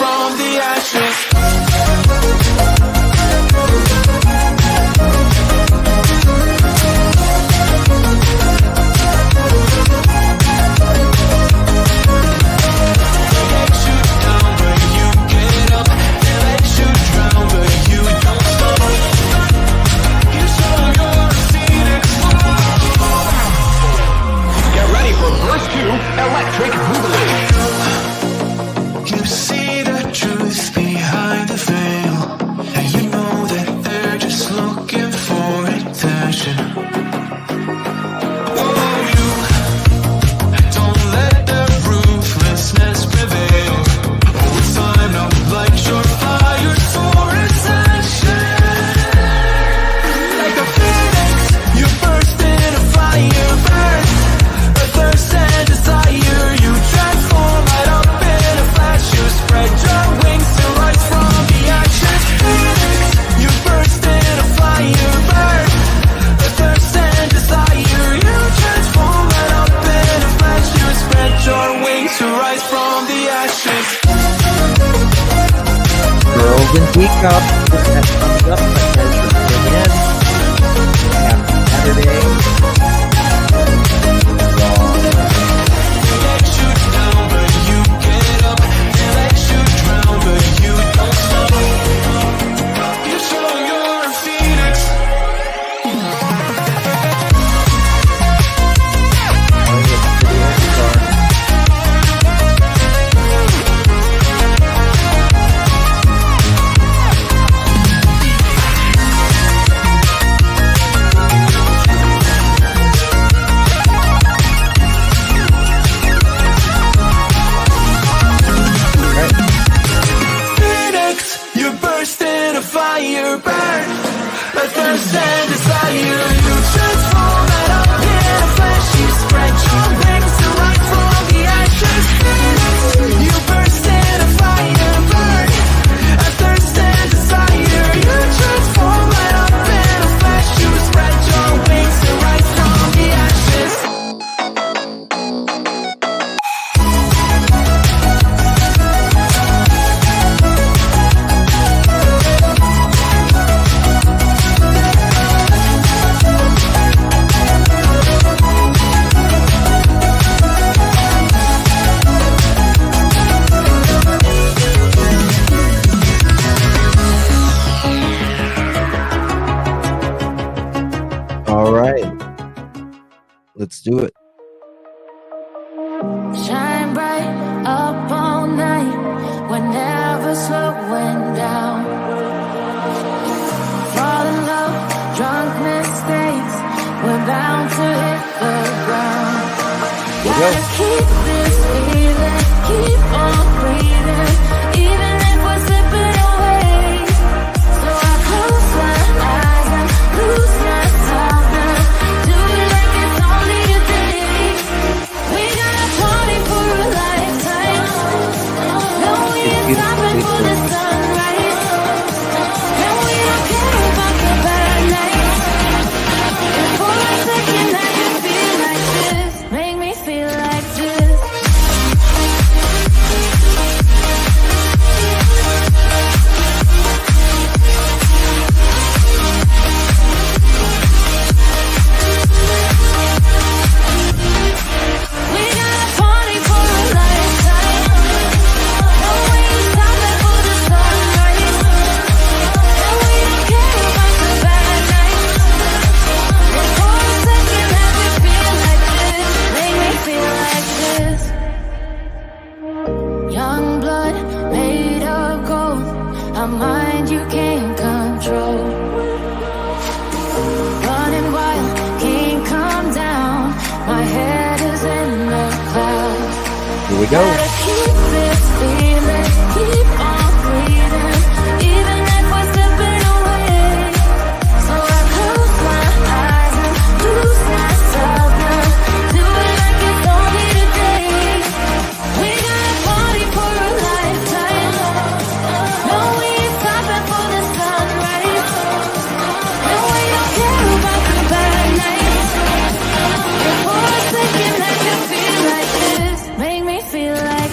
from the ashes. Electric Boogaloo. You see the truth behind the veil, and you know that they're just looking for attention. Oh, you don't let the ruthlessness prevail. Oh, it's time to light your fires for ascension. Like a phoenix, you burst in a fire burn. A thirst and desire, you transform right up in a flash. You spread your wings to rise from the ashes. Phoenix, you burst in a fire burn. A thirst and desire, you transform right up in a flash. You spread your wings to rise from the ashes. Girls in teacups, that comes up because again, happy Saturday. Let's do it. Shine bright up all night, we're never slowing down. Fall in love, drunk mistakes, we're bound to hit the ground. Gotta keep this feeling, keep on breathing, even if we're slipping away. So I close my eyes and lose myself now. Do it like it's only a day. We got a party for a lifetime. No, we ain't stopping for the sunrise. No, we don't care about the bad nights. And for a second I can feel like this. Make me feel like this. We got a party for a lifetime. No, we ain't stopping for the sunrise. No, we don't care about the bad nights. And for a second I can feel like this. Make me feel like this. Young blood made of gold, a mind you can't control. Running wild, can't come down. My head is in the clouds. Here we go. Gotta keep this feeling, keep on breathing, even if we're slipping away. So I close my eyes and lose myself now. Do it like it's only today. We got a party for a lifetime. No, we ain't stopping for the sunrise. No, we don't care about the bad nights. And for a second I can feel like this. Make me feel like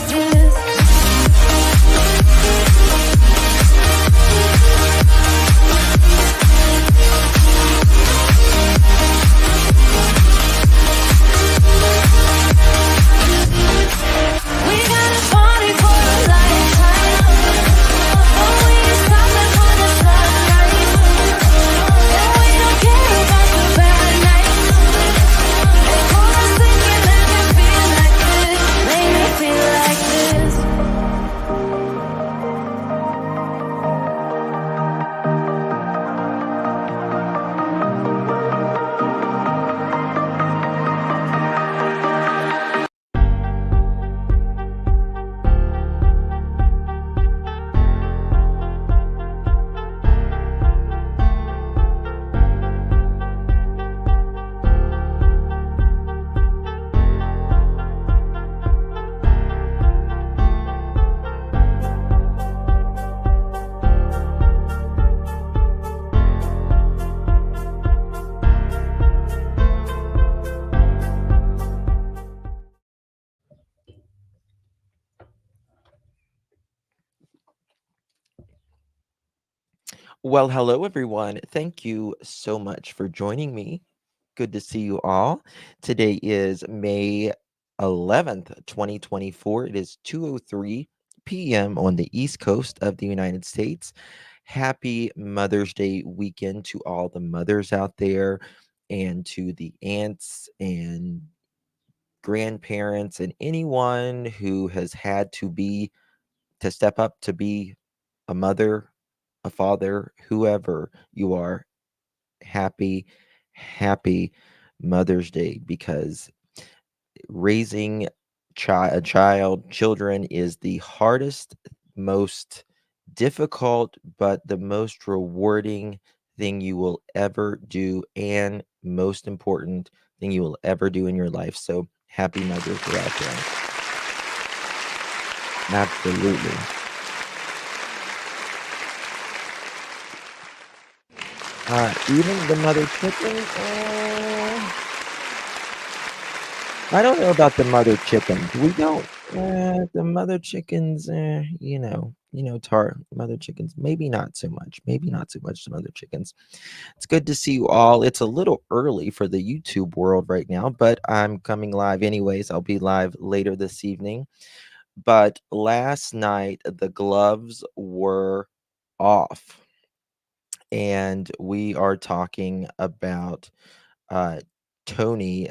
Well, hello everyone. Thank you so much for joining me. Good to see you all. Today is May 11th, 2024. It is 2:03 p.m. on the East Coast of the United States. Happy Mother's Day weekend to all the mothers out there and to the aunts and grandparents and anyone who has had to step up to be a mother, a father, whoever you are. Happy Mother's Day, because raising children is the hardest, most difficult, but the most rewarding thing you will ever do, and most important thing you will ever do in your life. So happy Mother's Day out there. Absolutely. Even the mother chickens. I don't know about the mother chickens. We don't. The mother chickens. Mother chickens. Maybe not so much. Maybe not so much the mother chickens. It's good to see you all. It's a little early for the YouTube world right now, but I'm coming live anyways. I'll be live later this evening. But last night the gloves were off, and we are talking about uh, Tony,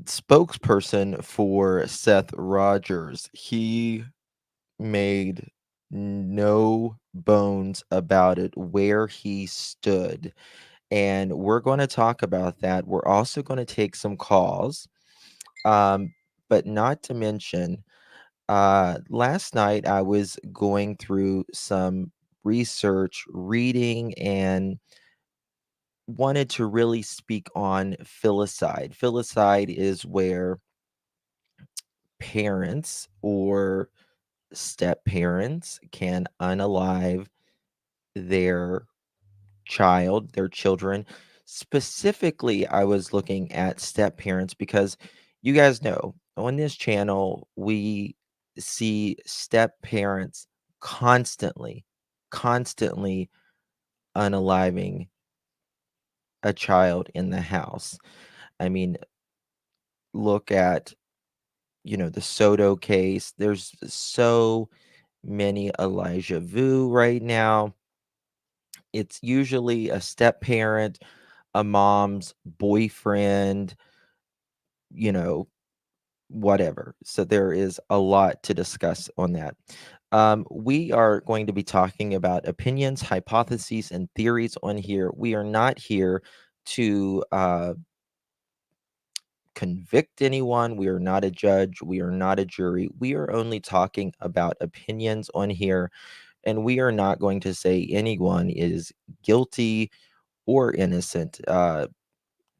spokesperson for Seth Rogers. He made no bones about it where he stood. And we're going to talk about that. We're also going to take some calls. But not to mention, last night I was going through some research, reading, and wanted to really speak on filicide. Filicide is where parents or step parents can unalive their their children. Specifically, I was looking at step parents because you guys know on this channel, we see step parents constantly unaliving a child in the house. I mean, look at, the Soto case. There's so many Elijah Vu right now. It's usually a step parent, a mom's boyfriend, you know, whatever. So there is a lot to discuss on that. We are going to be talking about opinions, hypotheses, and theories on here. We are not here to convict anyone. We are not a judge. We are not a jury. We are only talking about opinions on here, and we are not going to say anyone is guilty or innocent.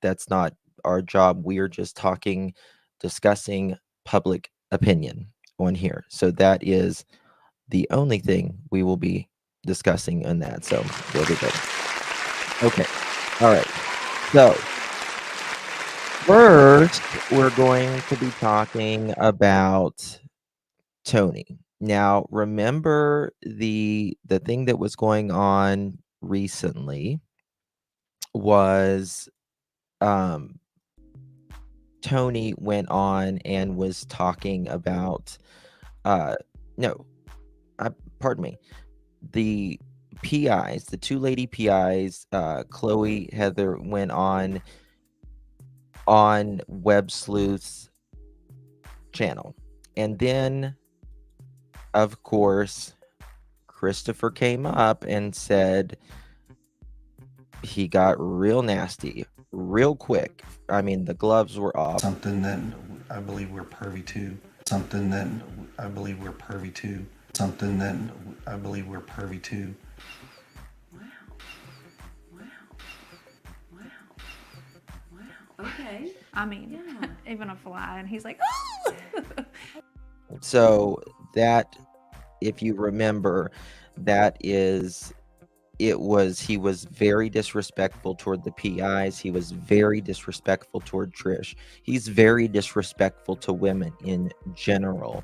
That's not our job. We are just discussing public opinion on here. So that is the only thing we will be discussing on that. So there we go. Okay. All right. So first, we're going to be talking about Tony. Now, remember the thing that was going on recently was um Tony went on and was talking about uh no, pardon me. The PIs, the two lady PIs, Chloe, Heather, went on Web Sleuth's channel. And then, of course, Christopher came up and said he got real nasty real quick. I mean, the gloves were off. Something that I believe we're privy to. Something that I believe we're privy to. Something that I believe we're privy to. Okay. I mean, even a fly, and he's like, oh! So that, if you remember, he was very disrespectful toward the PIs. He was very disrespectful toward Trish. He's very disrespectful to women in general.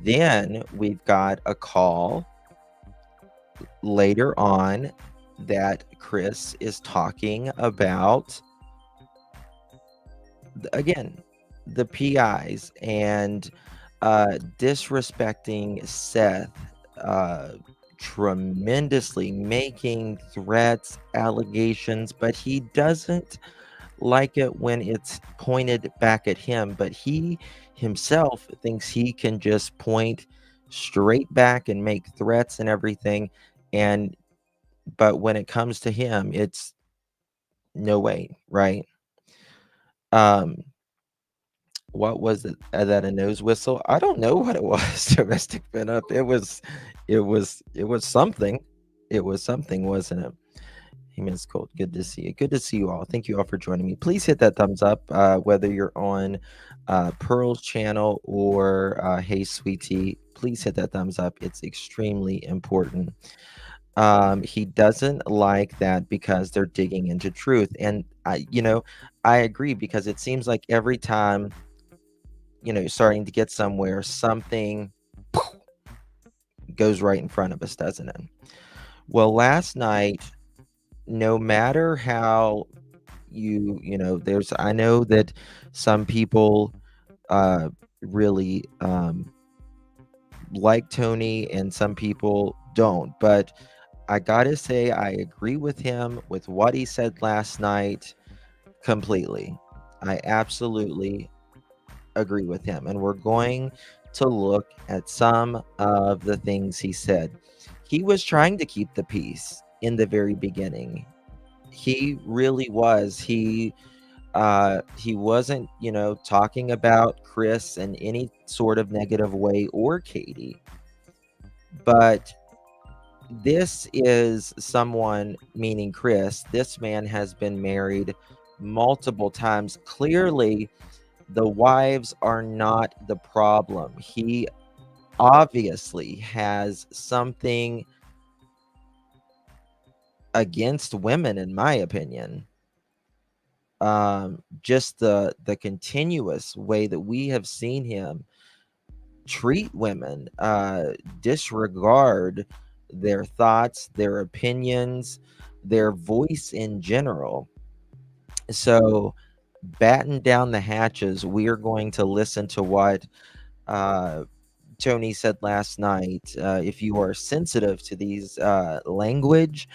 Then we've got a call later on that Chris is talking about, again, the PIs and disrespecting Seth tremendously, making threats, allegations, but he doesn't like it when it's pointed back at him. But he himself thinks he can just point straight back and make threats and everything. But when it comes to him, it's no way, right? Um, what was it? That a nose whistle? I don't know what it was. Domestic pinup. It was something. It was something, wasn't it? Hey, Miss Colt, good to see you. Good to see you all. Thank you all for joining me. Please hit that thumbs up, whether you're on Pearl's channel or Hey Sweetie. Please hit that thumbs up. It's extremely important. He doesn't like that because they're digging into truth, and I agree, because it seems like every time starting to get somewhere, something goes right in front of us, doesn't it? Well, last night, no matter how there's, I know that some people really like Tony and some people don't, but I gotta say I agree with him with what he said last night completely. I absolutely agree with him, and we're going to look at some of the things he said. He was trying to keep the peace in the very beginning. He really was. He wasn't, talking about Chris in any sort of negative way, or Katie. But this is someone, meaning Chris, this man has been married multiple times. Clearly, the wives are not the problem. He obviously has something against women, in my opinion. Just the continuous way that we have seen him treat women, disregard their thoughts, their opinions, their voice in general. So, batten down the hatches. We are going to listen to what uh, Tony said last night. If you are sensitive to these language,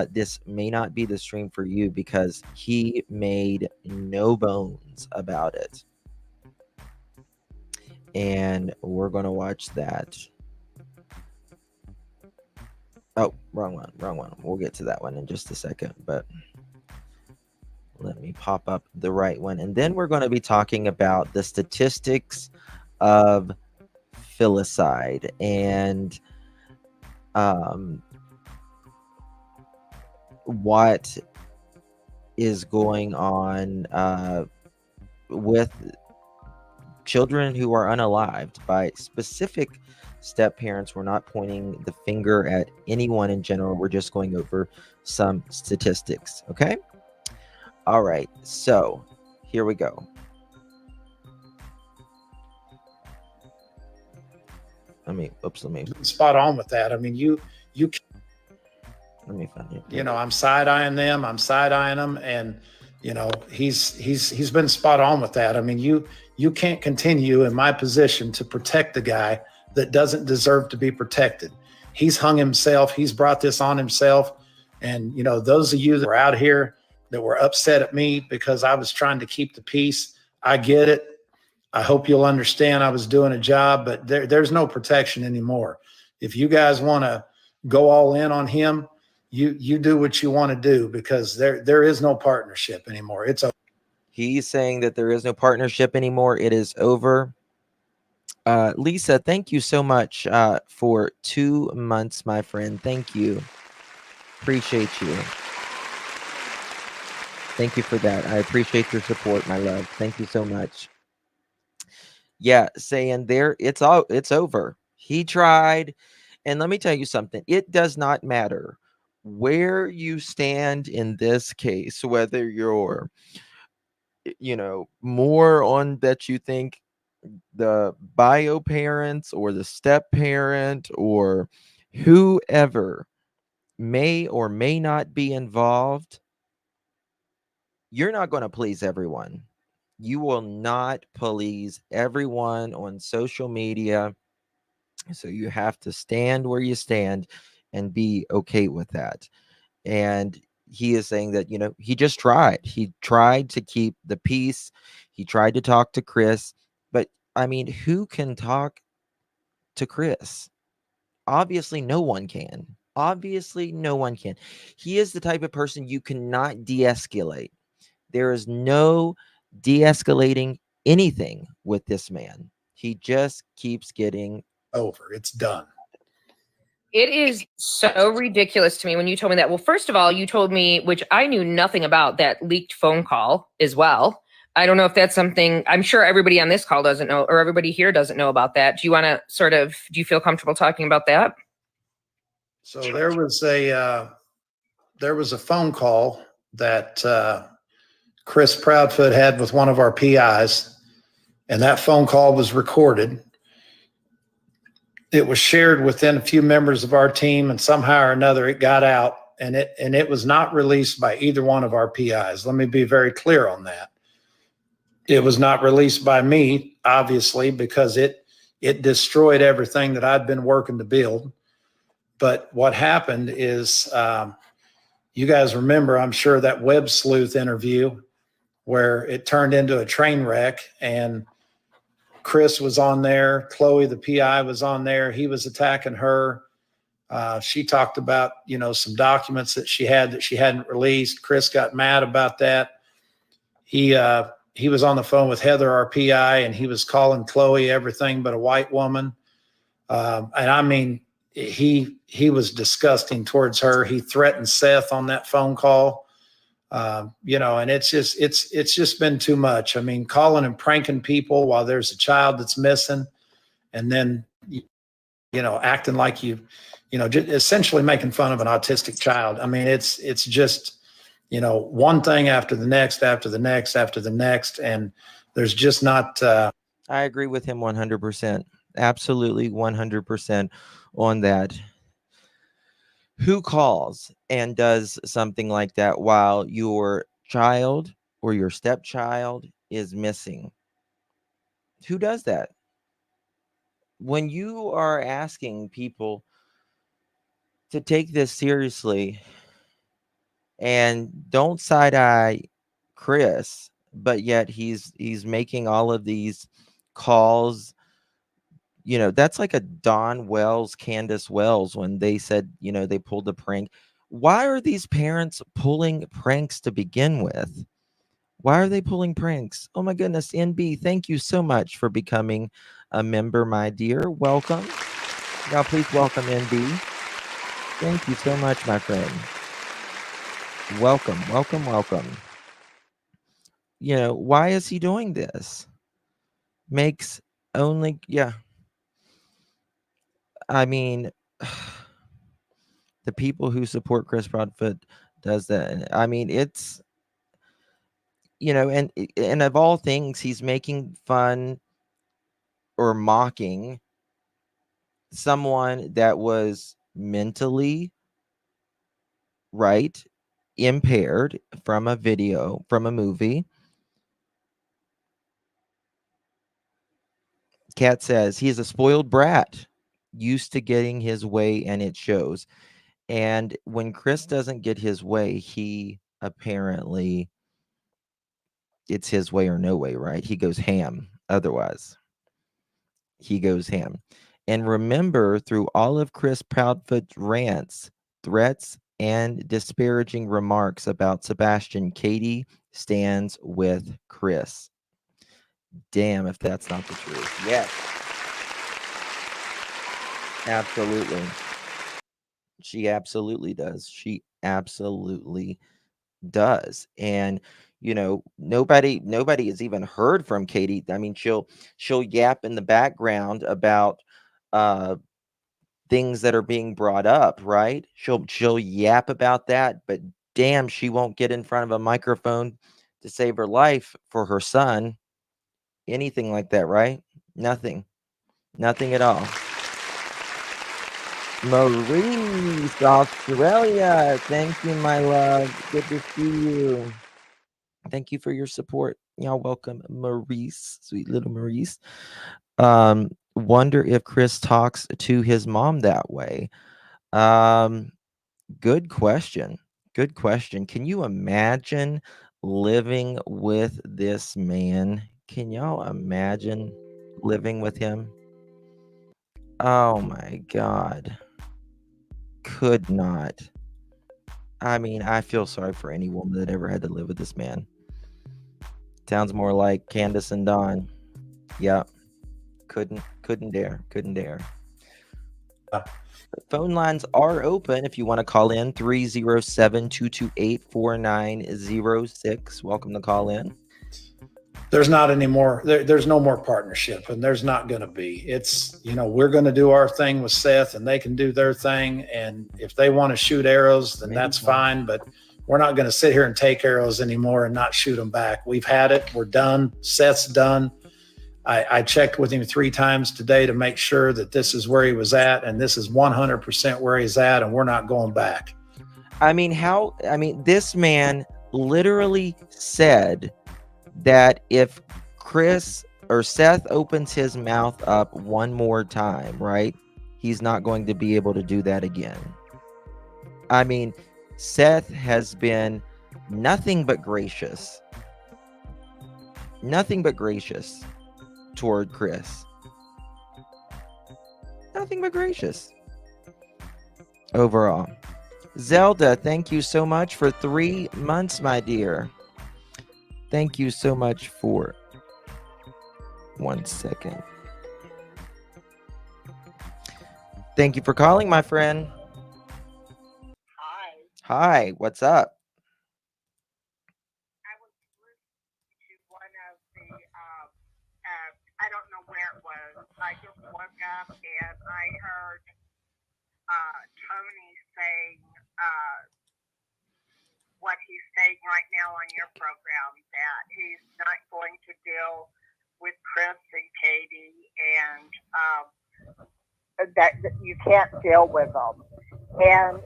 this may not be the stream for you, because he made no bones about it. And we're going to watch that. Oh, wrong one. We'll get to that one in just a second, but let me pop up the right one. And then we're going to be talking about the statistics of filicide and what is going on with children who are unalived by specific step parents. We're not pointing the finger at anyone in general. We're just going over some statistics. Okay. All right. So here we go. Let me spot on with that. I mean, you let me find it. I'm side-eyeing them, I'm side-eyeing them, and he's been spot on with that. I mean, you can't continue in my position to protect the guy that doesn't deserve to be protected. He's hung himself, he's brought this on himself. And those of you that were out here that were upset at me because I was trying to keep the peace, I get it. I hope you'll understand I was doing a job, but there's no protection anymore. If you guys want to go all in on him, you do what you want to do, because there is no partnership anymore. It's over. He's saying that there is no partnership anymore. It is over. Lisa, thank you so much for 2 months, my friend. Thank you. Appreciate you. Thank you for that. I appreciate your support, my love. Thank you so much. Yeah, saying it's over. He tried. And let me tell you something. It does not matter where you stand in this case, whether you're, more on that you think the bio parents or the step parent or whoever may or may not be involved, you're not going to please everyone. You will not please everyone on social media. So you have to stand where you stand and be okay with that. And he is saying that, he just tried. He tried to keep the peace. He tried to talk to Chris. But I mean, who can talk to Chris? Obviously, no one can. Obviously, no one can. He is the type of person you cannot de escalate. There is no de escalating anything with this man. He just keeps getting Over. It's done. It is so ridiculous to me when you told me that. Well, first of all, you told me, which I knew nothing about, that leaked phone call as well. I don't know if that's something, I'm sure everybody on this call doesn't know, or everybody here doesn't know about that. Do you want to do you feel comfortable talking about that? So there was a phone call that Chris Proudfoot had with one of our PIs, and that phone call was recorded. It was shared within a few members of our team, and somehow or another it got out, and it was not released by either one of our PIs. Let me be very clear on that. It was not released by me, obviously, because it destroyed everything that I'd been working to build. But what happened is, you guys remember, I'm sure, that Web Sleuth interview where it turned into a train wreck, and Chris was on there. Chloe, the PI, was on there. He was attacking her. She talked about, some documents that she hadn't released. Chris got mad about that. He was on the phone with Heather, our PI, and he was calling Chloe everything but a white woman. And I mean, he was disgusting towards her. He threatened Seth on that phone call. And it's just been too much. I mean, calling and pranking people while there's a child that's missing, and then, acting like just essentially making fun of an autistic child. I mean, it's just, one thing after the next, after the next, after the next. And there's just not, I agree with him 100%. Absolutely 100% on that. Who calls and does something like that while your child or your stepchild is missing? Who does that? When you are asking people to take this seriously and don't side eye Chris, but yet he's making all of these calls. That's like a Don Wells, Candace Wells, when they said, they pulled the prank. Why are these parents pulling pranks to begin with? Why are they pulling pranks? Oh my goodness, NB, thank you so much for becoming a member, my dear. Welcome. Now please welcome NB. Thank you so much, my friend. Welcome, welcome, welcome. Why is he doing this? Makes only, yeah. I mean, the people who support Chris Broadfoot does that. And I mean, it's, and of all things, he's making fun or mocking someone that was mentally impaired from a movie. Kat says he is a spoiled brat, used to getting his way, and it shows. And when Chris doesn't get his way, he apparently, it's his way or no way, right? He goes ham. Otherwise, he goes ham. And remember, through all of Chris Proudfoot's rants, threats, and disparaging remarks about Sebastian, Katie stands with Chris. Damn if that's not the truth. Yes. Absolutely. She absolutely does. She absolutely does. And nobody has even heard from Katie. I mean, she'll yap in the background about things that are being brought up, right? She'll yap about that, but damn, she won't get in front of a microphone to save her life for her son. Anything like that, right? Nothing at all. Maurice, Australia. Thank you, my love. Good to see you. Thank you for your support. Y'all welcome, Maurice, sweet little Maurice. Wonder if Chris talks to his mom that way. Good question. Good question. Can you imagine living with this man? Can y'all imagine living with him? Oh my God. Could not. I mean, I feel sorry for any woman that ever had to live with this man. Sounds more like Candace and Dawn. Yeah. Couldn't dare. Couldn't dare. Phone lines are open if you want to call in 307-228-4906. Welcome to call in. There's not any more. There's no more partnership, and there's not going to be. It's, we're going to do our thing with Seth, and they can do their thing. And if they want to shoot arrows, then that's fine. But we're not going to sit here and take arrows anymore and not shoot them back. We've had it. We're done. Seth's done. I checked with him 3 times today to make sure that this is where he was at, and this is 100% where he's at, and we're not going back. I mean, this man literally said that if Chris or Seth opens his mouth up one more time, right, he's not going to be able to do that again. I mean, Seth has been nothing but gracious toward Chris. Nothing but gracious overall. Zelda, thank you so much for 3 months, my dear. Thank you so much for 1 second. Thank you for calling, my friend. Hi, what's up? I was listening to one of the, I don't know where it was. I just woke up and I heard Tony saying what he's saying right now on your program, that he's not going to deal with Chris and Katie, and that you can't deal with them. And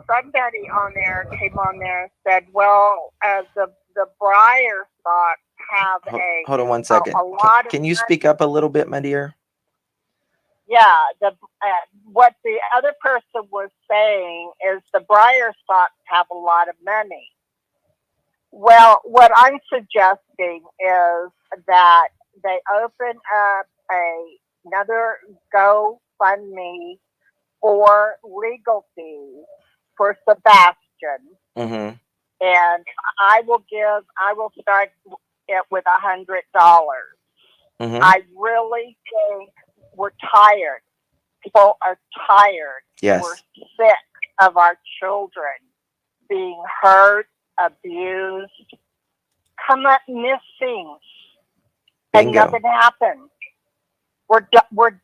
somebody on there came on there and said, well, the Breyer thoughts have hold on 1 second. a lot can you speak up a little bit, my dear? Yeah, what the other person was saying is the Breyer stocks have a lot of money. Well, what I'm suggesting is that they open up another GoFundMe for legal fees for Sebastian, Mm-hmm. and I will start it with $100. Mm-hmm. I really think we're tired. People are tired. Yes. We're sick of our children being hurt, abused, come up missing, and Bingo. nothing happens. We're done. We're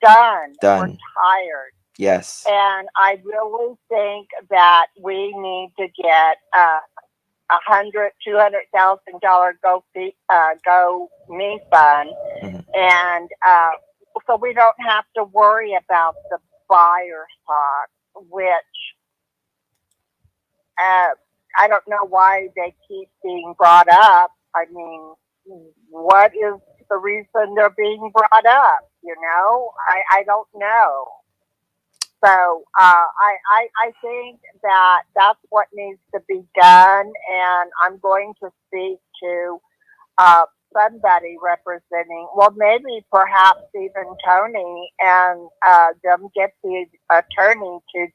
tired. Yes. And I really think that we need to get $200,000 go me fund, Mm-hmm. and so we don't have to worry about the buyer stock, which I don't know why they keep being brought up. I mean, what is the reason they're being brought up? I don't know. So I think that that's what needs to be done, and I'm going to speak to somebody representing, well, maybe perhaps even Tony, and them get the attorney to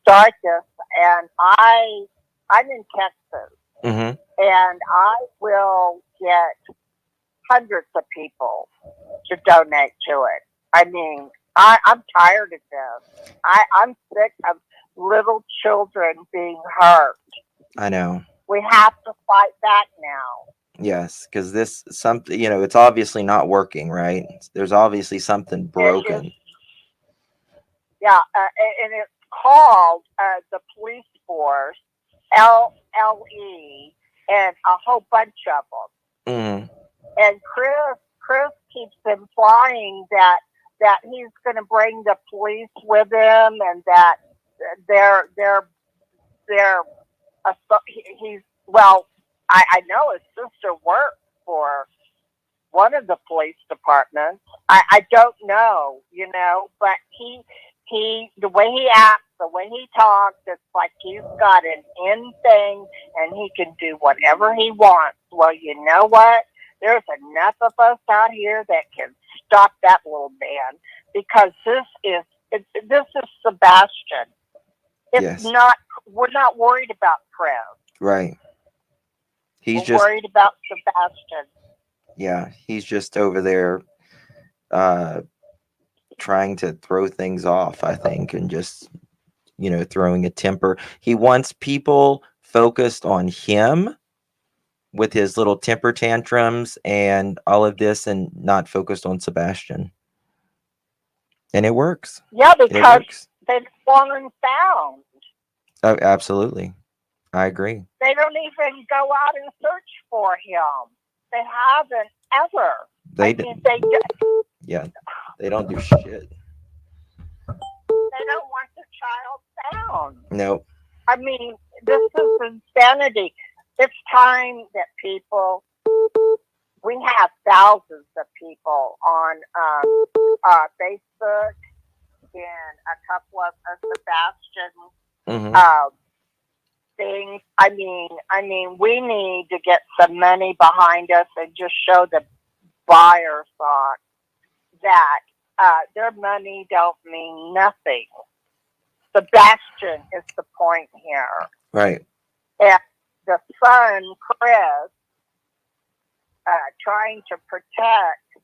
start this. And I'm in Texas, Mm-hmm. and I will get hundreds of people to donate to it. I mean, I'm tired of this. I'm sick of little children being hurt. I know. We have to fight back now. Yes, because it's obviously not working, right? There's obviously something broken. Yeah, and it's called the police force, LLE, and a whole bunch of them. Mm-hmm. And Chris keeps implying that that he's going to bring the police with him, and that he's, well, I know his sister works for one of the police departments. I don't know, but the way he acts, the way he talks, it's like he's got an in thing and he can do whatever he wants. Well, you know what? There's enough of us out here that can stop that little man, because this is Sebastian. It's Yes. not. We're not worried about Chris. Right. He's We're just worried about Sebastian. yeah, he's just over there trying to throw things off, I think, and just throwing a temper. He wants people focused on him with his little temper tantrums and all of this, and not focused on Sebastian. And it works. Yeah, It because works. they've fallen found. Oh, absolutely. I agree. They don't even go out and search for him. They haven't ever. They yeah, they don't do shit. They don't want the child found. Nope. I mean, this is insanity. It's time that we have thousands of people on Facebook and a couple of Sebastian things. I mean, we need to get some money behind us and just show the buyers that their money don't mean nothing. Sebastian is the point here. Right. And the son, Chris, trying to protect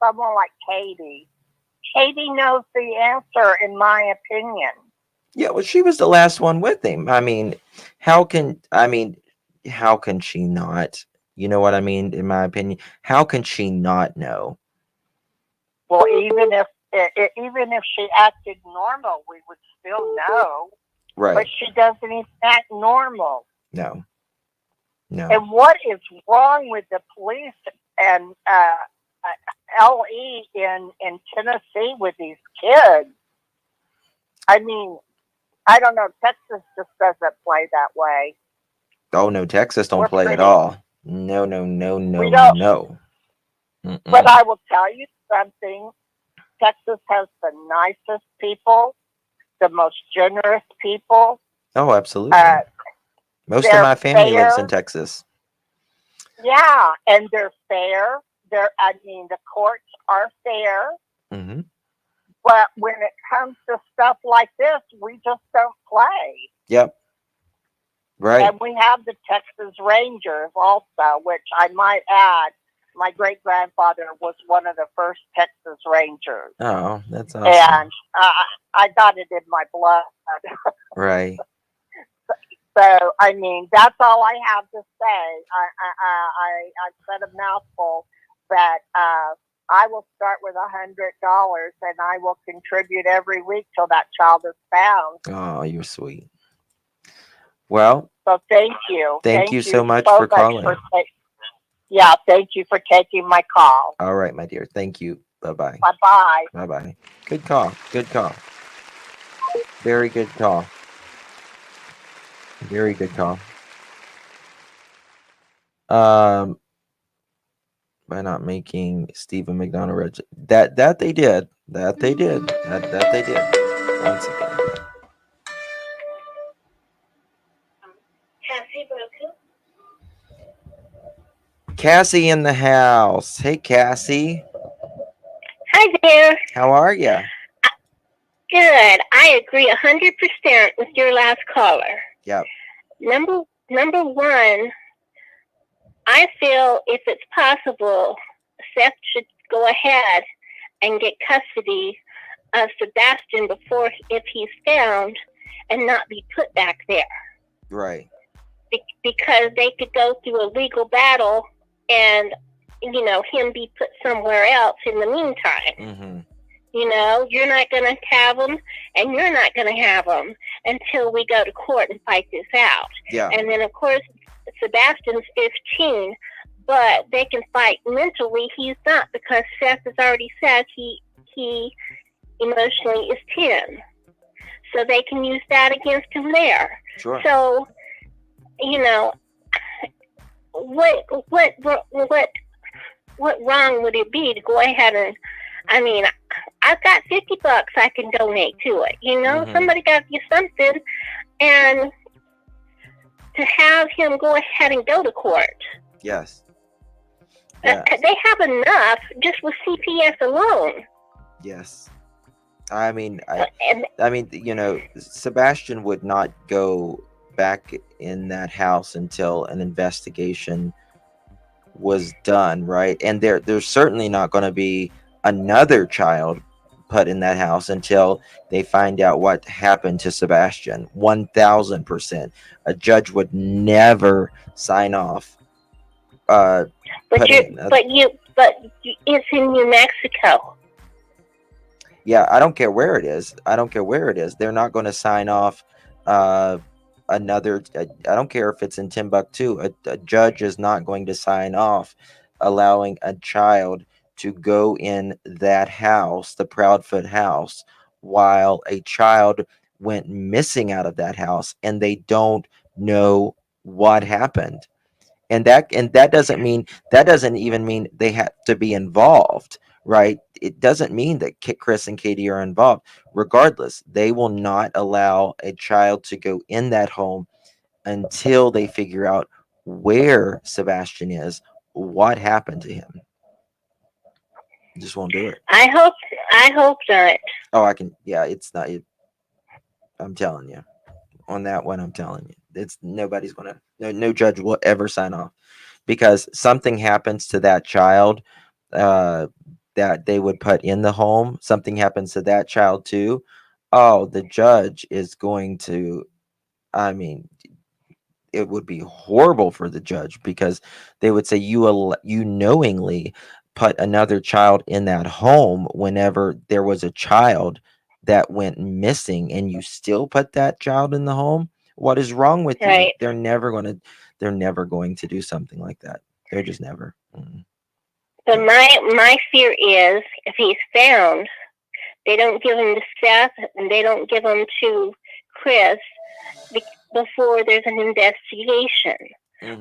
someone like Katie. Katie knows the answer, in my opinion. Yeah, well, she was the last one with him. I mean, how can she not? You know what I mean? In my opinion, how can she not know? Well, even if she acted normal, we would still know. Right. But she doesn't even act normal. No. And what is wrong with the police and LE in Tennessee with these kids? I mean, I don't know. Texas just doesn't play that way. Oh no, Texas don't play at all. No. We don't. No. But I will tell you something. Texas has the nicest people, the most generous people. Oh, absolutely. Most of my family lives in Texas. Yeah, and they're fair. The courts are fair. Mm-hmm. But when it comes to stuff like this, we just don't play. Yep. Right. And we have the Texas Rangers also, which I might add, my great-grandfather was one of the first Texas Rangers. Oh, that's awesome. And I got it in my blood. Right. So, I mean, that's all I have to say. I've said a mouthful, but I will start with $100 and I will contribute every week till that child is found. Oh, you're sweet. Well, so thank you. Thank you so much for calling. Thank you for taking my call. All right, my dear. Thank you. Bye-bye. Bye-bye. Bye-bye. Good call. Good call. Very good call. Very good call. By not making Stephen McDonald register. That they did. That they did. That they did. Once again. Cassie in the house. Hey, Cassie. Hi there. How are you? Good. I agree 100% with your last caller. Yep. Number one, I feel if it's possible, Seth should go ahead and get custody of Sebastian if he's found, and not be put back there. Right. Because they could go through a legal battle and, him be put somewhere else in the meantime. Mm-hmm. You're not going to have them, and you're not going to have them until we go to court and fight this out. Yeah. And then, of course, Sebastian's 15, but they can fight mentally. He's not, because Seth has already said he emotionally is 10. So they can use that against him there. Sure. So, you know, what wrong would it be to go ahead and, I mean, I've got $50 I can donate to it. You know, somebody got to do something, and to have him go ahead and go to court. Yes. They have enough just with CPS alone. Yes. I mean, you know, Sebastian would not go back in that house until an investigation was done, right? And there's certainly not going to be another child put in that house until they find out what happened to Sebastian. 1000%. A judge would never sign off. But it's in New Mexico. Yeah, I don't care where it is. They're not going to sign off another. I don't care if it's in Timbuktu. A judge is not going to sign off allowing a child to go in that house, the Proudfoot house, while a child went missing out of that house and they don't know what happened. And that doesn't even mean they have to be involved, right? It doesn't mean that Chris and Katie are involved. Regardless, they will not allow a child to go in that home until they figure out where Sebastian is, what happened to him. Just won't do it. I hope not. Oh, it's not. I'm telling you. On that one, I'm telling you. It's nobody's gonna no judge will ever sign off, because something happens to that child that they would put in the home. Something happens to that child too. Oh, the judge is going to, I mean, it would be horrible for the judge, because they would say you knowingly put another child in that home whenever there was a child that went missing, and you still put that child in the home. What is wrong with you? They're never going to do something like that. They're just never. But my fear is, if he's found, they don't give him to Seth and they don't give him to Chris before there's an investigation.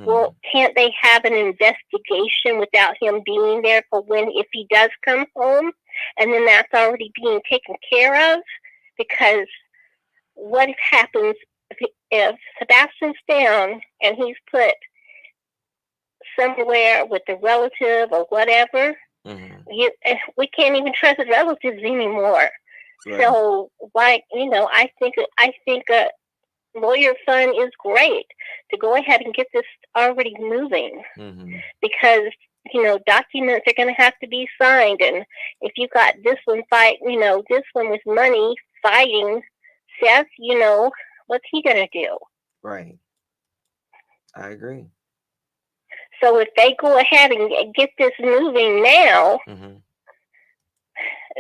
Well, can't they have an investigation without him being there for if he does come home, and then that's already being taken care of? Because what happens if Sebastian's down and he's put somewhere with a relative or whatever? We can't even trust his relatives anymore. Right. So, I think a lawyer fund is great to go ahead and get this already moving, because documents are going to have to be signed, and if you got this one this one with money fighting Seth, what's he going to do? Right. I agree. So if they go ahead and get this moving now,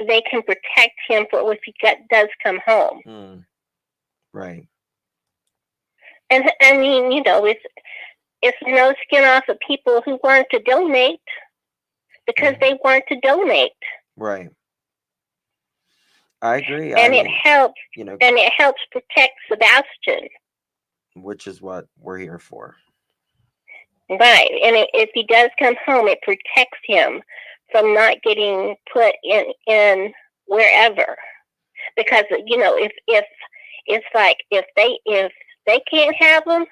they can protect him for if he does come home. Right. And I mean, it's no skin off of people who want to donate, because they want to donate. Right. I agree. It helps. And it helps protect Sebastian, which is what we're here for. Right. And if he does come home, it protects him from not getting put in wherever. Because if they can't have him,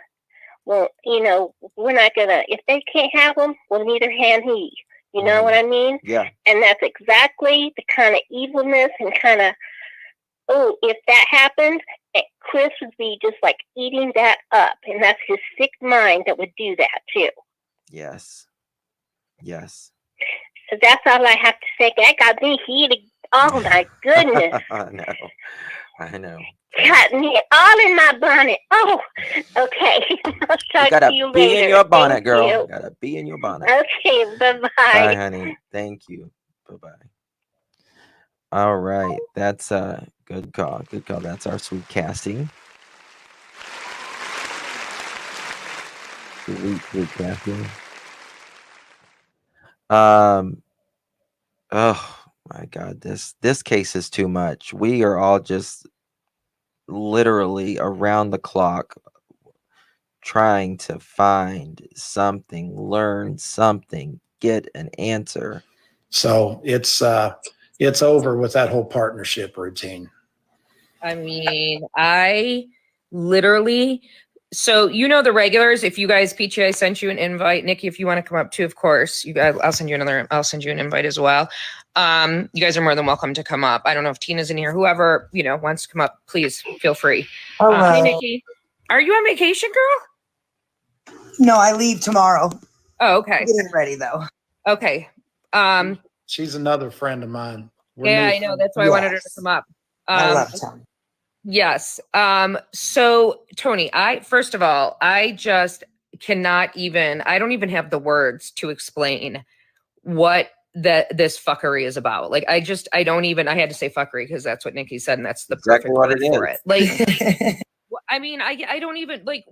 well, we're not gonna. If they can't have him, well, neither can he. You know what I mean? Yeah. And that's exactly the kind of evilness and kind of, if that happened, Chris would be just like eating that up, and that's his sick mind that would do that too. Yes. Yes. So that's all I have to say. That got me heated. Oh my goodness. I know. Got me all in my bonnet. Oh, okay. I'll talk to you later. Be in your bonnet, girl. You gotta be in your bonnet. Okay, bye-bye. Bye, honey. Thank you. Bye-bye. All right. That's a good call. Good call. That's our sweet Cassie. Sweet Cassie. Um, oh my God, this case is too much. We are all just literally around the clock trying to find something, learn something, get an answer. So it's over with that whole partnership routine. I mean, I literally, so you know the regulars. If you guys, Peachy, I sent you an invite. Nikki, if you want to come up too, of course, you guys, I'll send you an invite as well. You guys are more than welcome to come up. I don't know if Tina's in here. Whoever wants to come up, please feel free. Hey, Nikki, are you on vacation, girl? No, I leave tomorrow. Oh, okay. I'm getting ready though. Okay. She's another friend of mine. Yeah, I know. That's why I wanted her to come up. I love Tony. Yes. So Tony, first of all, I just cannot even, I don't even have the words to explain what this fuckery is about. Like, I don't even, I had to say fuckery because that's what Nikki said, and that's the Exactly perfect what word it for is. it. Like, I mean, I don't even like,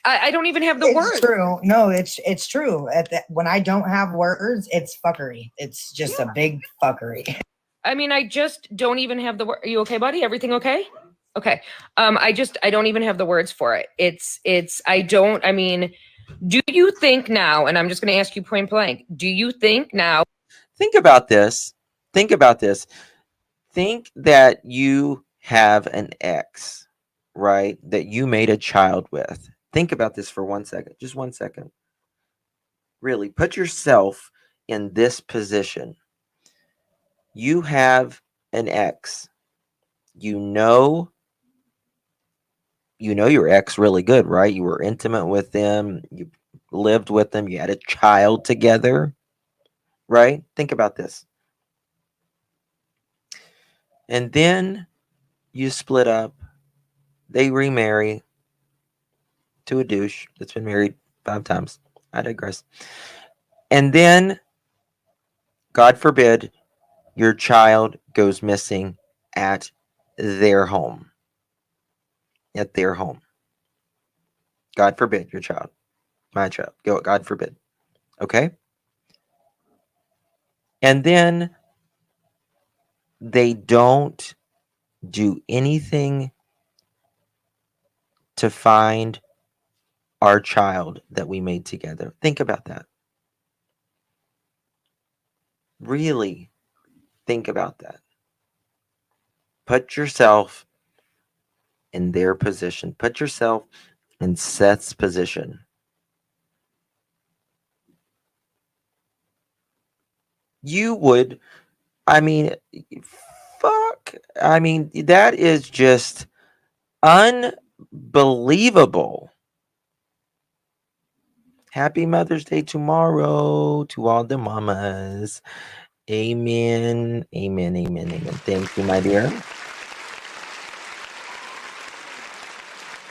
I don't even have the It's words. true. No, it's true. When I don't have words, it's fuckery. It's just a big fuckery. I mean, I just don't even have the word. Are you okay, buddy? Everything okay? Okay. I don't even have the words for it. I mean, do you think now, and I'm just going to ask you point blank, do you think now? Think about this. Think about this. Think that you have an ex, right? That you made a child with. Think about this for 1 second. Just 1 second. Really, put yourself in this position. You have an ex. You know your ex really good, right? You were intimate with them. You lived with them. You had a child together, right? Think about this. And then you split up. They remarry to a douche that's been married 5 times. I digress. And then, God forbid, your child goes missing at their home. At their home. God forbid your child. My child. God forbid. Okay? And then they don't do anything to find our child that we made together. Think about that. Really think about that. Put yourself in their position. Put yourself in Seth's position. You would, I mean, fuck. I mean, that is just unbelievable. Happy Mother's Day tomorrow to all the mamas. Amen. Amen. Amen. Amen. Thank you, my dear.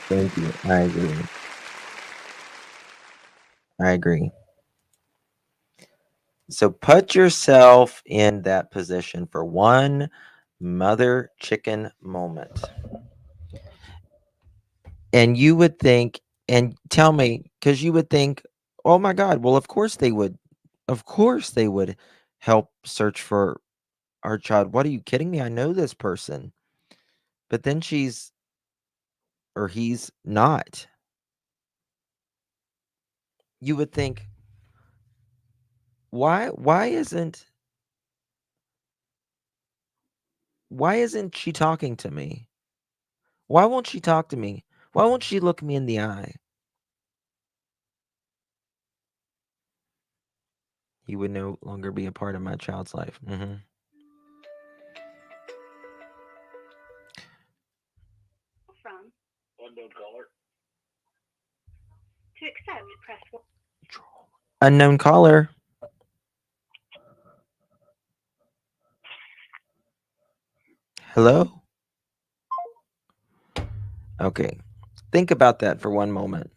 Thank you. I agree. I agree. So put yourself in that position for one mother chicken moment. And you would think, and tell me, because you would think, oh my God, well, of course they would. Of course they would help search for our child. What, are you kidding me? I know this person. But then she's, or he's not. You would think, why isn't she talking to me? Why won't she talk to me? Why won't she look me in the eye? He would no longer be a part of my child's life. From unknown caller. To accept, press 1. Unknown caller. Hello? Okay. Think about that for one moment.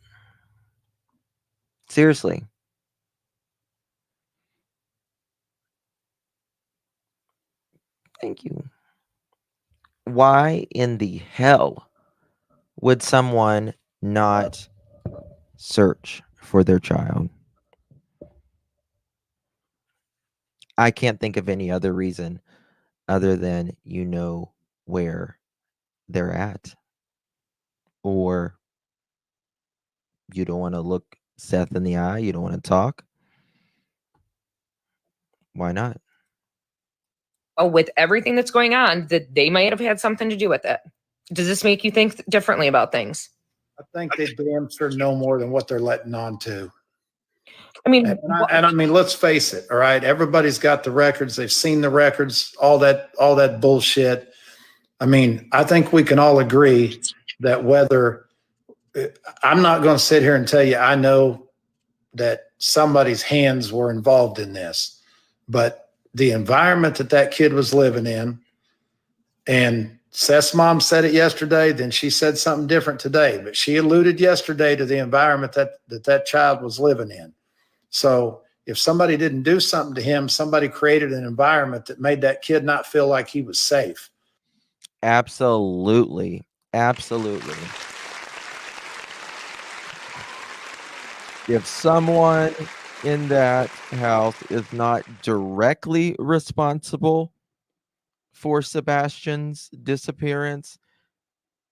Seriously. Thank you. Why in the hell would someone not search for their child? I can't think of any other reason other than you know where they're at, or you don't want to look Seth in the eye, you don't want to talk. Why not? Oh, with everything that's going on, that they might have had something to do with it. Does this make you think differently about things? I think they damn sure know more than what they're letting on to. I mean, And I mean, let's face it. All right, everybody's got the records. They've seen the records. All that bullshit. I mean, I think we can all agree that whether I'm not going to sit here and tell you I know that somebody's hands were involved in this, but the environment that kid was living in, and Seth's mom said it yesterday, then she said something different today, but she alluded yesterday to the environment that child was living in. So if somebody didn't do something to him, somebody created an environment that made that kid not feel like he was safe. Absolutely. Absolutely. If someone in that house is not directly responsible for Sebastian's disappearance,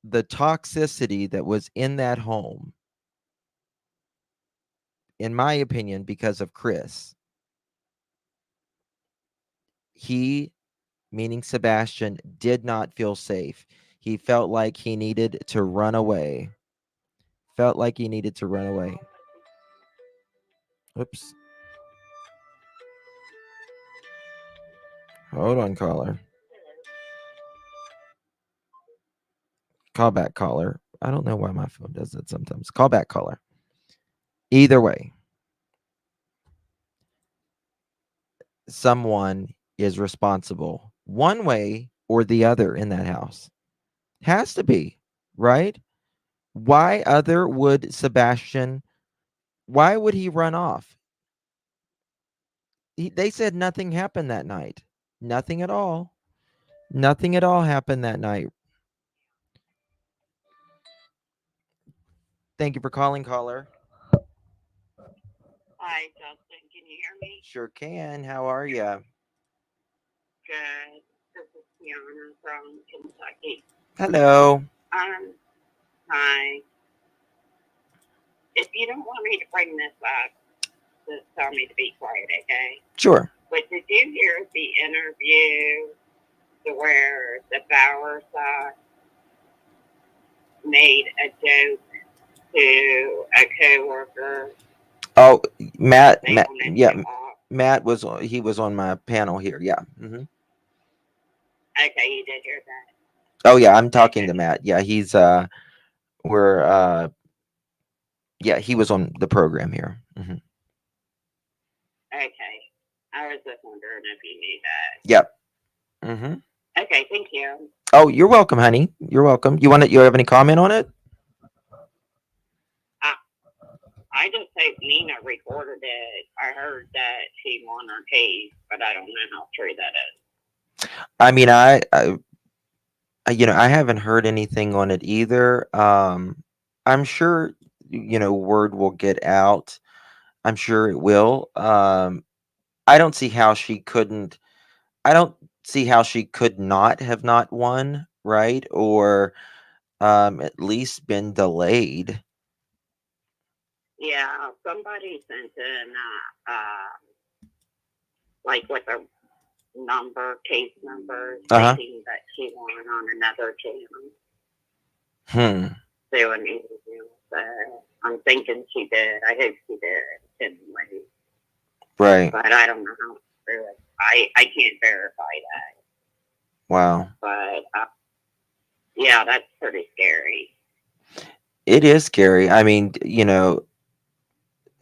the toxicity that was in that home, in my opinion, because of Chris, he, meaning Sebastian, did not feel safe. He felt like he needed to run away. Felt like he needed to run away. Oops. Hold on, caller. Call back, caller. I don't know why my phone does that sometimes. Call back, caller. Either way, someone is responsible one way or the other in that house. Has to be, right? Why other would Sebastian, why would he run off? They said nothing happened that night. Nothing at all. Nothing at all happened that night. Thank you for calling, caller. Hi, Justin. Can you hear me? Sure can. How are you? Good. This is Tiana from Kentucky. Hello. Hi. If you don't want me to bring this up, just tell me to be quiet, okay? Sure. But did you hear the interview to where the Bauer side made a joke to a coworker? Oh, Matt, They Matt, wanted yeah, him off. Matt was on my panel here. Yeah. Mm-hmm. Okay, you did hear that. Oh yeah, I'm talking to Matt. Yeah, he's we're yeah, he was on the program here. Mm-hmm. Okay. I was just wondering if you knew that. Yep. Mm-hmm. Okay, thank you. Oh, you're welcome, honey. You're welcome. You have any comment on it? I just hope Nina recorded it. I heard that she won her case, but I don't know how true that is. I mean, I haven't heard anything on it either. I'm sure word will get out. I'm sure it will. I don't see how she couldn't. I don't see how she could not have not won, right? Or at least been delayed. Yeah, somebody sent in, like with a case number, thinking that she won on another channel. Do an interview. I'm thinking she did. I hope she did anyway. Right. But I don't know how true it. I can't verify that. Wow. But yeah, that's pretty scary. It is scary. I mean,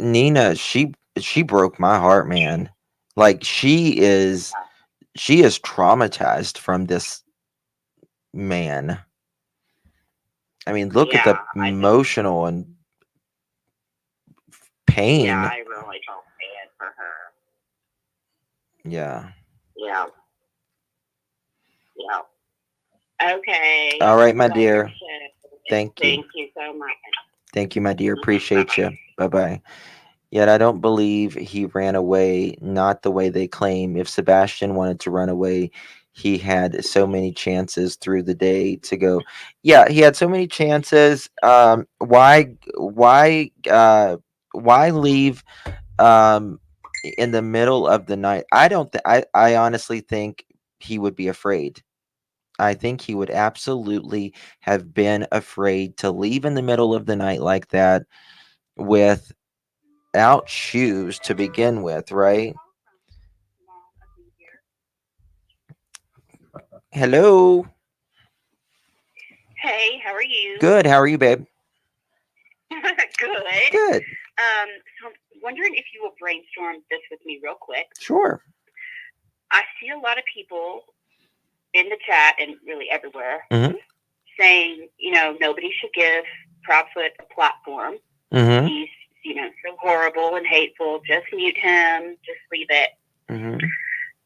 Nina, she broke my heart, man. Like she is traumatized from this man. I mean, look at the emotional and pain. Yeah, I really felt bad for her. Yeah. Yeah. Yeah. Okay. All right, my dear. Thank you. Thank you so much. Thank you, my dear. Appreciate you. Bye-bye. Yet I don't believe he ran away, not the way they claim. If Sebastian wanted to run away, he had so many chances through the day to go. Yeah, he had so many chances. Why leave in the middle of the night? I don't I honestly think he would be afraid. I think he would absolutely have been afraid to leave in the middle of the night like that without shoes to begin with, right? Hello. Hey, how are you? Good. How are you, babe? Good. Good. So I'm wondering if you will brainstorm this with me real quick. Sure. I see a lot of people in the chat and really everywhere Mm-hmm. saying, nobody should give Proudfoot a platform. Mm-hmm. He's, so horrible and hateful. Just mute him. Just leave it. Mm-hmm.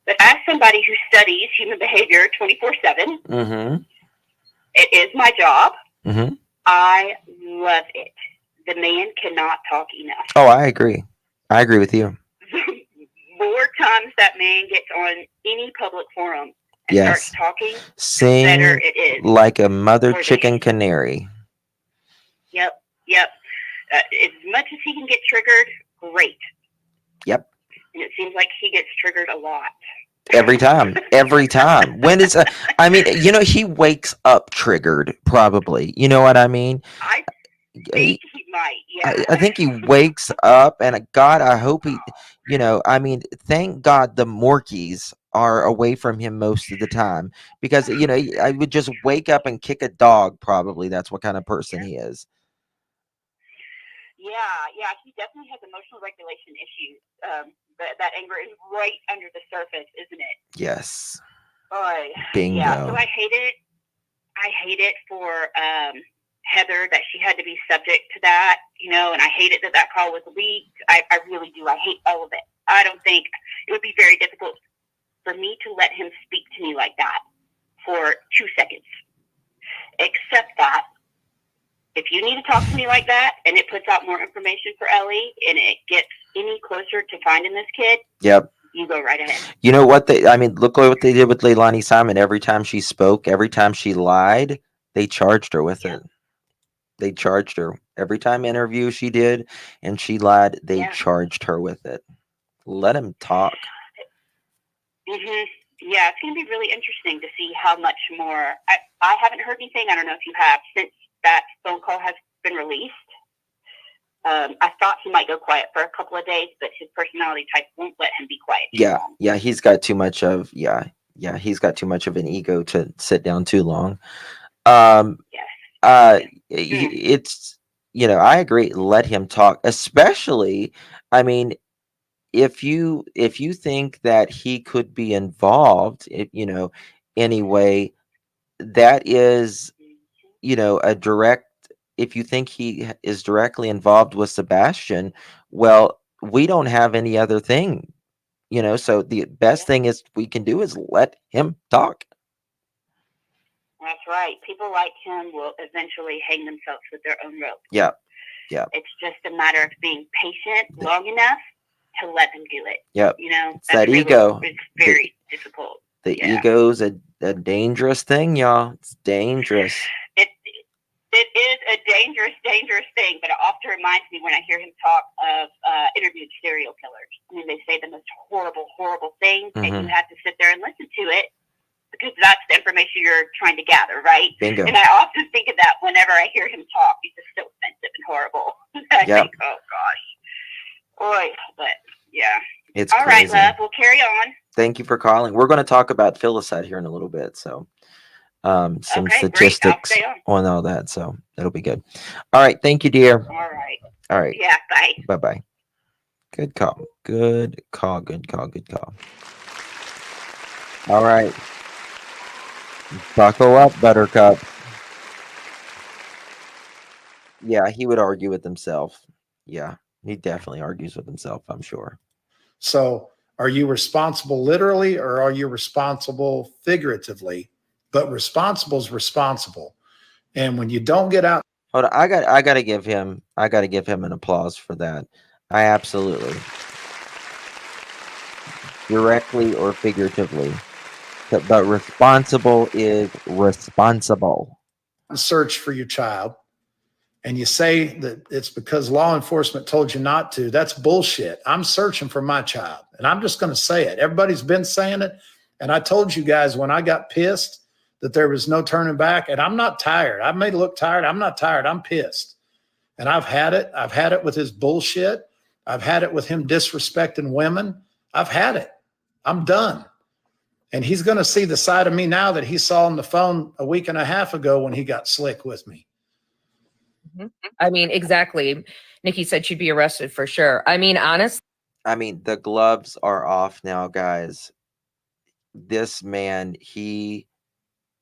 But as somebody who studies human behavior 24/7, Mm-hmm. it is my job. Mm-hmm. I love it. The man cannot talk enough. Oh, I agree. I agree with you. More times that man gets on any public forum and Yes. starts talking, Sing better it is. like a mother For the- chicken canary. Yep. As much as he can get triggered, great. Yep. And it seems like he gets triggered a lot. Every time. Every time. When is I mean, he wakes up triggered, probably. You know what I mean? I think he might, yeah. I think he wakes up, and God, I hope he, I mean, thank God the Morkies are away from him most of the time, because, I would just wake up and kick a dog, probably. That's what kind of person he is. Yeah, he definitely has emotional regulation issues. That anger is right under the surface, isn't it? Yes. Bingo. Yeah, so I hate it. I hate it for Heather that she had to be subject to that, and I hate it that call was leaked. I really do. I hate all of it. I don't think it would be very difficult for me to let him speak to me like that for 2 seconds. Except that if you need to talk to me like that and it puts out more information for Ellie and it gets any closer to finding this kid, yep, you go right ahead. You know what look what they did with Leilani Simon. Every time she spoke, every time she lied, they charged her with it. They charged her. Every time interview she did and she lied, they charged her with it. Let him talk. Mm-hmm. Yeah, it's going to be really interesting to see how much more. I haven't heard anything. I don't know if you have, since that phone call has been released. I thought he might go quiet for a couple of days, but his personality type won't let him be quiet. Yeah, he's got too much of he's got too much of an ego to sit down too long. It's I agree. Let him talk, especially. I mean, if you think that he could be involved, anyway, that is, a direct. If you think he is directly involved with Sebastian, well, we don't have any other thing, so the best thing is we can do is let him talk. That's right. People like him will eventually hang themselves with their own rope. Yeah. It's just a matter of being patient long enough to let them do it. Yep. It's that really, ego. It's very difficult. The ego's a dangerous thing, y'all. It's dangerous. It is a dangerous thing, but it often reminds me when I hear him talk of interviewed serial killers. I mean, they say the most horrible things, and you have to sit there and listen to it because that's the information you're trying to gather, right? Bingo. And I often think of that whenever I hear him talk. He's just so offensive and horrible. I think, oh gosh. Boy, but yeah. It's all crazy. right, love. We'll carry on. Thank you for calling. We're going to talk about filicide here in a little bit, so some statistics on all that, so it'll be good. All right, thank you, dear. All right. Yeah, bye. Bye-bye. Good call. All right. Buckle up, Buttercup. Yeah, he would argue with himself. Yeah, he definitely argues with himself, I'm sure. So are you responsible literally or are you responsible figuratively? But responsible is responsible. And when you don't get out. Hold on, I got to give him an applause for that. I absolutely. Directly or figuratively. But responsible is responsible. Search for your child, and you say that it's because law enforcement told you not to, that's bullshit. I'm searching for my child, and I'm just going to say it. Everybody's been saying it, and I told you guys when I got pissed that there was no turning back, and I'm not tired. I may look tired. I'm not tired. I'm pissed, and I've had it. I've had it with his bullshit. I've had it with him disrespecting women. I've had it. I'm done. And he's going to see the side of me now that he saw on the phone a week and a half ago when he got slick with me. I mean, exactly. Nikki said she'd be arrested for sure. I mean, honestly. I mean, the gloves are off now, guys. This man,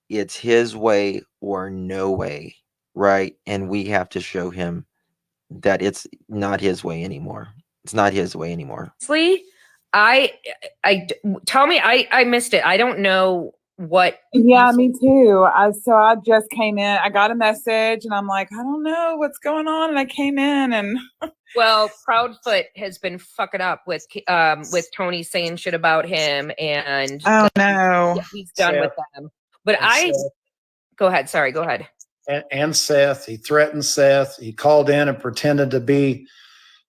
it's his way or no way, right? And we have to show him that it's not his way anymore. It's not his way anymore. I tell me, I missed it. I don't know what. Yeah, me too. So I just came in. I got a message, and I'm like, I don't know what's going on. And I came in, and well, Proudfoot has been fucking up with Tony saying shit about him, and oh no, he's done with them. But go ahead. Sorry, go ahead. And Seth, he threatened Seth. He called in and pretended to be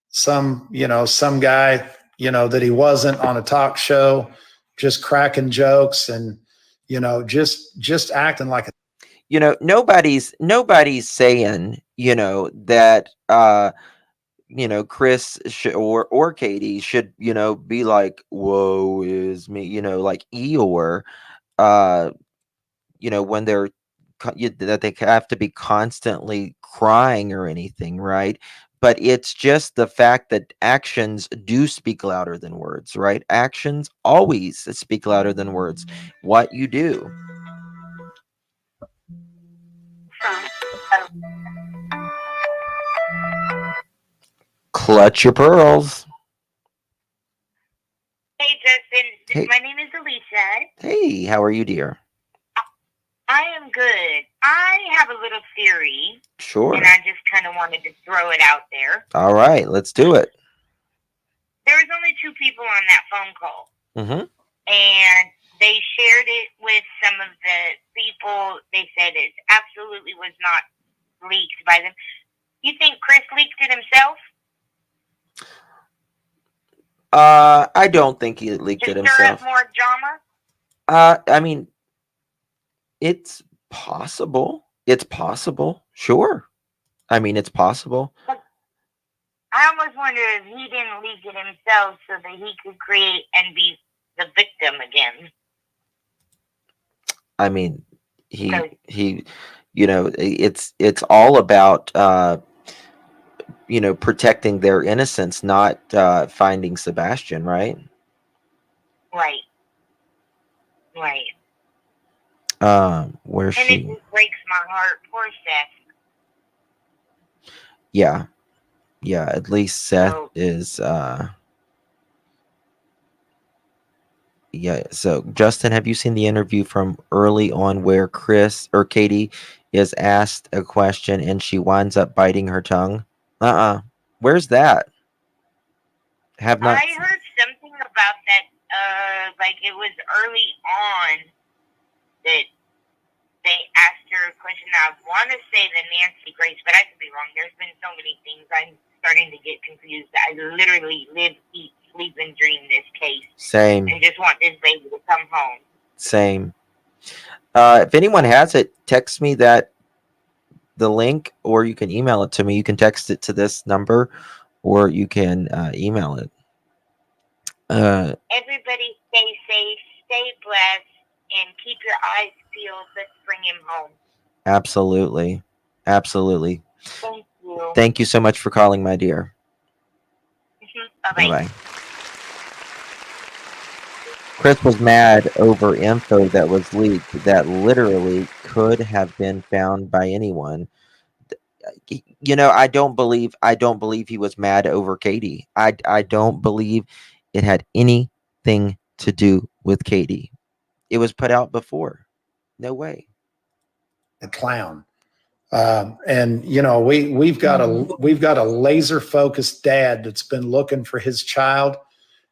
some guy, that he wasn't, on a talk show, just cracking jokes and, just acting like a. Nobody's saying, that, Chris or Katie should, be like, woe is me, like Eeyore, when they're that they have to be constantly crying or anything, right? But it's just the fact that actions do speak louder than words, right? Actions always speak louder than words. What you do. Clutch your pearls. Hey, Justin. Hey. My name is Alicia. Hey, how are you, dear? I am good. I have a little theory. Sure. And I just kind of wanted to throw it out there. All right, let's do it. There was only 2 people on that phone call. Mm-hmm. And they shared it with some of the people. They said it absolutely was not leaked by them. You think Chris leaked it himself? I don't think he leaked it himself. To stir up more drama? I mean, it's possible. It's possible. Sure. I mean, it's possible. I almost wonder if he didn't leak it himself so that he could create and be the victim again. I mean, he it's all about protecting their innocence, not finding Sebastian, right? Right. Where's and she? it just breaks my heart. Poor Seth. Yeah. At least Seth is yeah. So Justin, have you seen the interview from early on where Chris or Katie is asked a question and she winds up biting her tongue? Where's that? Have not. I heard something about that. Like it was early on that they asked her a question. I want to say the Nancy Grace, but I could be wrong. There's been so many things. I'm starting to get confused. I literally live, eat, sleep, and dream this case. Same. And just want this baby to come home. Same. If anyone has it, text me the link, or you can email it to me. You can text it to this number, or you can email it. Everybody stay safe, stay blessed, and keep your eyes peeled. Let's bring him home. Absolutely. Thank you. Thank you so much for calling, my dear. Bye-bye. Bye-bye. Chris was mad over info that was leaked that literally could have been found by anyone. I don't believe he was mad over Katie. I don't believe it had anything to do with Katie. It was put out before. No way. A clown. And you know, we've got a laser focused dad that's been looking for his child,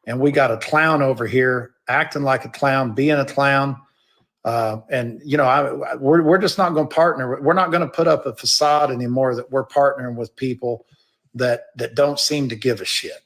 and we got a clown over here acting like a clown, being a clown. And you know, we're just not going to partner. We're not going to put up a facade anymore that we're partnering with people that don't seem to give a shit.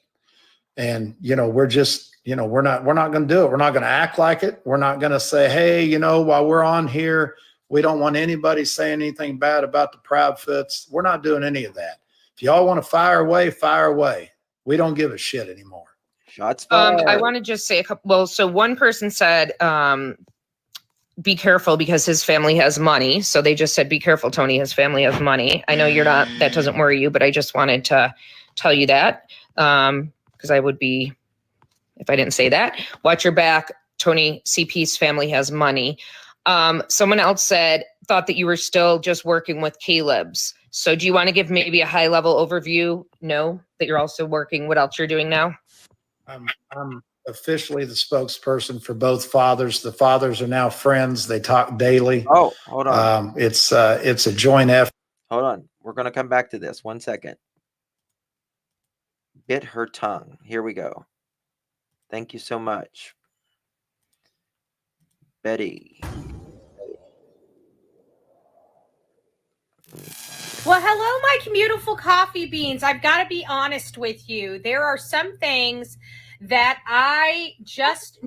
And you know, we're just, you know, we're not going to do it. We're not going to act like it. We're not going to say, hey, you know, while we're on here, we don't want anybody saying anything bad about the Proudfoots. We're not doing any of that. If y'all want to fire away, fire away. We don't give a shit anymore. Shots fired. I want to just say a couple. Well, so one person said, be careful because his family has money. So they just said, be careful, Tony, his family has money. I know that doesn't worry you, but I just wanted to tell you that. Because I would be, if I didn't say that. Watch your back, Tony, CP's family has money. Someone else thought that you were still just working with Caleb's. So do you want to give maybe a high level overview? No, that you're also working, what else you're doing now? I'm officially the spokesperson for both fathers. The fathers are now friends. They talk daily. Oh, hold on. It's a joint effort. Hold on. We're going to come back to this. 1 second. Bit her tongue. Here we go. Thank you so much, Betty. Well, hello, my beautiful coffee beans. I've got to be honest with you. There are some things that I just,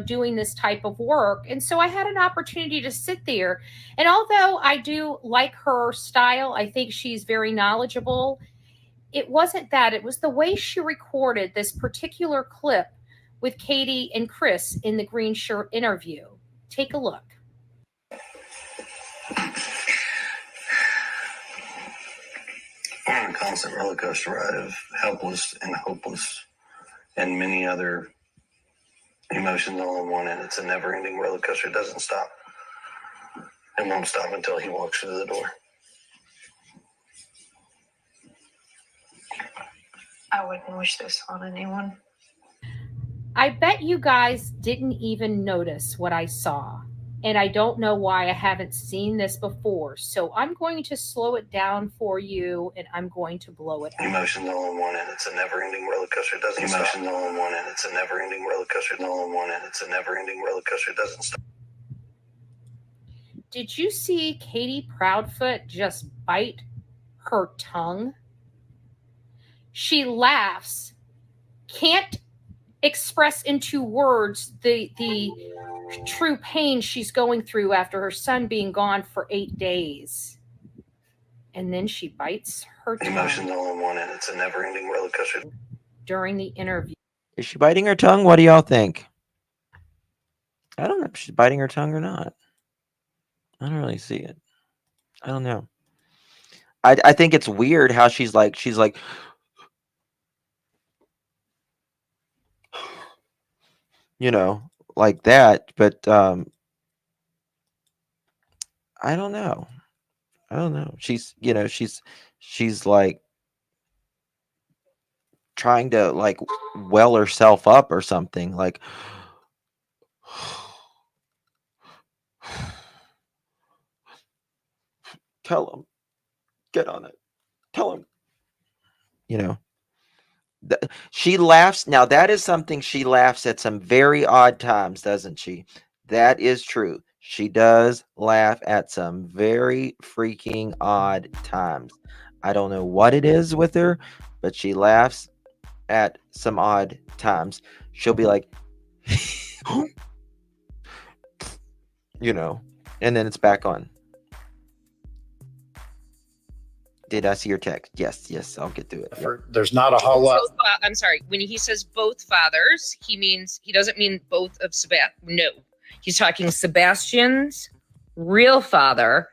doing this type of work. And so I had an opportunity to sit there. And although I do like her style, I think she's very knowledgeable. It wasn't that. It was the way she recorded this particular clip with Katie and Chris in the green shirt interview. Take a look. We're on a constant roller coaster ride of helpless and hopeless and many other emotions all in one, and it's a never-ending roller coaster. It doesn't stop. It won't stop until he walks through the door. I wouldn't wish this on anyone. I bet you guys didn't even notice what I saw. And I don't know why I haven't seen this before. So I'm going to slow it down for you, and I'm going to blow it out. Emotions all in one, and it's a never-ending roller coaster. It doesn't stop. Emotions all in one, and it's a never-ending roller coaster. All in one, and it's a never-ending roller coaster. It doesn't stop. Did you see Katie Proudfoot just bite her tongue? She laughs, can't express into words the true pain she's going through after her son being gone for 8 days. And then she bites her tongue. Emotions all in one, and it's a never-ending roller coaster. During the interview. Is she biting her tongue? What do y'all think? I don't know if she's biting her tongue or not. I don't really see it. I don't know. I think it's weird how she's like, you know, like that, but I don't know. She's like trying to like well herself up or something, like tell him, get on it, tell him, she laughs. Now that is something she laughs at some very odd times, doesn't she? That is true. She does laugh at some very freaking odd times. I don't know what it is with her, but she laughs at some odd times. She'll be like, and then it's back on. Did I see your text? Yes, I'll get to it. Yep. There's not a whole lot. I'm sorry. When he says both fathers, he doesn't mean both of Sebastian. No, he's talking Sebastian's real father,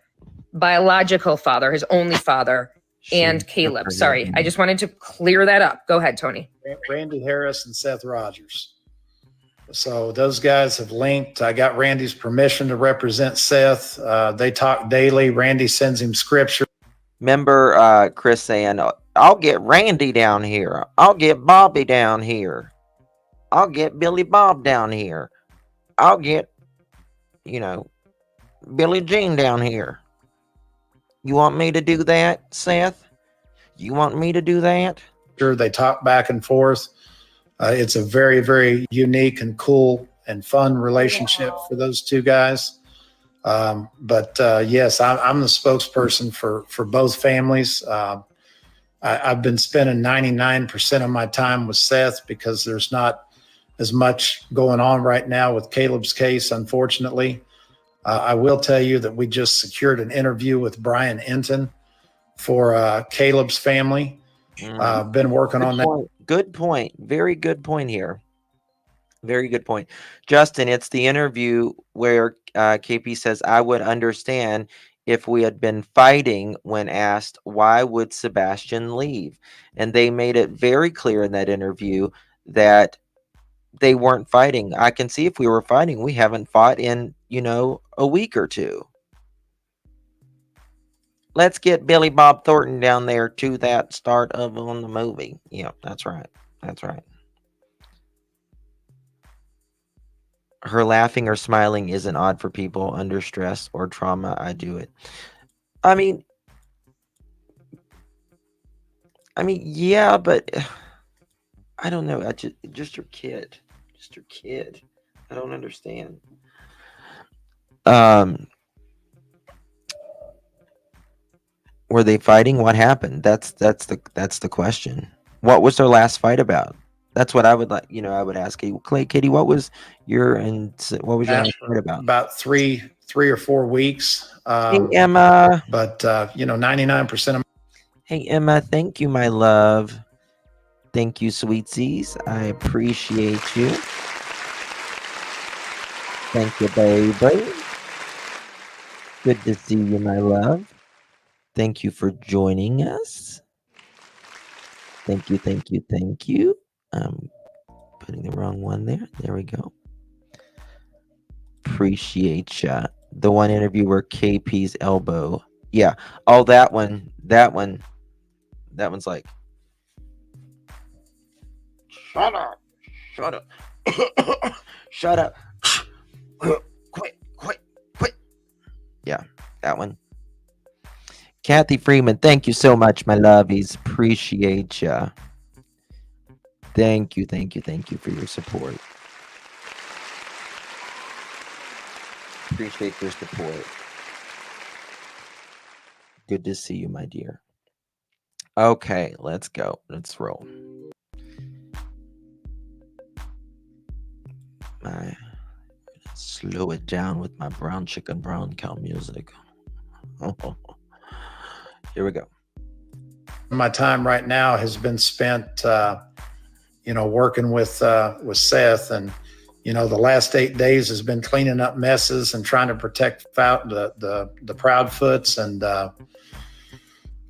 biological father, his only father, and Caleb. Sorry, I just wanted to clear that up. Go ahead, Tony. Randy Harris and Seth Rogers. So those guys have linked. I got Randy's permission to represent Seth. They talk daily. Randy sends him scripture. Remember Chris saying, I'll get Randy down here. I'll get Bobby down here. I'll get Billy Bob down here. I'll get, Billy Jean down here. You want me to do that, Seth? You want me to do that? Sure, they talk back and forth. It's a very, very unique and cool and fun relationship for those two guys. But yes, I'm the spokesperson for both families. I've been spending 99% of my time with Seth because there's not as much going on right now with Caleb's case, unfortunately. I will tell you that we just secured an interview with Brian Enton for Caleb's family. Been working on that. Good point. Very good point here. Very good point. Justin, it's the interview where KP says, I would understand if we had been fighting when asked, why would Sebastian leave? And they made it very clear in that interview that they weren't fighting. I can see if we were fighting, we haven't fought in, a week or two. Let's get Billy Bob Thornton down there to that start of on the movie. Yeah, that's right. That's right. Her laughing or smiling isn't odd for people under stress or trauma. I do it. I mean, yeah, but I don't know. Just her kid. Just her kid. I don't understand. Were they fighting? What happened? That's the question. What was their last fight about? That's what I would like. I would ask you, Clay, Kitty. What was your last fight about? About three or 4 weeks. Hey, Emma. But 99% of. Hey, Emma. Thank you, my love. Thank you, sweetsies. I appreciate you. Thank you, baby. Good to see you, my love. Thank you for joining us. Thank you, thank you, thank you. I'm putting the wrong one there. There we go. Appreciate ya. The one interview where KP's elbow. Yeah. Oh, that one. That one's like, shut up. Shut up. Shut up. Quit. Yeah, that one. Kathy Freeman, thank you so much, my lovies. Appreciate ya. Thank you for your support. Appreciate your support. Good to see you, my dear. Okay, let's go. Let's roll. Slow it down with my brown chicken, brown cow music. Here we go. My time right now has been spent, working with Seth, and the last 8 days has been cleaning up messes and trying to protect the Proudfoots, and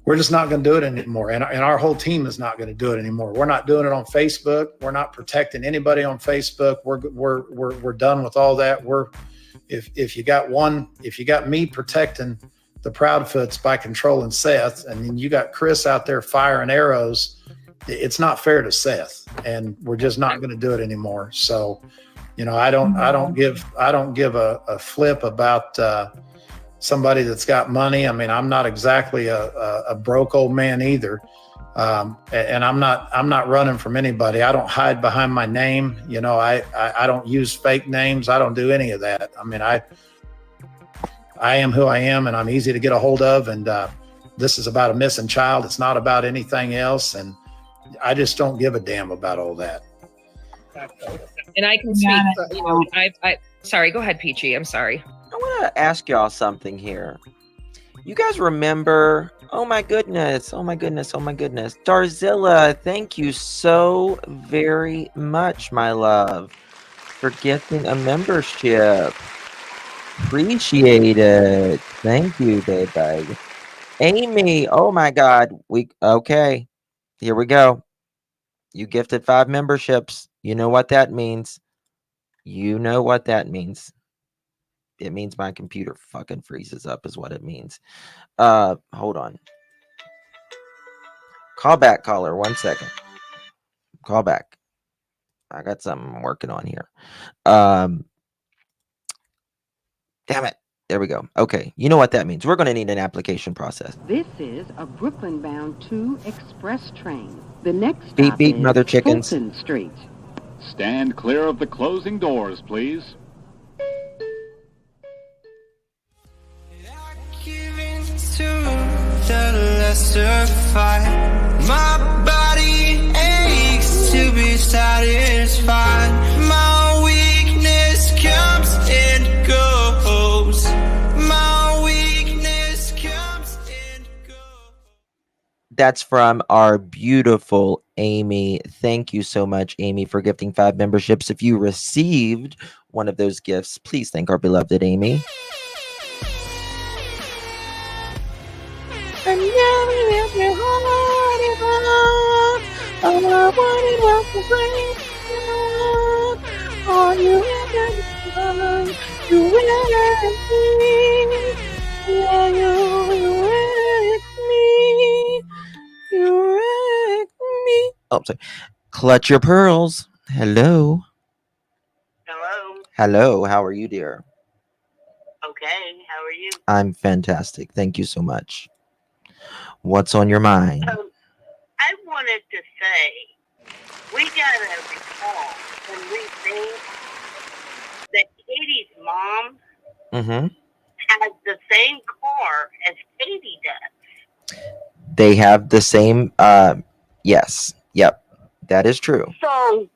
we're just not going to do it anymore. And our whole team is not going to do it anymore. We're not doing it on Facebook. We're not protecting anybody on Facebook. We're done with all that. If you got me protecting the Proudfoots by controlling Seth, and then you got Chris out there firing arrows, it's not fair to Seth, and we're just not going to do it anymore. So, I don't give a flip about somebody that's got money. I mean, I'm not exactly a broke old man either. And I'm not running from anybody. I don't hide behind my name. I don't use fake names. I don't do any of that. I mean, I am who I am, and I'm easy to get a hold of. And this is about a missing child. It's not about anything else. And I just don't give a damn about all that. And I can speak. Sorry, go ahead, Peachy. I'm sorry. I want to ask y'all something here. You guys remember? Oh my goodness! Darzilla, thank you so very much, my love, for gifting a membership. Appreciate it. Thank you, baby. Amy, oh my God. Okay. Here we go. You gifted 5 memberships. You know what that means. It means my computer fucking freezes up is what it means. Hold on. Call back, caller. 1 second. Call back. I got something I'm working on here. Damn it. There we go. Okay. You know what that means. We're going to need an application process. This is a Brooklyn-bound 2 express train. The next stop Beep, beep, is mother chickens. Fulton Street. Stand clear of the closing doors, please. To the lesser fight, my body aches to be satisfied. My weakness comes and goes. My weakness comes and goes. That's from our beautiful Amy. Thank you so much, Amy, for gifting 5 memberships. If you received one of those gifts, please thank our beloved Amy. And now we live your heart is love. All I wanted was to bring you love. All you ever done, you were me. Yeah, you wrecked me. You wrecked me. Oh, sorry. Clutch your pearls. Hello. Hello. Hello. How are you, dear? Okay. How are you? I'm fantastic. Thank you so much. What's on your mind? I wanted to say we gotta recall when we think that Katie's mom has the same car as Katie does. They have the same. Yes. Yep. That is true. So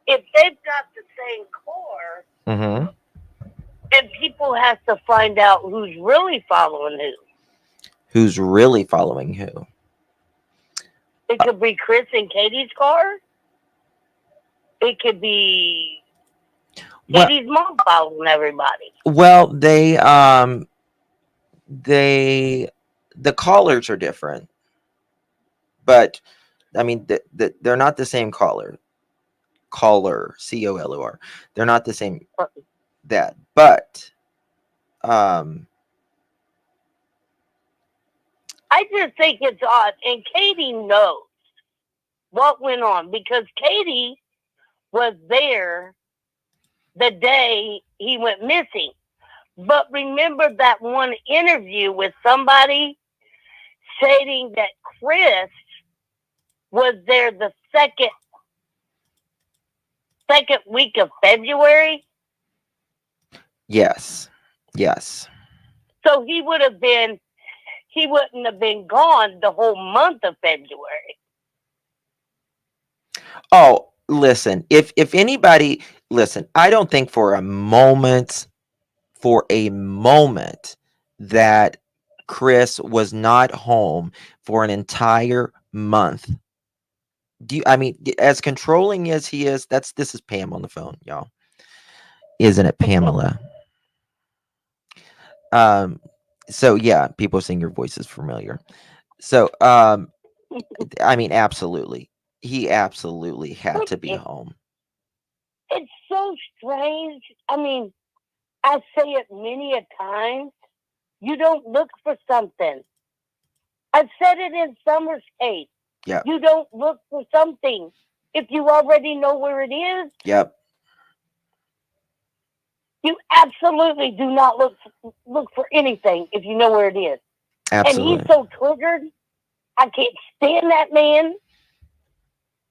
if they've got the same car, then people have to find out who's really following who. Who's really following who? It could be Chris and Katie's car. It could be Katie's mom following everybody. Well, the callers are different, but I mean, they're not the same caller. Caller, COLOR. They're not the same. That, but I just think it's odd, and Katie knows what went on because Katie was there the day he went missing. But remember that one interview with somebody stating that Chris was there the second week of February? Yes. So he wouldn't have been gone the whole month of February. Oh, listen, if anybody, listen, I don't think for a moment that Chris was not home for an entire month. I mean, as controlling as he is, this is Pam on the phone, y'all. Isn't it, Pamela? So yeah, people saying your voice is familiar. So I mean, absolutely. He absolutely had to be home. It's so strange. I mean, I say it many a time. You don't look for something. I've said it in Summer's case. Yep. You don't look for something if you already know where it is. Yep. You absolutely do not look for anything if you know where it is. Absolutely. And he's so triggered. I can't stand that man.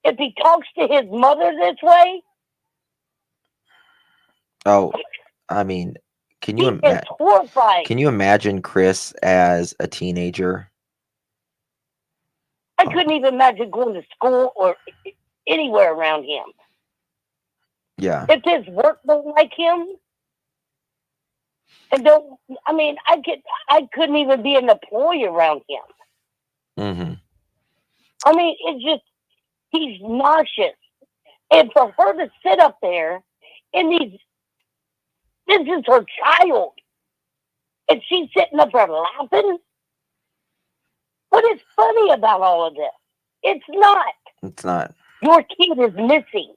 If he talks to his mother this way. Oh, I mean, can you imagine Chris as a teenager? I couldn't even imagine going to school or anywhere around him. Yeah. If his work don't like him, and I couldn't even be an employee around him. I mean, it's just, he's nauseous. And for her to sit up there and this is her child. And she's sitting up there laughing. What is funny about all of this? It's not. It's not. Your kid is missing.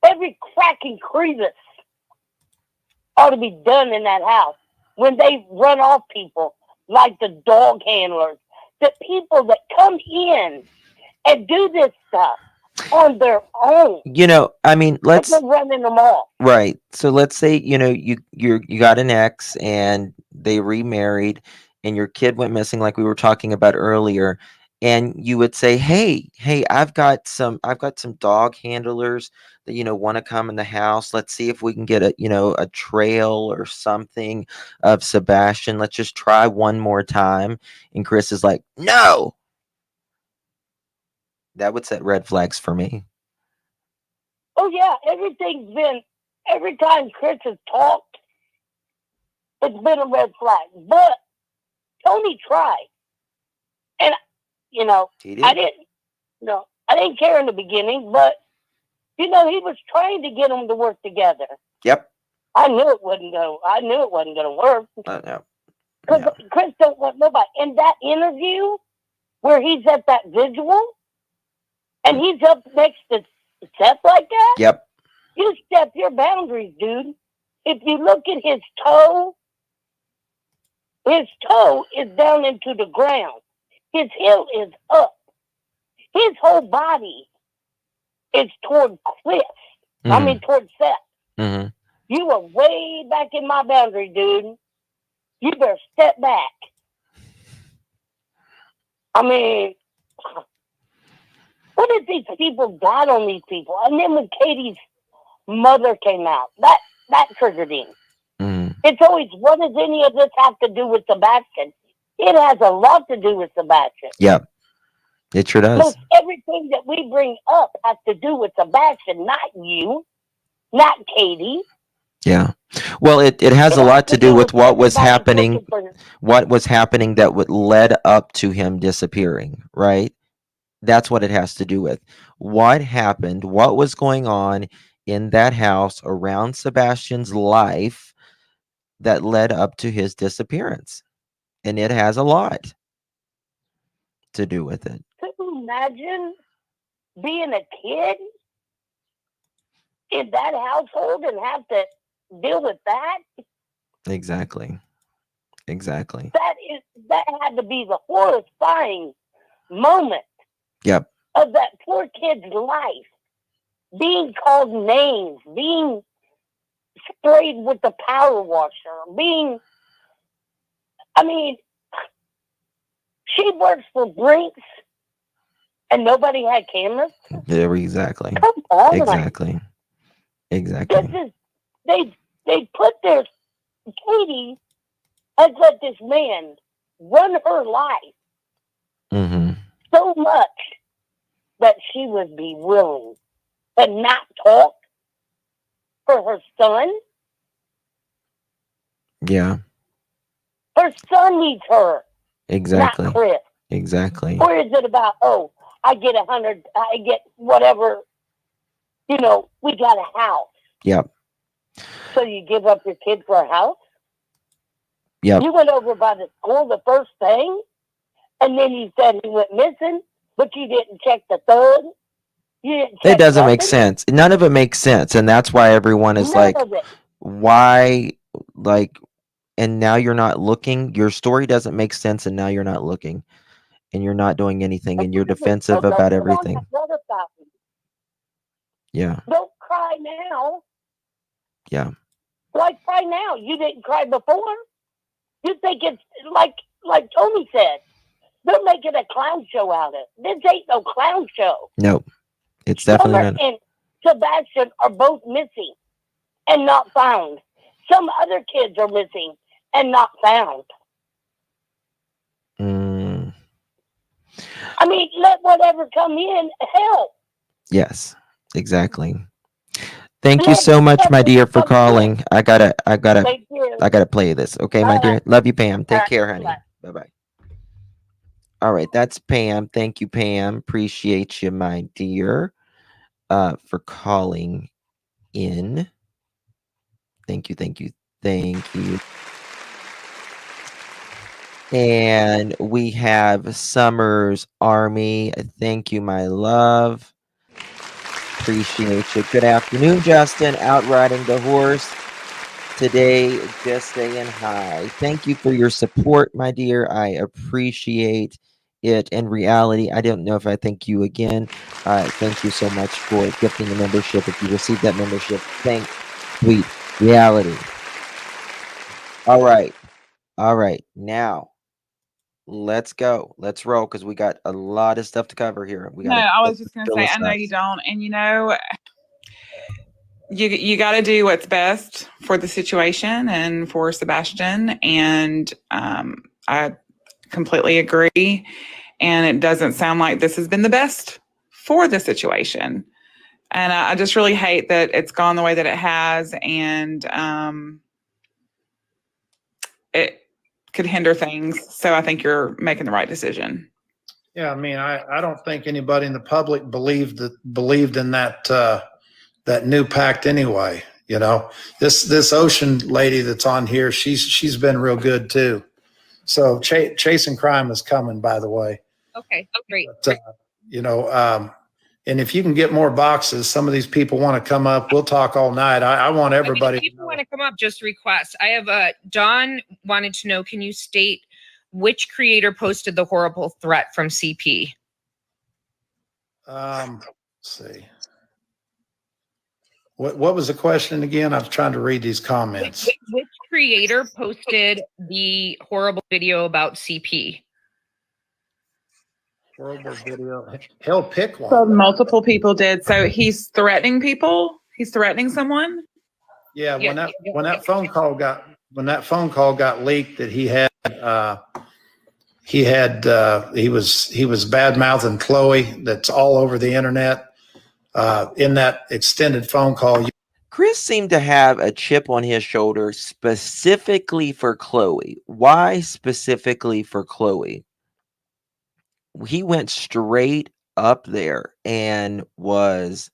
Every crack and crevice ought to be done in that house. When they run off people, like the dog handlers, the people that come in and do this stuff, on their own. You know, I mean, let's They're running them off. right. So let's say, you know, you got an ex and they remarried and your kid went missing like we were talking about earlier, and you would say, "Hey, I've got some dog handlers that, you know, want to come in the house. Let's see if we can get a, you know, a trail or something of Sebastian. Let's just try one more time." And Chris is like, "No." That would set red flags for me. Oh yeah, every time Chris has talked, it's been a red flag. But Tony tried, and you know, He did. I didn't care in the beginning, but you know, he was trying to get them to work together. Yep. I knew it wasn't gonna work. No. Because Chris don't want nobody. In that interview where he's at that visual and he's up next to Seth like that, Yep. you step your boundaries, dude. If you look at his toe is down into the ground. His heel is up. His whole body is toward Chris. I mean, toward Seth. Mm-hmm. You are way back in my boundary, dude. You better step back. I mean, what did these people got on these people? And then when Katie's mother came out, that triggered him. Mm. It's always, what does any of this have to do with Sebastian? It has a lot to do with Sebastian. Yep. It sure does. Most everything that we bring up has to do with Sebastian, not you, not Katie. Yeah. Well, it has a lot to do with what was happening that would led up to him disappearing, right? That's what it has to do with. What happened, what was going on in that house around Sebastian's life that led up to his disappearance. And it has a lot to do with it. Could you imagine being a kid in that household and have to deal with that? Exactly. That had to be the horrifying moment Yep. of that poor kid's life. Being called names, being sprayed with the power washer, she works for Brinks and nobody had cameras. Yeah, exactly. Come on. Exactly. They put their Katie has let this man run her life so much that she would be willing to not talk for her son. Yeah. Her son needs her. Exactly. Not Chris. Exactly. Or is it about, I get 100, I get whatever, we got a house. Yep. So you give up your kid for a house? Yep. You went over by the school the first thing, and then you said he went missing, but you didn't check the third. You didn't check It doesn't make nothing? sense. None of it makes sense. And that's why everyone is None like, of it. why, like, and now you're not looking. Your story doesn't make sense, and now you're not looking. And you're not doing anything, and you're defensive about everything. Yeah. Don't cry now. Yeah. Why cry now? You didn't cry before. You think it's like Tony said, they're making a clown show out of it. This ain't no clown show. Nope. It's definitely Summer not. and Sebastian are both missing and not found. Some other kids are missing and not found. I mean, let whatever come in help. Yes, exactly. Thank you so much, my dear, for calling. I gotta play this. Okay, my dear. Love you, Pam. Take care, honey. Bye-bye. All right, that's Pam. Thank you, Pam. Appreciate you, my dear, for calling in. Thank you. And we have Summer's Army. Thank you, my love. Appreciate you. Good afternoon, Justin. Out riding the horse today, just staying high. Thank you for your support, my dear. I appreciate it in reality. I don't know if I thank you again. Thank you so much for gifting the membership. If you received that membership, thank sweet reality. All right. Now let's go. Let's roll because we got a lot of stuff to cover here. We got I was just going to say, I know you don't. And you got to do what's best for the situation and for Sebastian. And I completely agree. And it doesn't sound like this has been the best for the situation. And I just really hate that it's gone the way that it has. And it could hinder things. So I think you're making the right decision. Yeah, I mean, I don't think anybody in the public believed in that that new pact anyway. You know, this Ocean lady that's on here, she's been real good too. So Chasing Crime is coming, by the way. Okay, great. But, and if you can get more boxes, some of these people want to come up. We'll talk all night. I want everybody. If people want to come up, just request. I have Don wanted to know, can you state which creator posted the horrible threat from CP? Let's see. What was the question again? I was trying to read these comments. Which creator posted the horrible video about CP? Horrible video. Hell, pick one. So multiple people did. So he's threatening people. He's threatening someone. Yeah. When that phone call got leaked, that he was bad mouthing Chloe. That's all over the internet. In that extended phone call, Chris seemed to have a chip on his shoulder specifically for Chloe. Why specifically for Chloe? He went straight up there and was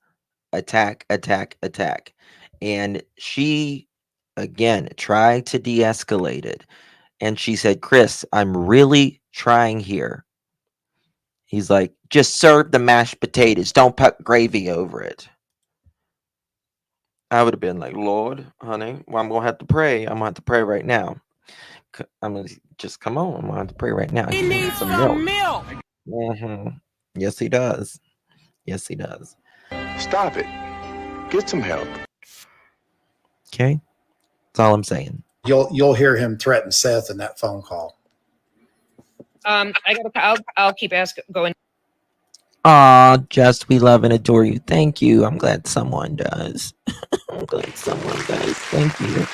attack. And she, again, tried to de-escalate it. And she said, Chris, I'm really trying here. He's like, just serve the mashed potatoes. Don't put gravy over it. I would have been like, Lord, honey, well, I'm going to have to pray. I'm going to have to pray right now. I'm going to just come on. I'm going to have to pray right now. He needs some milk. Mm-hmm. Yes, he does. Yes, he does. Stop it. Get some help. Okay. That's all I'm saying. You'll hear him threaten Seth in that phone call. I'll keep going. Aw, Just, we love and adore you. Thank you. I'm glad someone does. I'm glad someone does. Thank you.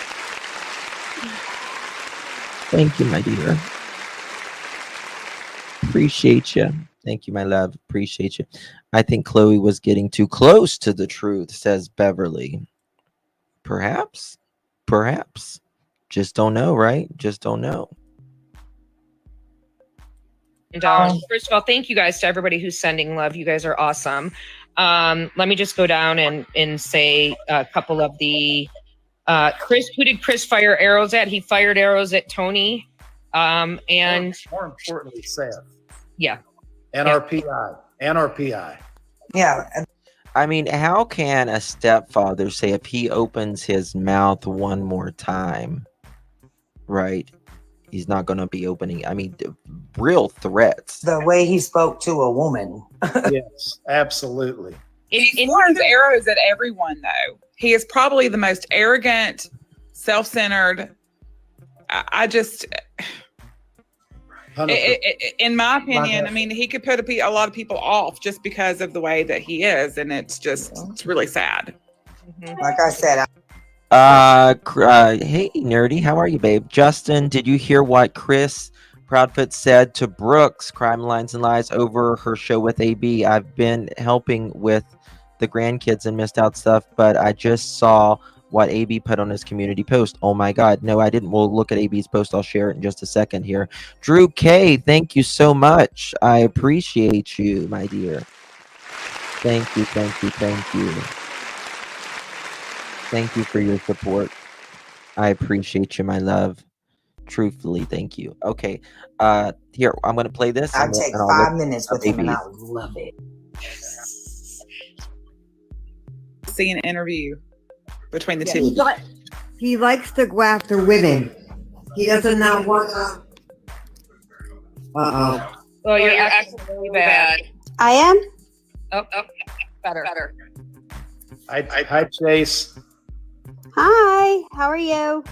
Thank you, my dear. Appreciate you. Thank you, my love. Appreciate you. I think Chloe was getting too close to the truth, says Beverly. Perhaps. Just don't know, right? Just don't know. And first of all, thank you guys to everybody who's sending love. You guys are awesome. Let me just go down and say a couple of the Chris. Who did Chris fire arrows at? He fired arrows at Tony. And more importantly, Seth. Yeah. NRPI. Yeah. I mean, how can a stepfather say if he opens his mouth one more time, right? He's not going to be opening. I mean, real threats. The way he spoke to a woman. Yes, absolutely. He fires arrows at everyone, though. He is probably the most arrogant, self-centered. I just, in my opinion, I mean, he could put a lot of people off just because of the way that he is, and it's really sad. Like I said. Hey, Nerdy, how are you, babe? Justin, did you hear what Chris Proudfoot said to Brooks, Crime Lines and Lies, over her show with AB? I've been helping with the grandkids and missed out stuff, but I just saw what AB put on his community post. Oh my God. No, I didn't. We'll look at AB's post. I'll share it in just a second here. Drew K, thank you so much. I appreciate you, my dear. Thank you. Thank you for your support. I appreciate you, my love. Truthfully, thank you. Okay. Here, I'm going to play this. I'll take 5 minutes with him and I would love it. See an interview between the two. He likes to go after women. He doesn't know what. Oh, you're actually really bad. I am? Oh, better. Hi, Chase. Hi, how are you?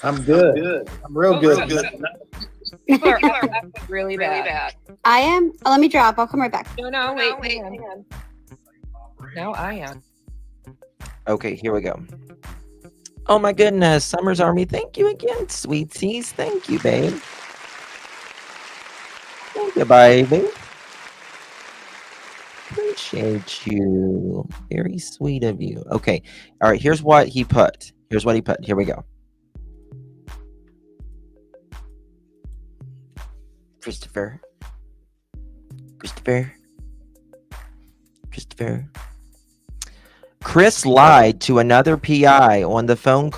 I'm good. I'm real good. People are really bad. I am? Oh, let me drop. I'll come right back. No, wait. Hang on. No, I am. Okay, here we go. Oh my goodness, Summer's Army, thank you again, sweeties. Thank you, babe. Thank you, baby. Appreciate you. Very sweet of you. Okay, all right, here's what he put. Here we go. Christopher. Chris lied to another PI on the phone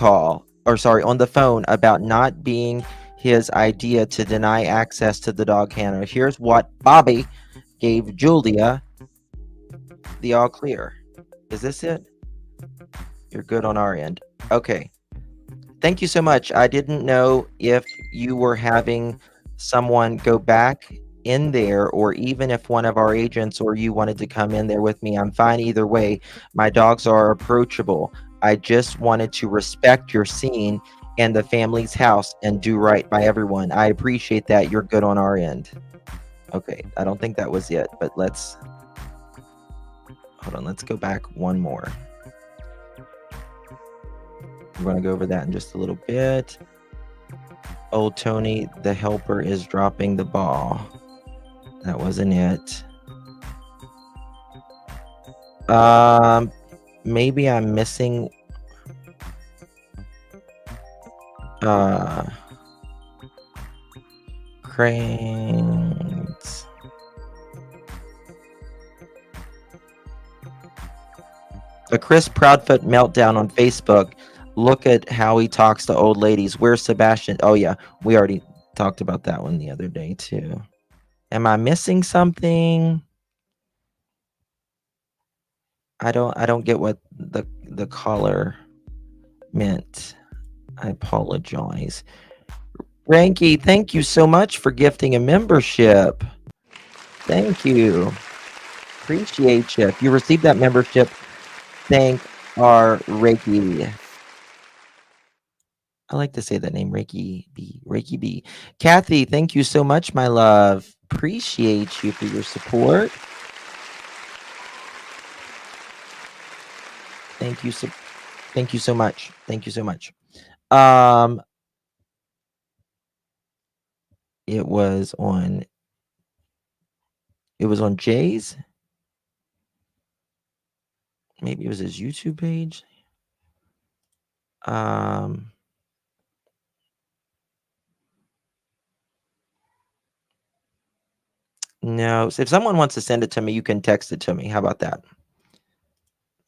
about not being his idea to deny access to the dog handler. Here's what Bobby gave Julia the all clear. Is this it? You're good on our end. Okay. Thank you so much. I didn't know if you were having someone go back in there, or even if one of our agents or you wanted to come in there with me. I'm fine either way. My dogs are approachable. I just wanted to respect your scene and the family's house and do right by everyone. I appreciate that. You're good on our end. Okay, I don't think that was it, but let's go back one more. We're going to go over that in just a little bit. Old Tony, the helper, is dropping the ball. That wasn't it. Maybe I'm missing cranes. A Chris Proudfoot meltdown on Facebook. Look at how he talks to old ladies. Where's Sebastian? Oh yeah, we already talked about that one the other day too. Am I missing something? I don't get what the caller meant. I apologize. Ranky, thank you so much for gifting a membership. Thank you. Appreciate you. If you received that membership, thank our Reiki. I like to say that name, Reiki B. Kathy, thank you so much, my love. Appreciate you for your support. Thank you so much. Thank you so much. It was on Jay's. Maybe it was his YouTube page. No, so if someone wants to send it to me, you can text it to me. How about that?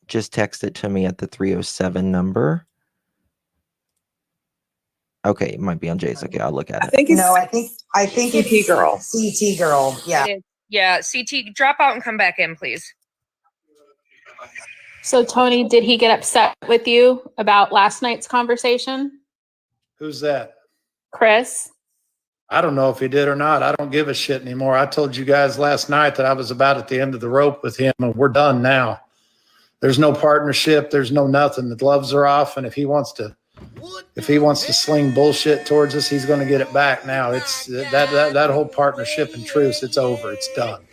Just text it to me at the 307 number. Okay, it might be on Jay's. Okay, I'll look at it. I think CT it's girl. CT girl. Yeah. Yeah, CT, drop out and come back in, please. So, Tony, did he get upset with you about last night's conversation? Who's that? Chris? I don't know if he did or not. I don't give a shit anymore. I told you guys last night that I was about at the end of the rope with him, and we're done now. There's no partnership. There's no nothing. The gloves are off, and if he wants to sling bullshit towards us, he's going to get it back. Now it's that whole partnership and truce. It's over. It's done.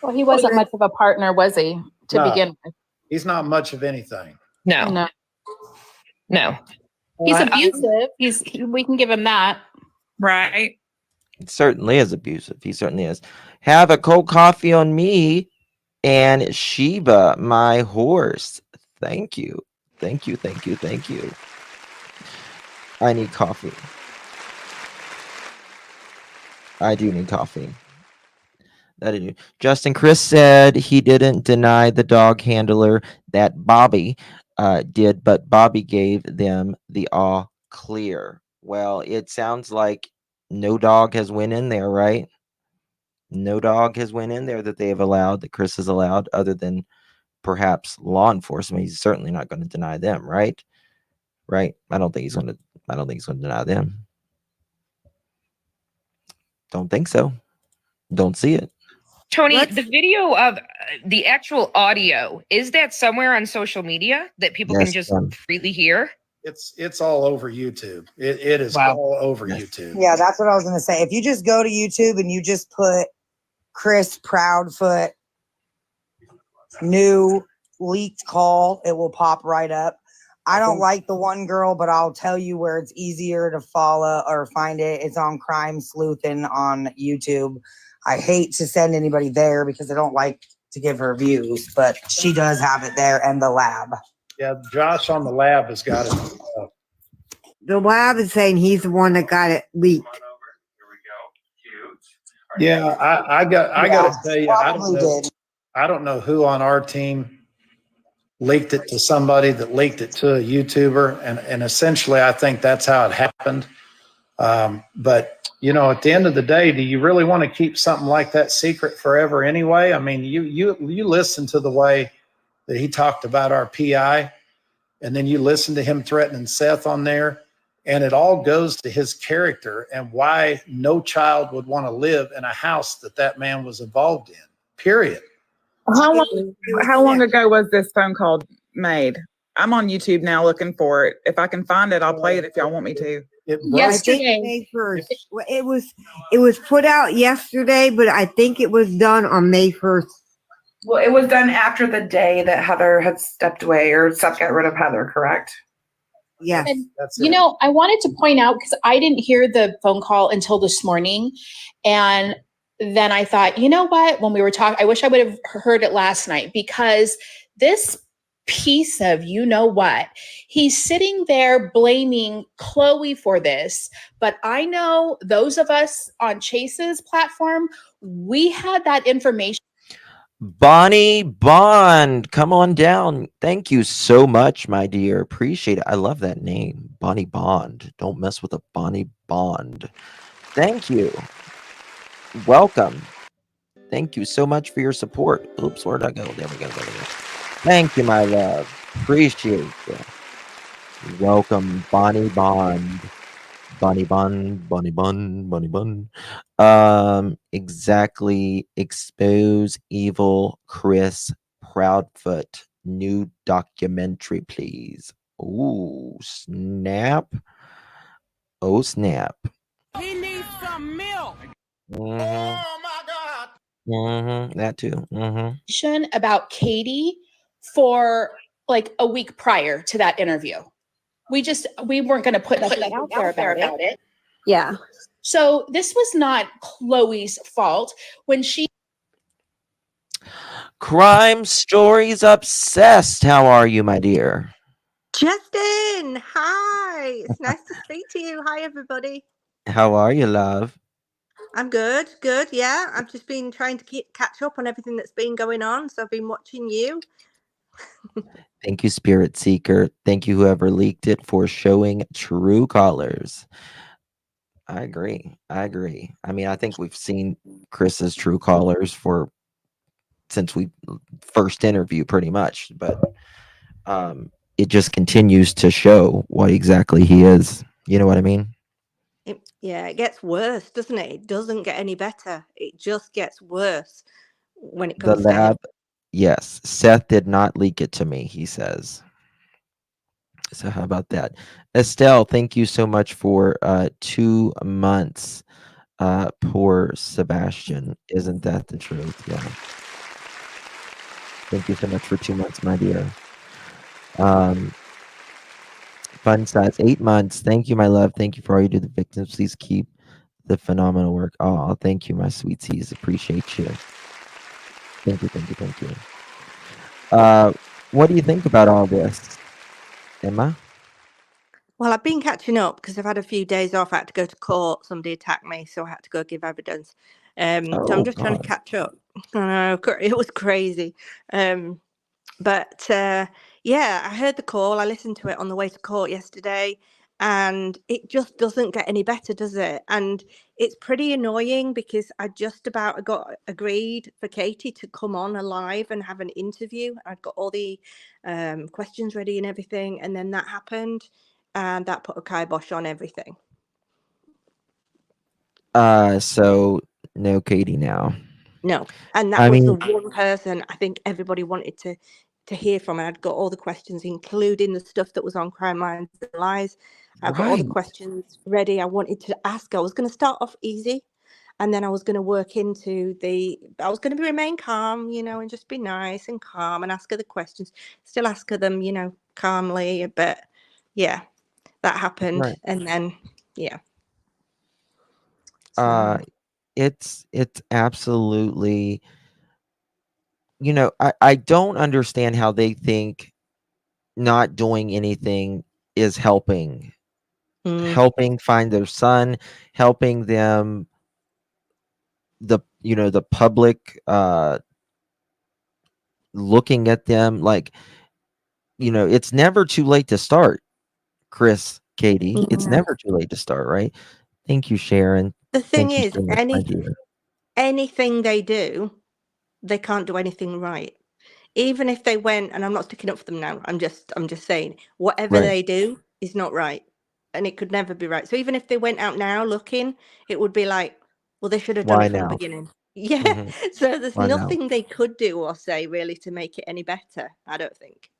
Well, he wasn't much of a partner, was he, to begin with? He's not much of anything. No. He's abusive. We can give him that. Right. It certainly is abusive. He certainly is. Have a cold coffee on me and Sheba, my horse. Thank you. Thank you. I need coffee. I do need coffee. That I do. Justin Chris said he didn't deny the dog handler, that Bobby did, but Bobby gave them the all clear. Well, it sounds like no dog has went in there, right? No dog has went in there that they have allowed, that Chris has allowed, other than perhaps law enforcement. He's certainly not going to deny them, right? Right? I don't think he's going to deny them. Don't think so. don't see it. Tony, the video of the actual audio, is that somewhere on social media that people can Yes, just ma'am. freely hear? It's all over YouTube. It is all over YouTube. Yeah, that's what I was gonna say. If you just go to YouTube and you just put Chris Proudfoot new leaked call, it will pop right up. I don't like the one girl, but I'll tell you where it's easier to follow or find it. It's on Crime Sleuthin' on YouTube. I hate to send anybody there because I don't like to give her views, but she does have it there and the lab. Yeah, Josh on the lab has got it. The lab is saying he's the one that got it leaked. Yeah, I got to tell you, I don't know who on our team leaked it to somebody that leaked it to a YouTuber, and essentially I think that's how it happened. But you know, at the end of the day, do you really want to keep something like that secret forever anyway? I mean, you listen to the way that he talked about our PI, and then you listen to him threatening Seth on there, and it all goes to his character and why no child would want to live in a house that man was involved in, period. How long ago was this phone call made? I'm on YouTube now looking for it. If I can find it, I'll play it if y'all want me to. Yesterday. May 1st. It was put out yesterday, but I think it was done on May 1st. Well, it was done after the day that Heather had stepped away, or Seth got rid of Heather, correct? Yes. And, you know, I wanted to point out, because I didn't hear the phone call until this morning. And then I thought, you know what, when we were talking, I wish I would have heard it last night, because this piece of, you know what, he's sitting there blaming Chloe for this. But I know those of us on Chase's platform, we had that information. Bonnie Bond, come on down. Thank you so much, my dear. Appreciate it. I love that name, Bonnie Bond. Don't mess with a Bonnie Bond. Thank you. Welcome. Thank you so much for your support. Oops, where'd I go? There we go. Thank you, my love. Appreciate you. Welcome, Bonnie Bond. Bonnie Bond, Bonnie Bond, Bonnie Bond. Exactly. Expose evil Chris Proudfoot. New documentary, please. Ooh, snap. Oh, snap. He needs some milk. That too. About Katie for like a week prior to that interview. We weren't going to put nothing out there about it. Yeah. So this was not Chloe's fault when she. Crime Stories Obsessed. How are you, my dear? Justin, hi. It's nice to speak to you. Hi, everybody. How are you, love? I'm good. Good. Yeah. I've just been trying to catch up on everything that's been going on. So I've been watching you. Thank you, Spirit Seeker. Thank you, whoever leaked it, for showing true colors. I agree. I mean, I think we've seen Chris's true colors since we first interviewed, pretty much, but it just continues to show what exactly he is. You know what I mean? It gets worse, doesn't it? It doesn't get any better. It just gets worse when it The comes to lab, yes. Seth did not leak it to me, he says. So how about that? Estelle, thank you so much for 2 months. Poor Sebastian. Isn't that the truth? Yeah. Thank you so much for 2 months, my dear. Fun size, 8 months. Thank you, my love. Thank you for all you do to the victims. Please keep the phenomenal work. Oh, thank you, my sweeties. Appreciate you. Thank you. What do you think about all this, Emma? Well, I've been catching up because I've had a few days off. I had to go to court. Somebody attacked me, so I had to go give evidence. So I'm just trying to catch up. I know, it was crazy. But yeah, I heard the call. I listened to it on the way to court yesterday, and it just doesn't get any better, does it? And it's pretty annoying because I just about got agreed for Katie to come on live and have an interview. I'd got all the questions ready and everything, and then that happened, and that put a kibosh on everything. So No, Katie. Now, No, and that I was the mean, one person I think everybody wanted to hear from. And I'd got all the questions, including the stuff that was on Crime Lines and Lies. I've got all the right, questions ready. I wanted to ask. I was going to start off easy, and then I was going to work into I was going to remain calm, and just be nice and calm and ask her the questions. Still ask her them, calmly. But yeah, that happened, right. and then yeah. Uh, So it's absolutely. I don't understand how they think not doing anything is helping find their son, helping them, the public looking at them like, it's never too late to start. Chris, Katie, it's yeah. never too late to start, right? Thank you, Sharon. The thing Thank you is, so much, my dear. anything they do, they can't do anything right. Even if they went, and I'm not sticking up for them now. I'm just saying, whatever Right. they do is not right, and it could never be right. So even if they went out now looking, it would be like, well, they should have done Why it from the now? beginning. Yeah. Mhm. So there's Why now? nothing they could do or say really to make it any better. I don't think.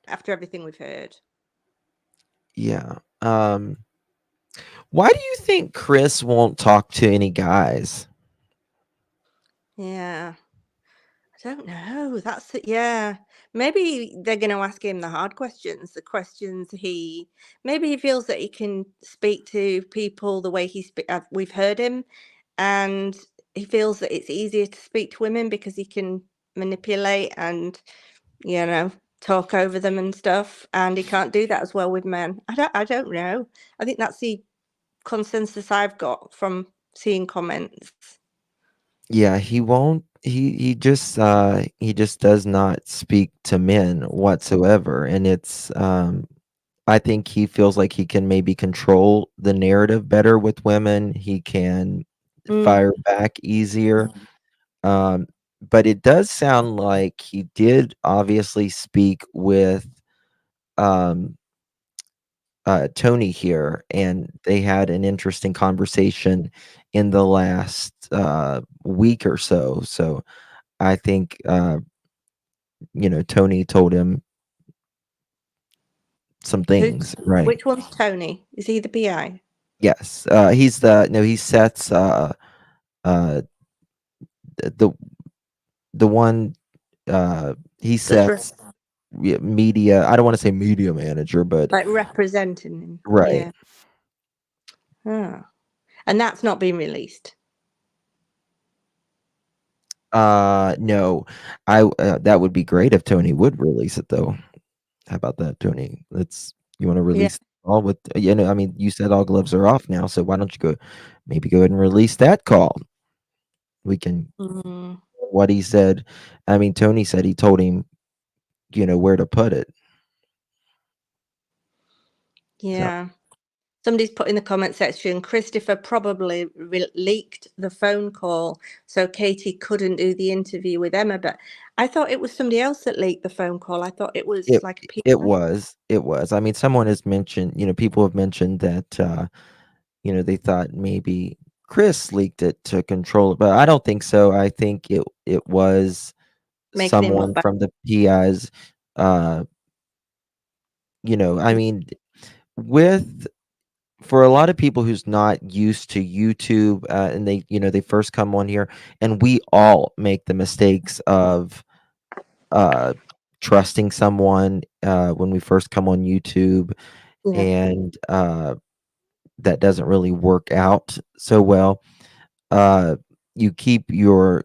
After everything we've heard. Yeah. Why do you think Chris won't talk to any guys? Yeah. I don't know. That's it. Yeah. Maybe they're going to ask him the hard questions, the questions maybe he feels that he can speak to people the way we've heard him, and he feels that it's easier to speak to women because he can manipulate and, talk over them and stuff, and he can't do that as well with men. I don't know. I think that's the consensus I've got from seeing comments. Yeah, he won't. He just does not speak to men whatsoever, and it's I think he feels like he can maybe control the narrative better with women. He can fire back easier. Um, but it does sound like he did obviously speak with um Tony here, and they had an interesting conversation in the last week or so. So I think Tony told him some things, right? Which one's Tony? Is he the PI? Yes. He sets uh the one he That's sets media. I don't want to say media manager, but like representing him. right. Yeah. Oh. And that's not been released. No, that would be great if Tony would release it though. How about that, Tony? You want to Yeah. release all with, I mean, you said all gloves are off now, so why don't you maybe go ahead and release that call? We can, what he said. I mean, Tony said he told him, where to put it. Yeah. So. Somebody's put in the comment section, Christopher probably leaked the phone call so Katie couldn't do the interview with Emma, but I thought it was somebody else that leaked the phone call. I thought it was like a PI. It was. I mean, someone has mentioned, people have mentioned that, they thought maybe Chris leaked it to control it, but I don't think so. I think it was Making him look someone bad. from the PI's, I mean, for a lot of people who's not used to YouTube, and they first come on here, and we all make the mistakes of trusting someone when we first come on YouTube, Yeah. and that doesn't really work out so well. You keep your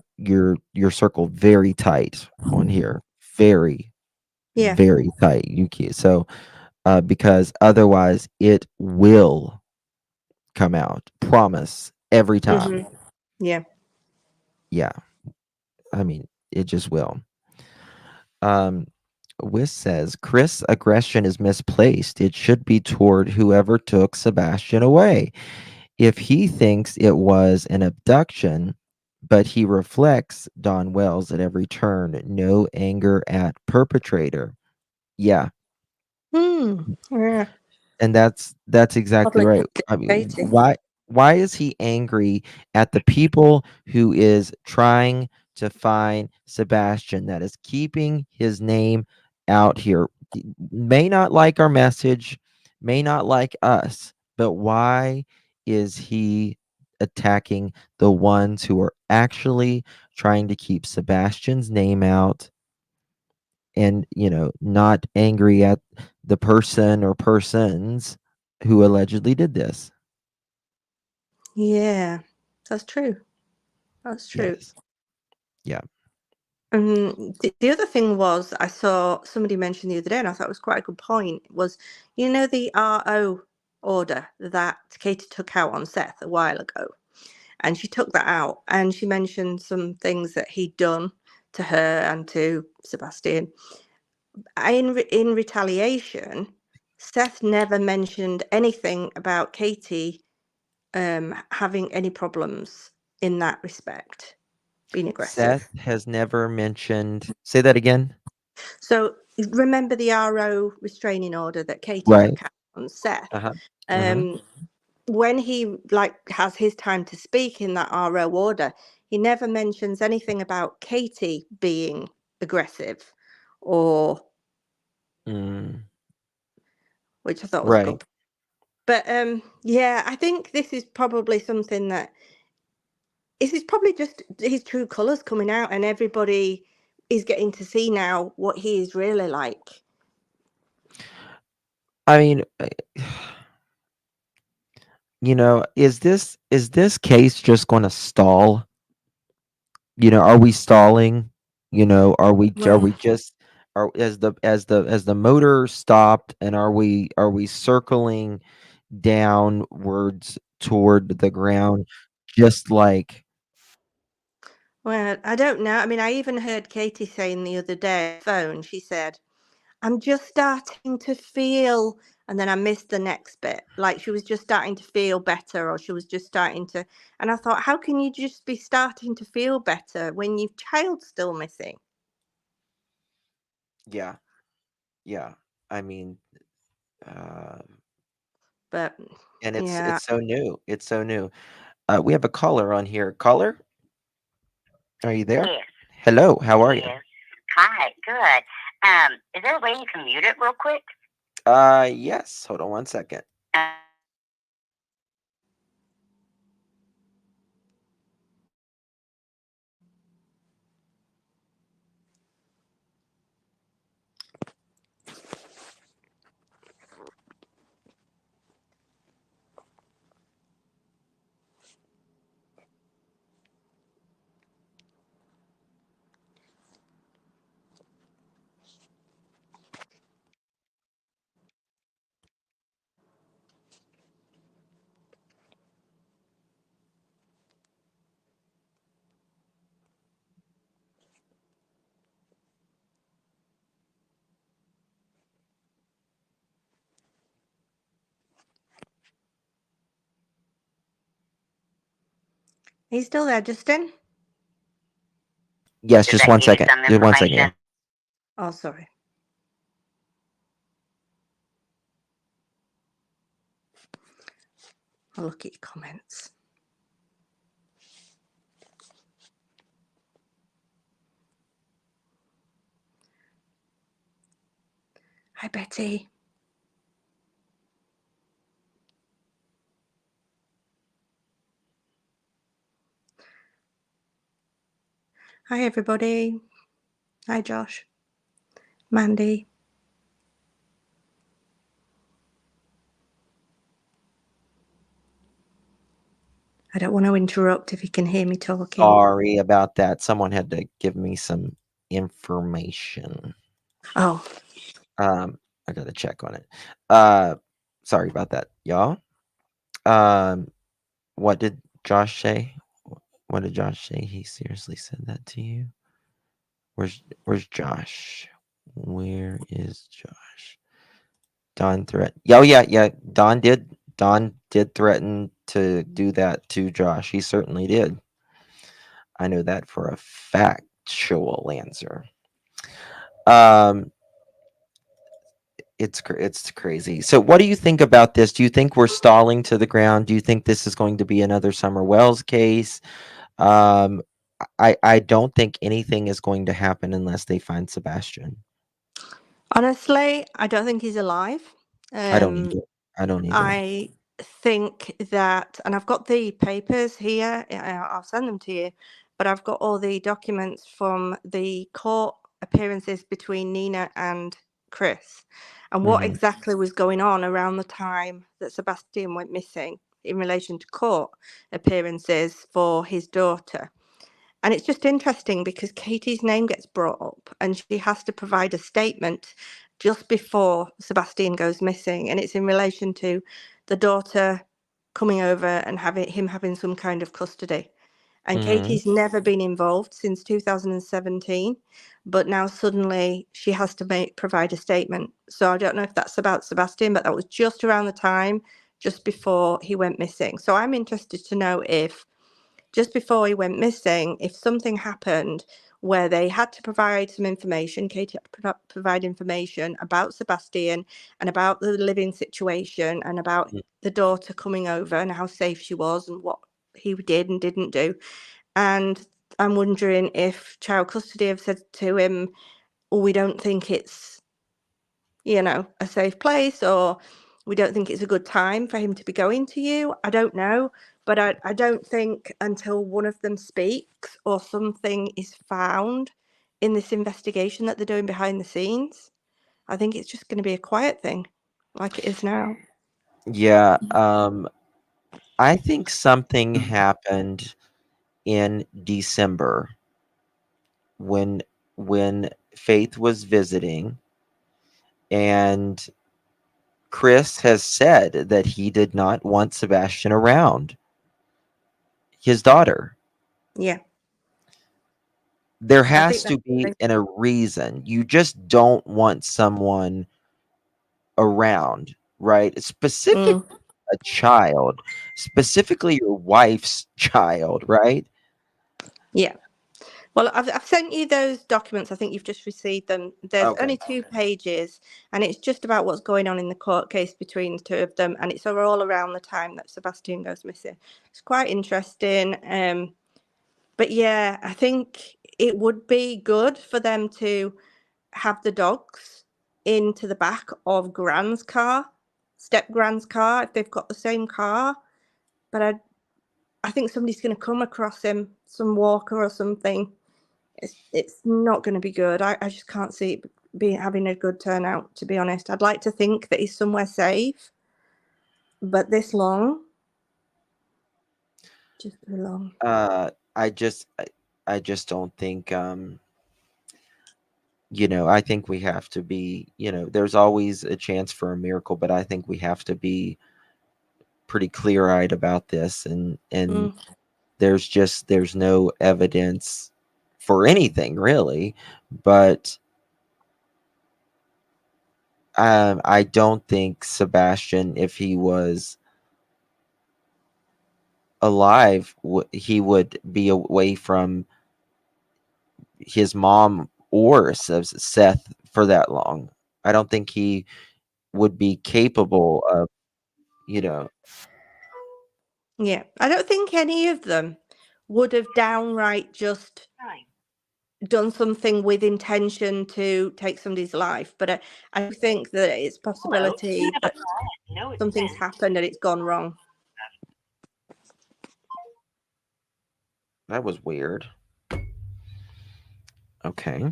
circle very tight on here, very Yeah. very tight. You keep so because otherwise it will come out. Promise every time. Yeah. Yeah. I mean, it just will. Wiss says Chris' aggression is misplaced. It should be toward whoever took Sebastian away. If he thinks it was an abduction, but he reflects Don Wells at every turn, no anger at perpetrator. Yeah. Yeah. And that's exactly Probably right. I mean, Katie. Why is he angry at the people who is trying to find Sebastian, that is keeping his name out here? May not like our message, may not like us, but why is he attacking the ones who are actually trying to keep Sebastian's name out, and not angry at the person or persons who allegedly did this? Yeah, that's true. That's true. Yes. Yeah. The other thing was, I saw somebody mention the other day, and I thought it was quite a good point, was, the RO order that Katie took out on Seth a while ago. And she took that out, and she mentioned some things that he'd done to her and to Sebastian. In retaliation, Seth never mentioned anything about Katie having any problems in that respect, being aggressive. Seth has never mentioned. Say that again. So remember the RO restraining order that Katie Right. took out on Seth. Mhm. When he has his time to speak in that RO order, he never mentions anything about Katie being aggressive, or which I thought was Right. good. But yeah, I think this is probably something that is probably just his true colours coming out, and everybody is getting to see now what he is really like. I mean, is this case just going to stall? Are we stalling? Are we Well, just, are as the motor stopped, and are we circling downwards toward the ground, just like? well, I don't know. I mean, I even heard Katie saying the other day on the phone, she said, I'm just starting to feel, and then I missed the next bit. Like she was just starting to feel better, or she was just starting to, and I thought, how can you just be starting to feel better when your child's still missing? Yeah. I mean, But and yeah. it's so new. It's so new. We have a caller on here. Caller, are you there? Yes. Hello, how are you? Yes. Hi. Good. Is there a way you can mute it real quick? Yes. Hold on one second. Are you still there, Justin? Yes, Does just that one give you second. some Just one second. information? Oh, sorry. I'll look at your comments. Hi, Betty. Hi, everybody. Hi, Josh. Mandy. I don't want to interrupt if you can hear me talking. Sorry about that. Someone had to give me some information. Oh. I gotta check on it. Sorry about that, y'all. What did Josh say? What did Josh say? He seriously said that to you? Where's Josh? Where is Josh? Don threat. Oh yeah. Don did threaten to do that to Josh. He certainly did. I know that for a factual answer. It's crazy. So what do you think about this? Do you think we're stalling to the ground? Do you think this is going to be another Summer Wells case? Um, I don't think anything is going to happen unless they find Sebastian. Honestly, I don't think he's alive. I don't either. I don't either. I think that, and I've got the papers here, I'll send them to you, but I've got all the documents from the court appearances between Nina and Chris and what exactly was going on around the time that Sebastian went missing in relation to court appearances for his daughter. And it's just interesting because Katie's name gets brought up and she has to provide a statement just before Sebastian goes missing. And it's in relation to the daughter coming over and having some kind of custody. And Katie's never been involved since 2017, but now suddenly she has to provide a statement. So I don't know if that's about Sebastian, but that was just around the time, just before he went missing. So I'm interested to know if just before he went missing, if something happened where they had to provide some information, Katie had to provide information about Sebastian and about the living situation and about the daughter coming over and how safe she was and what he did and didn't do. And I'm wondering if child custody have said to him, oh, we don't think it's, a safe place, or we don't think it's a good time for him to be going to you. I don't know. But I don't think until one of them speaks or something is found in this investigation that they're doing behind the scenes, I think it's just going to be a quiet thing like it is now. Yeah. I think something happened in December when Faith was visiting, and Chris has said that he did not want Sebastian around his daughter. Yeah. There has to be a reason. You just don't want someone around, right? Specifically a child, specifically your wife's child, right? Yeah. Well, I've sent you those documents. I think you've just received them. There's only 2 pages, and it's just about what's going on in the court case between the two of them, and it's all around the time that Sebastian goes missing. It's quite interesting. But yeah, I think it would be good for them to have the dogs into the back of Gran's car, step Gran's car, if they've got the same car. But I think somebody's going to come across him, some walker or something. It's not going to be good. I just can't see it having a good turnout, to be honest. I'd like to think that he's somewhere safe, but this long, just too long. I just don't think I think we have to be, there's always a chance for a miracle, but I think we have to be pretty clear-eyed about this, and there's no evidence for anything really, but I don't think Sebastian, if he was alive, he would be away from his mom or Seth for that long. I don't think he would be capable of, Yeah, I don't think any of them would have downright just done something with intention to take somebody's life, but I think that it's possibility that something's happened and it's gone wrong. That was weird. Okay.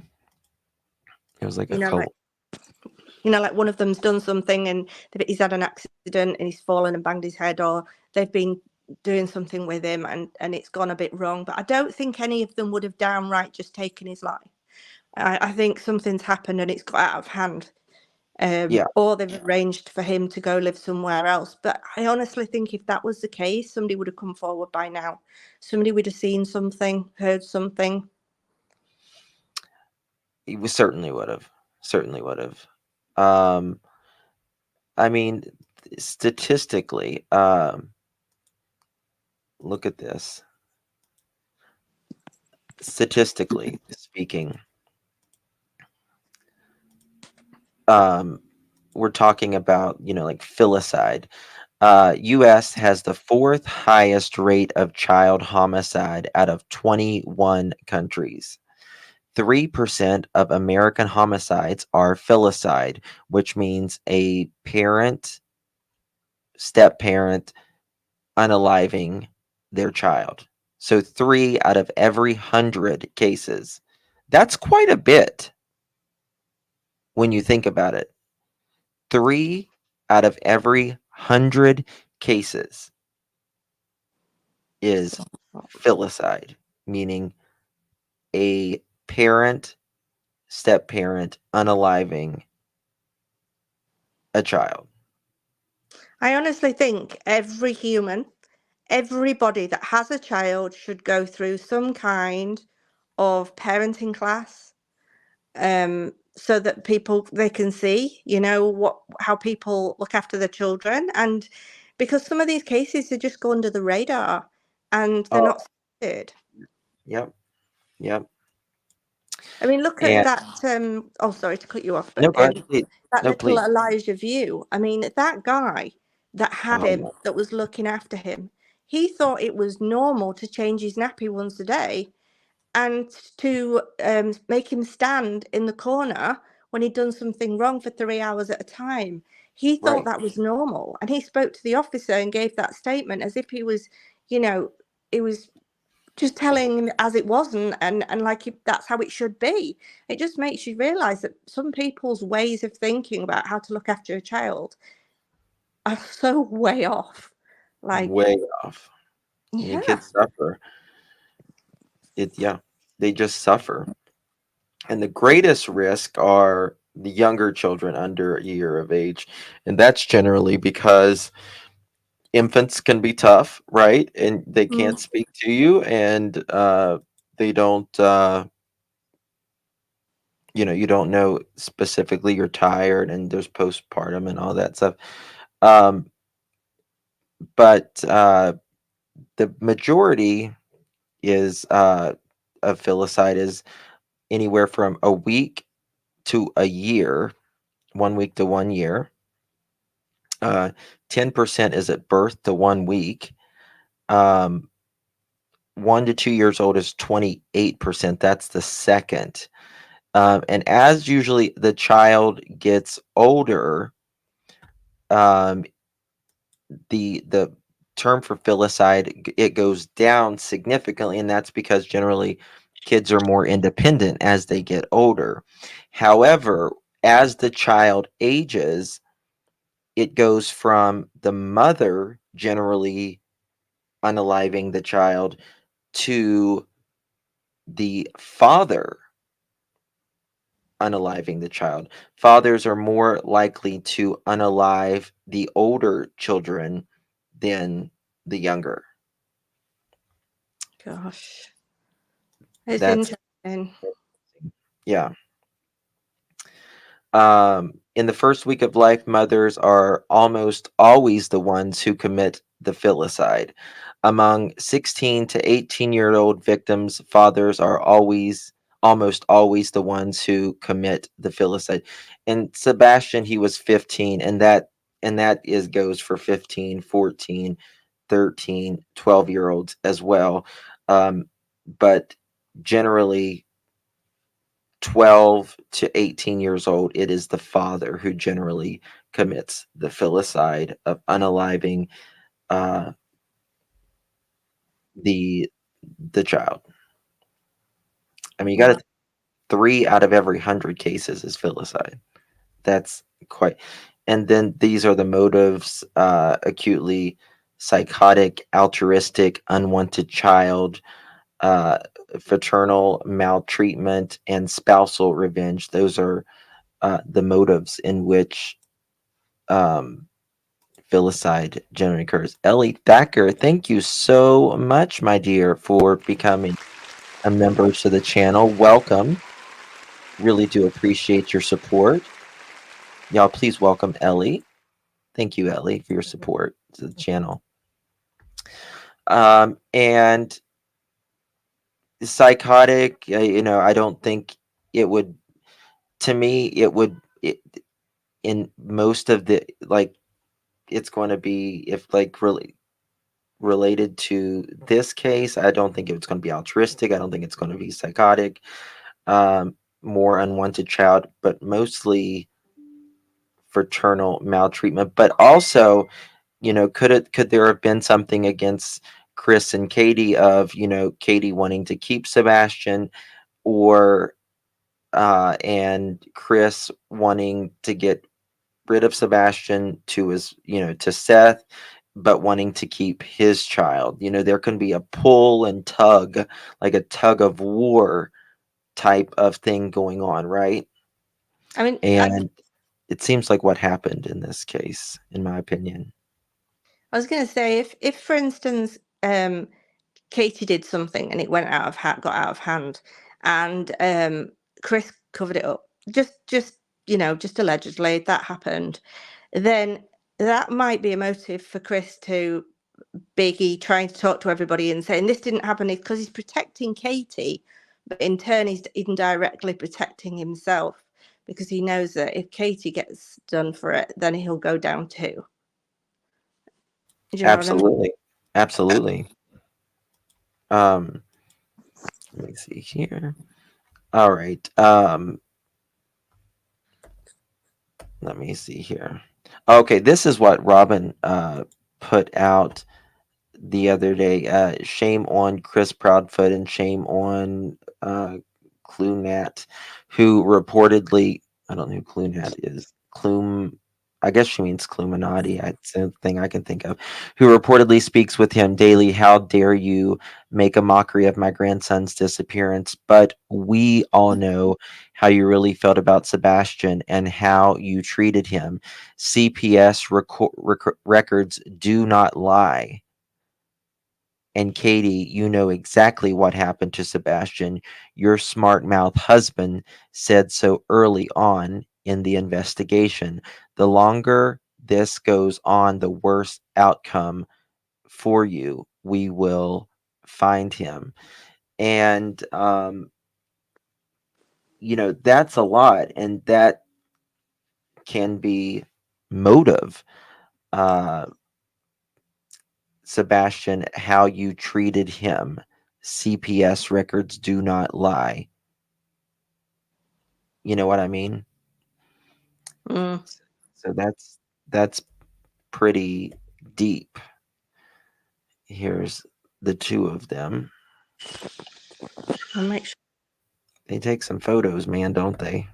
It was like a couple. Like one of them's done something and he's had an accident and he's fallen and banged his head, or they've been doing something with him and it's gone a bit wrong. But I don't think any of them would have downright just taken his life. I think something's happened and it's got out of hand. Or they've arranged for him to go live somewhere else. But I honestly think if that was the case, somebody would have come forward by now. Somebody would have seen something, heard something. He certainly would have. I mean, statistically, look at this. Statistically speaking, we're talking about, like filicide. U.S. has the fourth highest rate of child homicide out of 21 countries. 3% of American homicides are filicide, which means a parent, step parent, unaliving their child. So 3 out of every 100 cases. That's quite a bit when you think about it. 3 out of every 100 cases is filicide, meaning a parent, step parent, unaliving a child. I honestly think every human, everybody that has a child should go through some kind of parenting class, so that they can see, how people look after their children. And because some of these cases, they just go under the radar and they're not started. Yep. Yep. I mean, look at that. Oh, sorry to cut you off, but that little Elijah View. I mean, that guy that had him, that was looking after him, he thought it was normal to change his nappy once a day, and to make him stand in the corner when he'd done something wrong for 3 hours at a time. He thought that was normal, and he spoke to the officer and gave that statement as if he was, it was just telling him as it wasn't, and like that's how it should be. It just makes you realize that some people's ways of thinking about how to look after a child are so way off. Way off. Yeah. The kids suffer. They just suffer. And the greatest risk are the younger children under a year of age. And that's generally because infants can be tough, right? And they can't speak to you, and they don't, you don't know specifically you're tired, and there's postpartum and all that stuff. But the majority is of filicide is anywhere from a week to a year, 1 week to 1 year. 10% is at birth to 1 week. 1 to 2 years old is 28%. That's the second. And as usually the child gets older, the term for filicide, it goes down significantly, and that's because generally kids are more independent as they get older. However, as the child ages, it goes from the mother generally unaliving the child to the father unaliving the child. Fathers are more likely to unalive the older children than the younger. Gosh. It's That's interesting. Yeah. In the first week of life, mothers are almost always the ones who commit the filicide. Among 16 to 18-year-old victims, fathers are almost always the ones who commit the filicide. And Sebastian, he was 15, and that goes for 15, 14, 13, 12-year-olds as well. But generally 12 to 18 years old, it is the father who generally commits the filicide of unaliving the child. I mean, you got 3 out of every 100 cases is filicide. That's quite. And then these are the motives: acutely psychotic, altruistic, unwanted child, fraternal maltreatment, and spousal revenge. Those are the motives in which filicide generally occurs. Ellie Thacker, thank you so much, my dear, for becoming a member to the channel. Welcome. Really do appreciate your support. Y'all, please welcome Ellie. Thank you, Ellie, for your support to the channel. And psychotic, I don't think it would. To me, in most of the, like, it's going to be, if like really related to this case, I don't think it's going to be altruistic. I don't think it's going to be psychotic, more unwanted child, but mostly fraternal maltreatment. But also, could there have been something against Chris and Katie of, Katie wanting to keep Sebastian, or and Chris wanting to get rid of Sebastian to his, to Seth, but wanting to keep his child. There can be a pull and tug, like a tug of war type of thing going on, right? I mean, And it seems like what happened in this case, in my opinion. I was going to say, if for instance, Katie did something and it went got out of hand, and Chris covered it up, just allegedly that happened, then that might be a motive for Chris to Biggie trying to talk to everybody and saying this didn't happen because he's protecting Katie, but in turn he's indirectly protecting himself, because he knows that if Katie gets done for it, then he'll go down too. Do you know what I mean? Absolutely. Let me see here. All right. Let me see here. Okay, this is what Robin put out the other day. Shame on Chris Proudfoot and shame on Clunat, who reportedly, I don't know who Clunat is. I guess she means Cluminati. It's the thing I can think of. Who reportedly speaks with him daily. How dare you make a mockery of my grandson's disappearance? But we all know how you really felt about Sebastian and how you treated him. CPS records do not lie. And Katie, you know exactly what happened to Sebastian. Your smart mouth husband said so early on in the investigation. The longer this goes on, the worse outcome for you. We will find him. And, that's a lot. And that can be motive. Sebastian, how you treated him. CPS records do not lie. You know what I mean? So that's pretty deep. Here's the two of them. I'll make sure. They take some photos, man, don't they?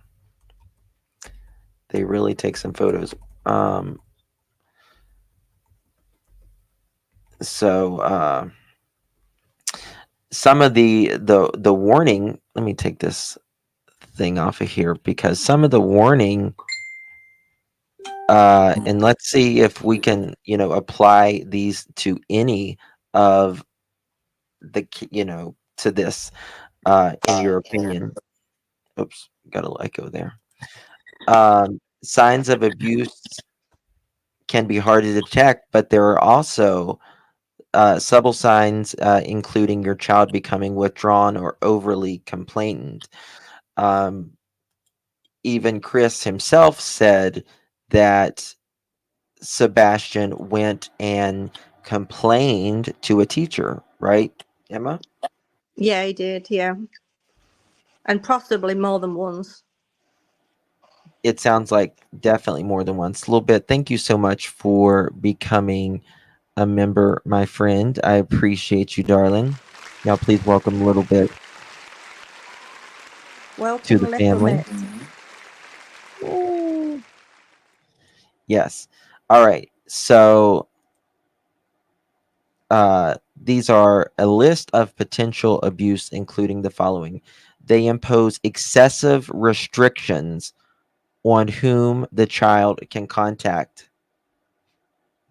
They really take some photos. So some of the warning, let me take this thing off of here, because some of the warning, and let's see if we can, apply these to any of the, to this, in your opinion. Oops, got a echo there. Signs of abuse can be hard to detect, but there are also subtle signs, including your child becoming withdrawn or overly complainant. Even Chris himself said that Sebastian went and complained to a teacher, right, Emma? Yeah, he did. Yeah, and possibly more than once. It sounds like definitely more than once. A little bit. Thank you so much for becoming a member, my friend. I appreciate you, darling. Y'all, please welcome a little bit Welcome, to the little family. bit. Yes. All right. So these are a list of potential abuse, including the following. They impose excessive restrictions on whom the child can contact.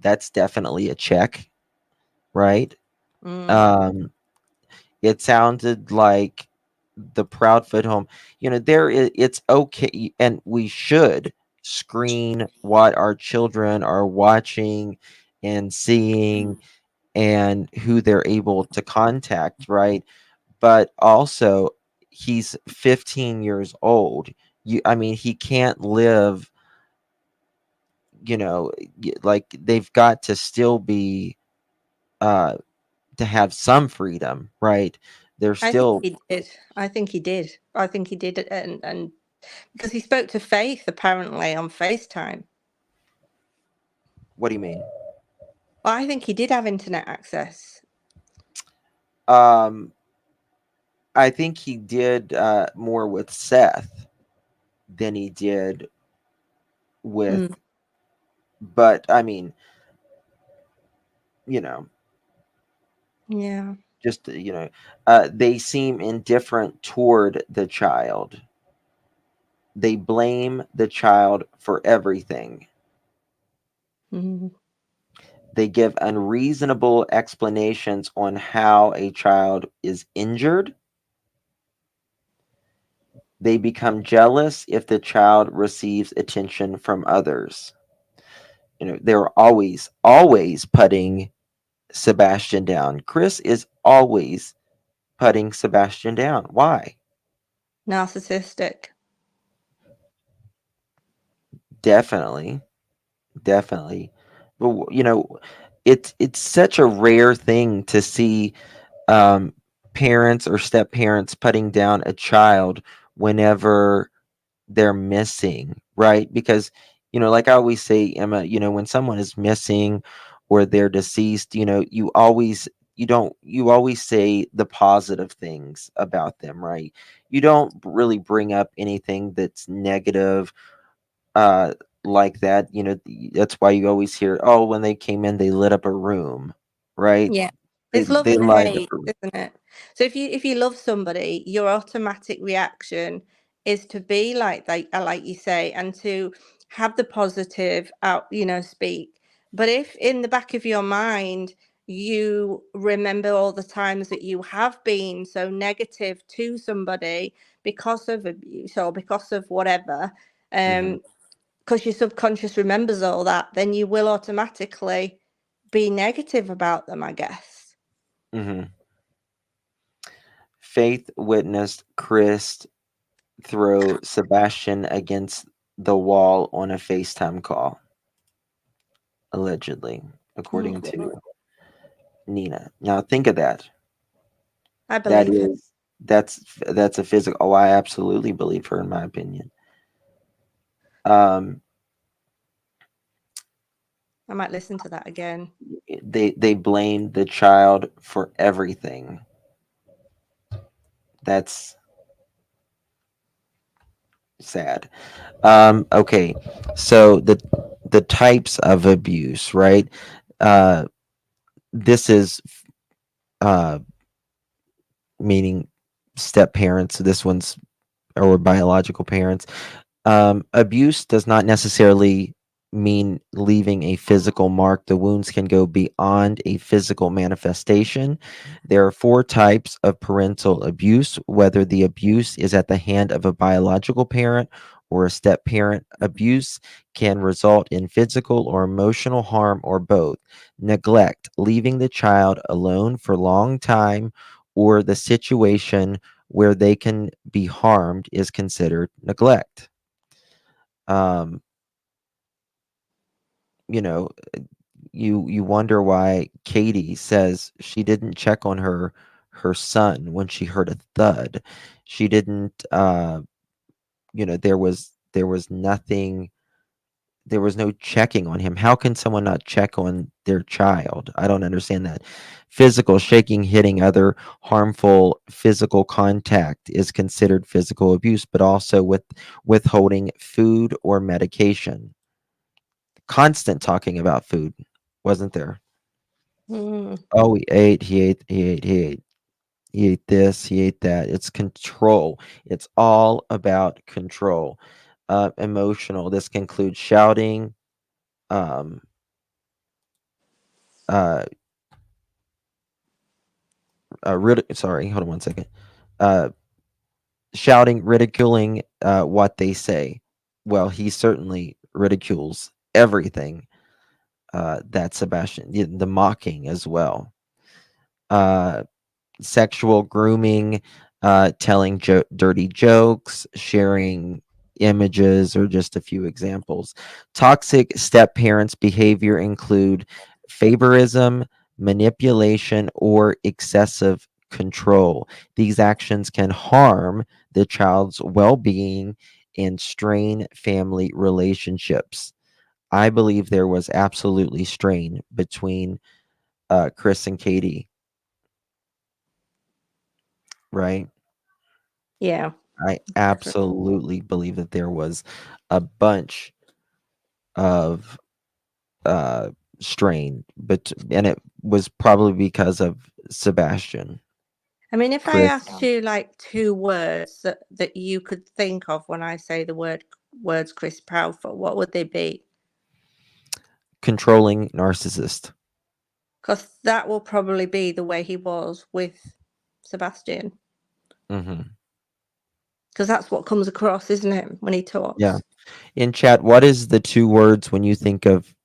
That's definitely a check, right? It sounded like the Proudfoot home, it's okay, and we should screen what our children are watching and seeing and who they're able to contact, right? But also, he's 15 years old. He can't live like they've got to still be to have some freedom, right? They're I think still. he did. I think he did. I think he did, and because he spoke to Faith apparently on FaceTime. What do you mean? Well, I think he did have internet access. I think he did more with Seth than he did with, but I mean, Yeah. just they seem indifferent toward the child. They blame the child for everything. They give unreasonable explanations on how a child is injured. They become jealous if the child receives attention from others. They're always putting Sebastian down. Chris is always putting Sebastian down. Why? Narcissistic. Definitely. But it's such a rare thing to see parents or step parents putting down a child whenever they're missing, right? Because like I always say, Emma, when someone is missing or they're deceased, you always say the positive things about them, right? You don't really bring up anything that's negative like that. That's why you always hear, oh, when they came in they lit up a room, right? Yeah. they, It's love they and lied up hate, a room. isn't it? So if you love somebody, your automatic reaction is to be like you say, and to have the positive out, speak. But if in the back of your mind you remember all the times that you have been so negative to somebody because of abuse or because of whatever, because your subconscious remembers all that, then you will automatically be negative about them, I guess. Faith witnessed Chris throw Sebastian against the wall on a FaceTime call, allegedly, according to Nina. Now think of that. I believe her. That's a physical. Oh, I absolutely believe her, in my opinion. I might listen to that again. They blamed the child for everything. That's sad. Okay, so the types of abuse, right? This is meaning step parents. This one's or biological parents. Abuse does not necessarily mean leaving a physical mark. The wounds can go beyond a physical manifestation. There are 4 types of parental abuse, whether the abuse is at the hand of a biological parent or a step parent. Abuse can result in physical or emotional harm or both. Neglect, leaving the child alone for a long time, or the situation where they can be harmed is considered neglect. You know, you wonder why Katie says she didn't check on her son when she heard a thud. She didn't there was nothing, there was no checking on him. How can someone not check on their child? I don't understand that. Physical, shaking, hitting, other harmful physical contact is considered physical abuse, but also with withholding food or medication. Constant talking about food, wasn't there? Oh, he ate, he ate, he ate, he ate. He ate this, he ate that. It's control. It's all about control. Emotional. This can include shouting, um, uh, sorry, hold on one second. Uh, Shouting, ridiculing what they say. Well, he certainly ridicules everything. That Sebastian, the mocking as well. Sexual grooming, telling dirty jokes, sharing images are just a few examples. Toxic step parents' behavior include favorism, manipulation, or excessive control. These actions can harm the child's well-being and strain family relationships. I believe there was absolutely strain between Chris and Katie, right? Yeah. I absolutely believe that there was a bunch of strain, and it was probably because of Sebastian. I mean, if I Chris, asked you like 2 words that you could think of when I say the words Chris Proudfoot, what would they be? controlling narcissist. Because that will probably be the way he was with Sebastian. Mm-hmm. Because that's what comes across, isn't it, when he talks? Yeah. In chat, what is the 2 words when you think of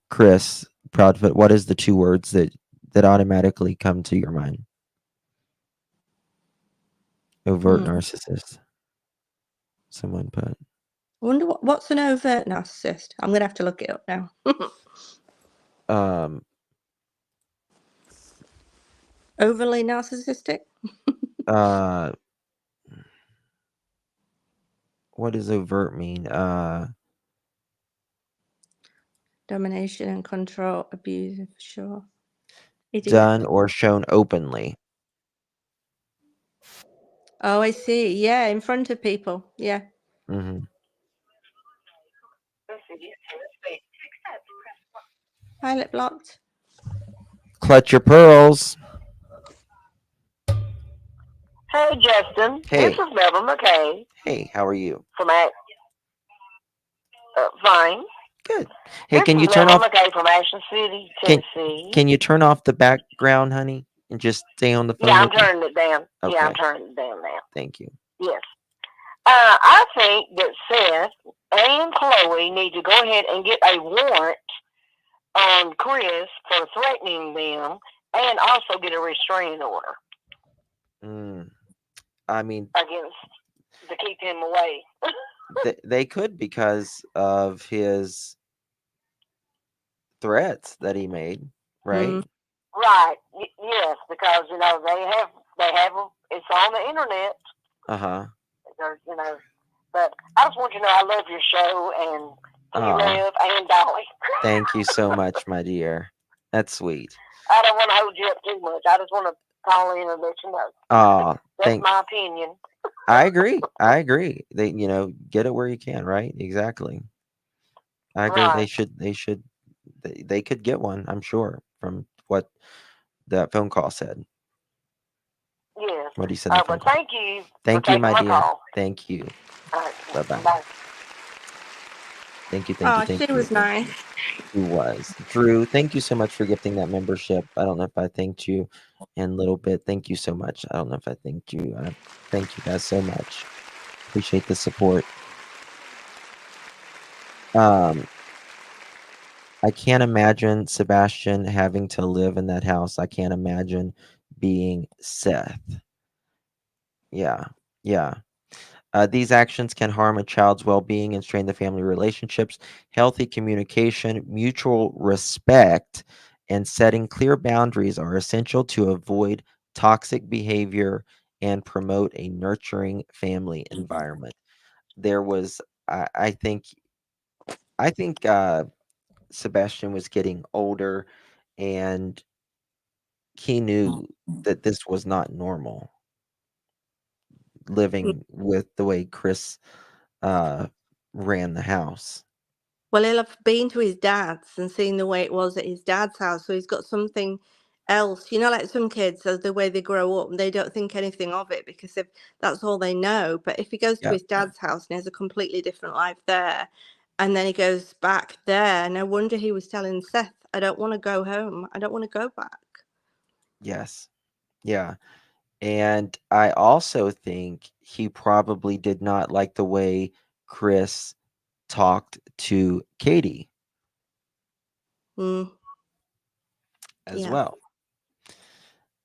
Chris Proudfoot? What is the 2 words that automatically come to your mind? Overt narcissist. Someone put. I wonder what's an overt narcissist. I'm gonna have to look it up now. Overly narcissistic. What does overt mean? Domination and control, abuse, for sure. Done or shown openly. Oh, I see. Yeah, in front of people. Yeah. Mm-hmm. Pilot blocked. Clutch your pearls. Hey, Justin. Hey. This is Melvin McKay. Hey, how are you? From fine. Good. Hey, This can is you turn Melvin off? McKay from Ashland City, Tennessee. Can you turn off the background, honey, and just stay on the phone? Yeah, I'm with me? turning it down. Okay. Yeah, I'm turning it down now. Thank you. Yes. I think that Seth and Chloe need to go ahead and get a warrant on Chris for threatening them, and also get a restraining order. I mean, against to keep him away. they could, because of his threats that he made, right? Right. Yes, because they have it's on the internet. Uh-huh. But I just want you to know I love your show, and you live and Dolly. Thank you so much, my dear. That's sweet. I don't want to hold you up too much. I just want to call in and let you know. That's my opinion. I agree. They, get it where you can, right? Exactly. I agree. Right. They could get one, I'm sure, from what that phone call said. Yes. What he said in the phone call. Thank you. Thank you, my dear. Call. Thank you. Right. Bye-bye. Bye. Thank you. She was nice. She was. Drew, thank you so much for gifting that membership. I don't know if I thanked you in a little bit. Thank you so much. I don't know if I thanked you. Thank you guys so much. Appreciate the support. I can't imagine Sebastian having to live in that house. I can't imagine being Seth. Yeah. These actions can harm a child's well-being and strain the family relationships. Healthy communication, mutual respect, and setting clear boundaries are essential to avoid toxic behavior and promote a nurturing family environment. There was, I think Sebastian was getting older, and he knew that this was not normal, living with the way Chris ran the house. Well, he'll have been to his dad's and seen the way it was at his dad's house. So he's got something else. Like some kids, as the way they grow up, and they don't think anything of it because that's all they know. But if he goes to his dad's house and has a completely different life there, and then he goes back there, no wonder he was telling Seth, I don't want to go home. I don't want to go back. Yes. Yeah. And I also think he probably did not like the way Chris talked to Katie as well.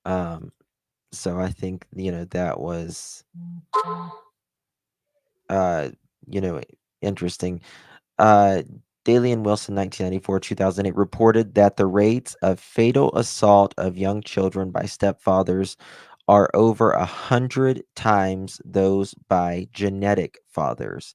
So I think, that was uh, you know, interesting. Uh, Daly and Wilson, 1994-2008, reported that the rates of fatal assault of young children by stepfathers are over 100 times those by genetic fathers,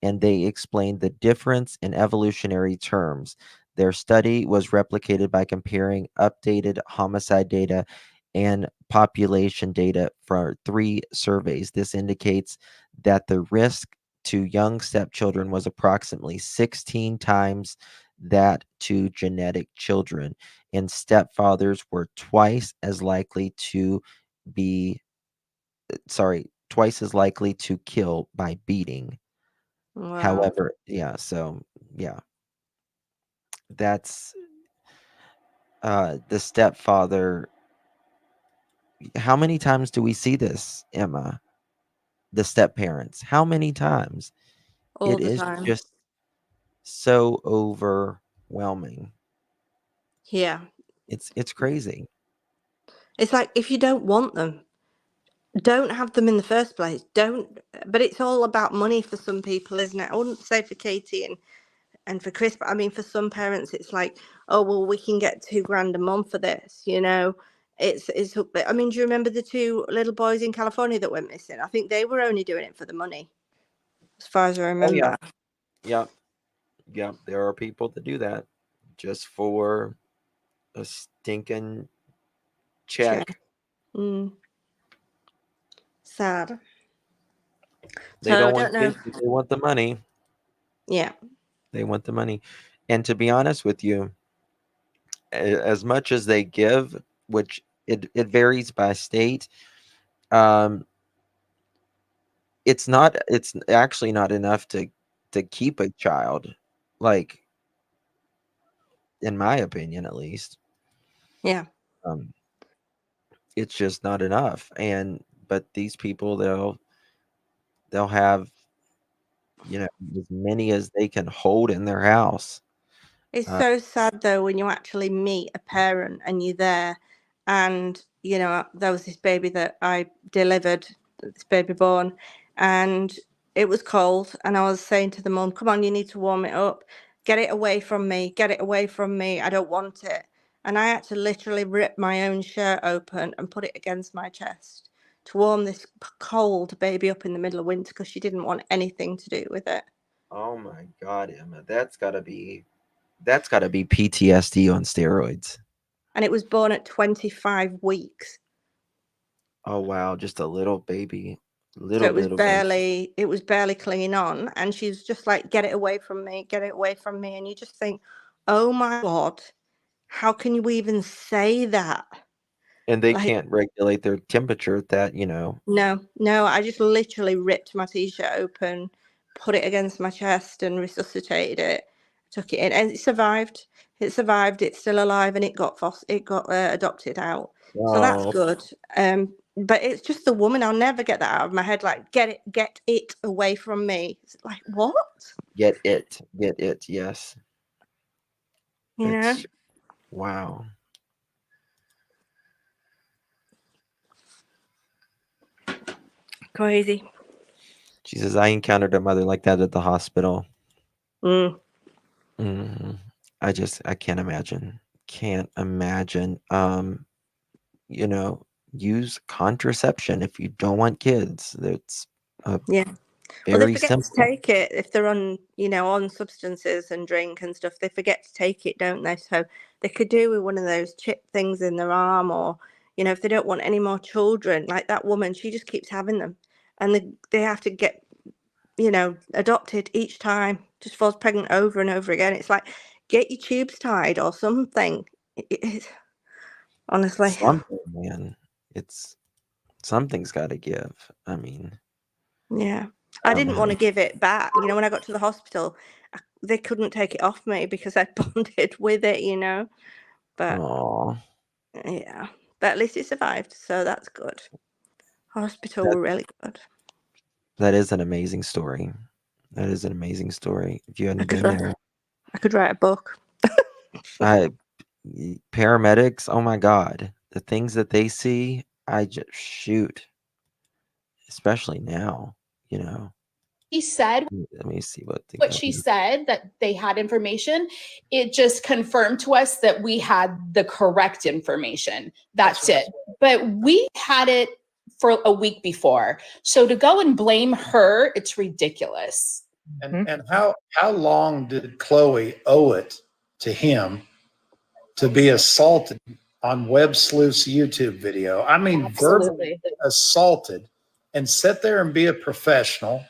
and they explained the difference in evolutionary terms. Their study was replicated by comparing updated homicide data and population data for 3 surveys. This indicates that the risk to young stepchildren was approximately 16 times that to genetic children, and stepfathers were twice as likely to be twice as likely to kill by beating. Wow. However, yeah, so yeah, that's the stepfather. How many times do we see this, Emma? The step parents. How many times? All It the is time. just so overwhelming. Yeah. It's crazy. It's like if you don't want them, don't have them in the first place. Don't. But it's all about money for some people, isn't it? I wouldn't say for Katie and for Chris, but I mean for some parents, it's like, oh well, we can get $2,000 a month for this. It's. I mean, do you remember the 2 little boys in California that went missing? I think they were only doing it for the money, as far as I Oh yeah, remember. yeah, yeah. There are people that do that just for a stinking Check. check. Sad. They So I don't don't want know. kids, but they want the money. Yeah. They want the money. And to be honest with you, as much as they give, which it varies by state, um, it's actually not enough to keep a child, like in my opinion at least. Yeah. Um, it's just not enough. And but these people they'll have, as many as they can hold in their house. It's so sad though when you actually meet a parent and you're there, and there was this baby that I delivered, this baby born, and it was cold, and I was saying to the mum, "Come on, you need to warm it up. Get it away from me. Get it away from me. I don't want it." And I had to literally rip my own shirt open and put it against my chest to warm this cold baby up in the middle of winter because she didn't want anything to do with it. Oh my God, Emma, that's gotta be PTSD on steroids. And it was born at 25 weeks. Oh wow, just a little baby, So little baby. it was barely clinging on, and she's just like, "Get it away from me, get it away from me." And you just think, "Oh my God, how can you even say that?" And they Like, can't regulate their temperature at that. no, I just literally ripped my t-shirt open, put it against my chest, and resuscitated it. Took it in, and it survived. It survived. It's still alive, and it got adopted out. So that's Oh, good. But it's just the woman. I'll never get that out of my head. Like, get it away from me. It's like, what? get it, yes. You know? It's wow. Crazy. She says, I encountered a mother like that at the hospital. Mm. Mhm. I can't imagine. Can't imagine. Use contraception if you don't want kids. It's Yeah. Well, they very forget to simple. take it if they're on substances and drink and stuff. They forget to take it, don't they? So they could do with one of those chip things in their arm, or if they don't want any more children, like that woman, she just keeps having them, and they have to get adopted each time. Just falls pregnant over and over again. It's like, get your tubes tied or something. It's honestly. Something, man. Something's got to give. I mean, Yeah. I didn't want to somehow. give it back. When I got to the hospital, they couldn't take it off me because I bonded with it. But Aw. yeah, but at least it survived, so that's good. Hospital That were really good. that is an amazing story. That is an amazing story. If you I hadn't could been write, there, I could write a book. I paramedics. Oh my God, the things that they see, I just shoot. Especially now. He said Let me see what she said, that they had information. It just confirmed to us that we had the correct information. That's it. But we had it for a week before. So to go and blame her, it's ridiculous. And how long did Chloe owe it to him to be assaulted on Web Sleuth's YouTube video? I mean, verbally assaulted, and sit there and be a professional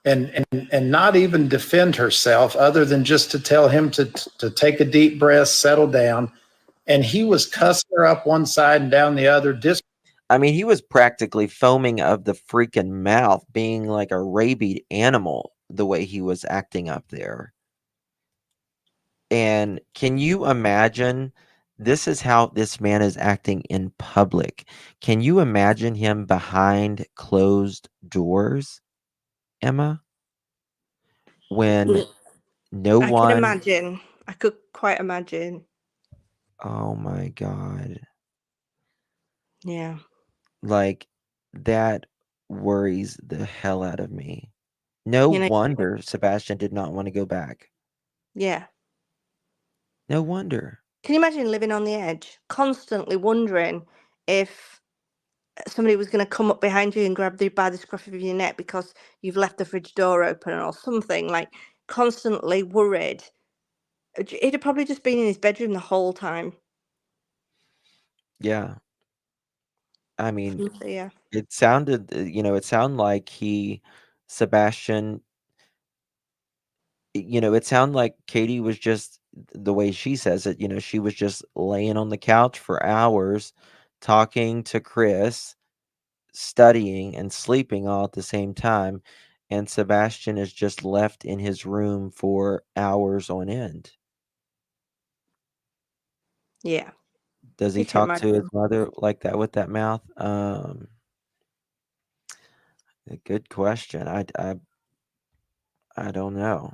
and not even defend herself, other than just to tell him to take a deep breath, settle down. And he was cussing her up one side and down the other. I mean, he was practically foaming of the freaking mouth, being like a rabid animal, the way he was acting up there. And can you imagine? This is how this man is acting in public. Can you imagine him behind closed doors, Emma? When no I one. can imagine. I could quite imagine. Oh my God. Yeah. Like, that worries the hell out of me. No wonder Sebastian did not want to go back. Yeah. No wonder. Can you imagine living on the edge, constantly wondering if somebody was going to come up behind you and grab you by the scruff of your neck because you've left the fridge door open or something, like constantly worried? He'd have probably just been in his bedroom the whole time. Yeah. I mean, Yeah. it sounded, it sounded like Sebastian, it sounded like Katie was just, the way she says it, she was just laying on the couch for hours, talking to Chris, studying and sleeping all at the same time. And Sebastian is just left in his room for hours on end. Yeah. Does he talk to his mother like that with that mouth? A good question. I don't know.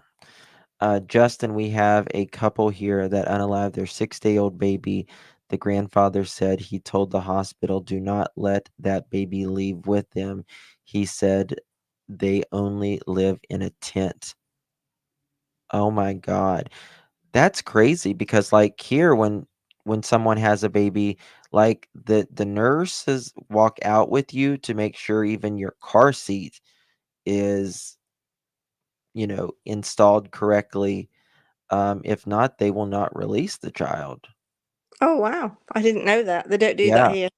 Justin, we have a couple here that unalived their 6-day-old baby. The grandfather said he told the hospital, do not let that baby leave with them. He said they only live in a tent. Oh my God. That's crazy, because like here, when someone has a baby, like the nurses walk out with you to make sure even your car seat is, installed correctly. If not, they will not release the child. Oh wow, I didn't know that. They don't do that Yeah. here.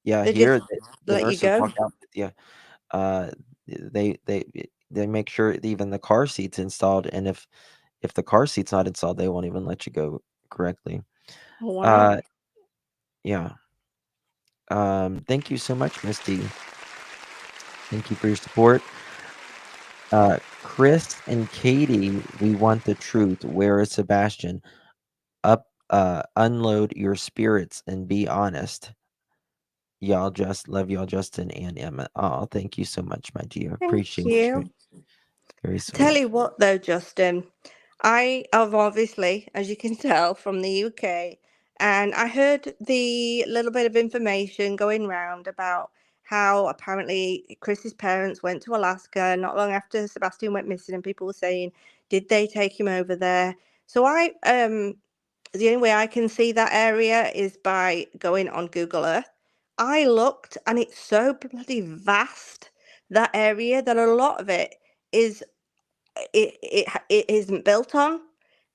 Yeah, They here just the let you nurses go. walk out with you. They make sure even the car seat's installed, and if the car seat's not installed, they won't even let you go correctly. Oh, wow. Yeah. Thank you so much, Misty. Thank you for your support. Chris and Katie, we want the truth. Where is Sebastian? Unload your spirits and be honest. Y'all just love y'all, Justin and Emma. Oh, thank you so much, my dear. Thank Appreciate you. you. Very sweet. Tell you what though, Justin, I have obviously, as you can tell, from the UK, and I heard the little bit of information going round about how apparently Chris's parents went to Alaska not long after Sebastian went missing, and people were saying, did they take him over there? So the only way I can see that area is by going on Google Earth. I looked, and it's so bloody vast, that area, that a lot of it is it isn't built on.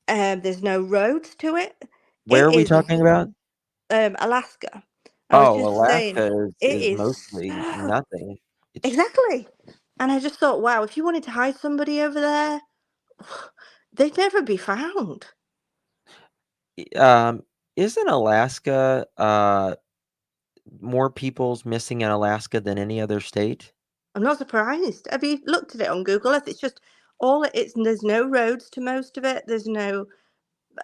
There's no roads to it. Where are we It is talking about? Alaska. I was just saying, Alaska it is is mostly so nothing. exactly. And I just thought, wow, if you wanted to hide somebody over there, they'd never be found. Isn't Alaska more people's missing in Alaska than any other state? I'm not surprised. Have you looked at it on Google Earth? It's just there's no roads to most of it. There's no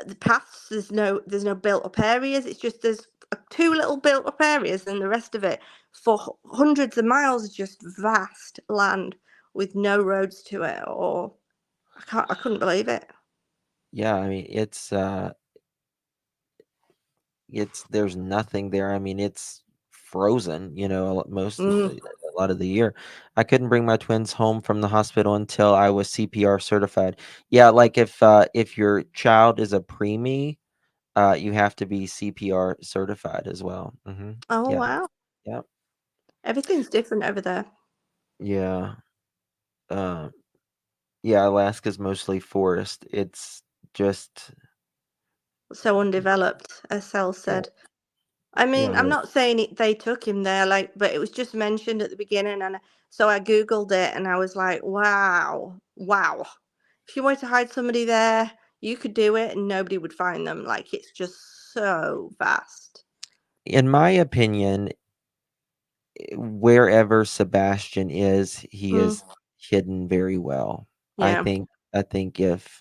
the paths. There's no built up areas. It's just there's 2 little built up areas, and the rest of it for hundreds of miles is just vast land with no roads to it. Or I couldn't believe it. Yeah, I mean there's nothing there. I mean, it's frozen. Most Mm. a lot of the year. I couldn't bring my twins home from the hospital until I was CPR certified. Yeah, like if your child is a preemie, you have to be CPR certified as well. Oh, Yeah, wow. yeah, Everything's different over there. yeah. Uh, yeah, Alaska's mostly forest. It's just So undeveloped, as Sel yeah, said. I mean, yeah. I'm not saying they took him there, like, but it was just mentioned at the beginning, and so I googled it, and I was like, wow, wow. If you wanted to hide somebody there, you could do it, and nobody would find them. Like, it's just so vast. In my opinion, wherever Sebastian is, he Mm, is hidden very well. I yeah. think I think if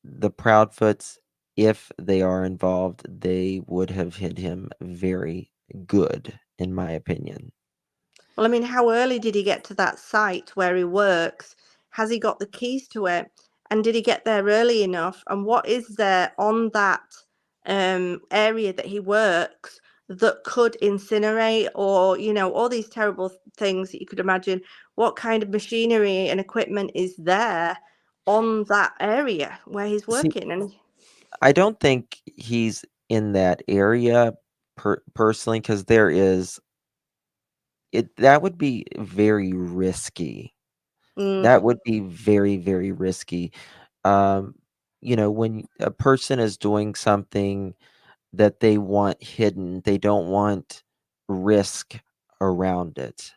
the Proudfoots, if they are involved, they would have hit him very good, in my opinion. Well, I mean, how early did he get to that site where he works? Has he got the keys to it? And did he get there early enough? And what is there on that area that he works that could incinerate, or, all these terrible things that you could imagine? What kind of machinery and equipment is there on that area where he's See, working? And I don't think he's in that area personally, because that would be very risky. mm, That would be very, very risky. Um, when a person is doing something that they want hidden, they don't want risk around it,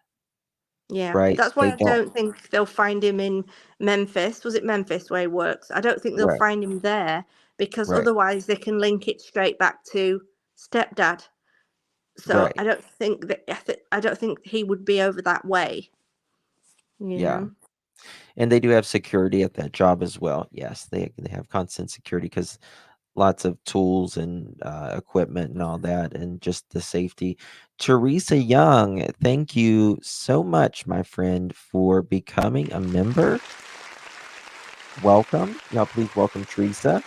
yeah, right? that's why They I don't. don't think they'll find him in Memphis. Was it Memphis where he works? I don't think they'll Right, find him there, because right, otherwise they can link it straight back to stepdad. So right. I don't think that I don't think he would be over that way. You Yeah. know. And they do have security at that job as well. Yes, they have constant security because lots of tools and equipment and all that, and just the safety. Teresa Young, thank you so much, my friend, for becoming a member. Welcome. Now, please welcome Teresa.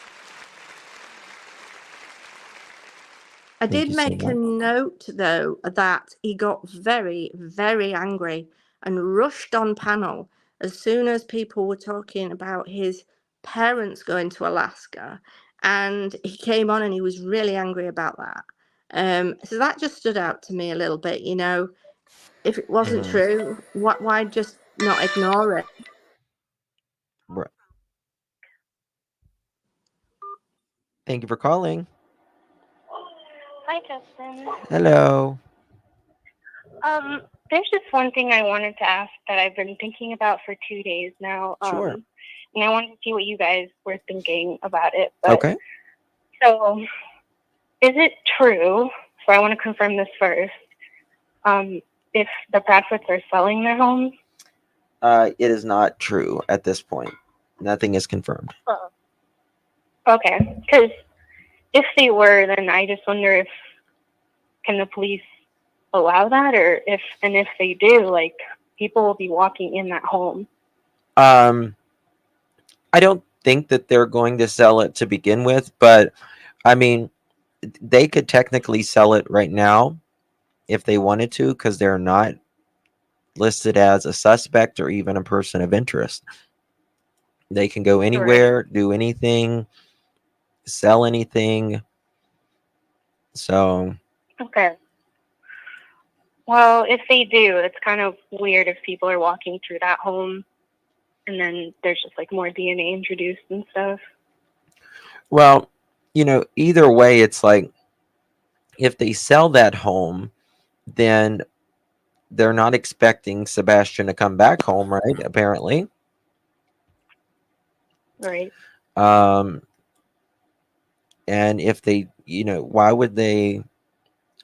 I Thank did you so make a much. note, though, that he got very, very angry and rushed on panel as soon as people were talking about his parents going to Alaska. And he came on and he was really angry about that. So that just stood out to me a little bit. If it wasn't Mhm. true, why just not ignore it? Right. Thank you for calling. Hi, Justin. Hello. There's just one thing I wanted to ask that I've been thinking about for 2 days now. Sure. And I wanted to see what you guys were thinking about it. But Okay. so, is it true? So I want to confirm this first. If the Bradfords are selling their homes. It is not true at this point. Nothing is confirmed. Oh. Okay, because if they were, then I just wonder if can the police allow that, or if they do, like, people will be walking in that home. I don't think that they're going to sell it to begin with, but I mean, they could technically sell it right now if they wanted to, because they're not listed as a suspect or even a person of interest. They can go anywhere, do anything, sell anything. So, Okay. Well, if they do, it's kind of weird if people are walking through that home and then there's just like more DNA introduced and stuff. well, either way, it's like if they sell that home, then they're not expecting Sebastian to come back home, right? Apparently. Right. And if they, why would they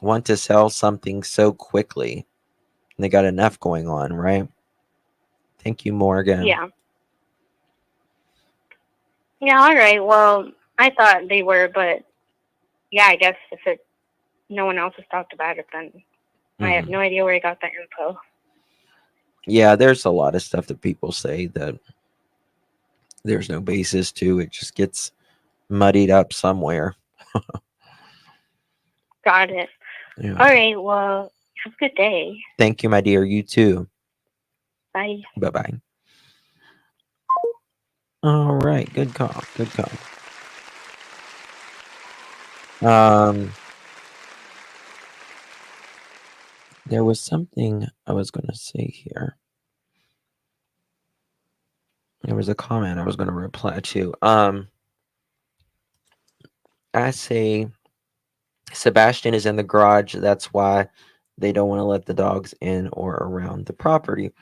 want to sell something so quickly? They got enough going on, right? Thank you, Morgan. Yeah. Yeah, all right. Well, I thought they were, but yeah, I guess if no one else has talked about it, then I have no idea where I got that info. Yeah, there's a lot of stuff that people say that there's no basis to. It just gets muddied up somewhere. Got it. Yeah. All right. Well, have a good day. Thank you, my dear. You too. Bye. Bye bye. All right. Good call. Good call. There was something I was going to say here. There was a comment I was going to reply to. I say Sebastian is in the garage. That's why they don't want to let the dogs in or around the property.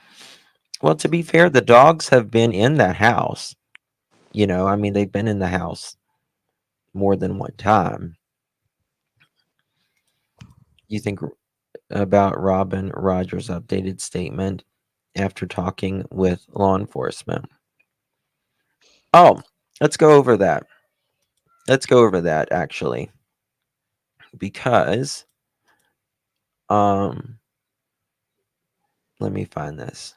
Well, to be fair, the dogs have been in that house. I mean, they've been in the house more than one time. You think about Robin Rogers' updated statement after talking with law enforcement? Oh, let's go over that. Let's go over that actually, because let me find this.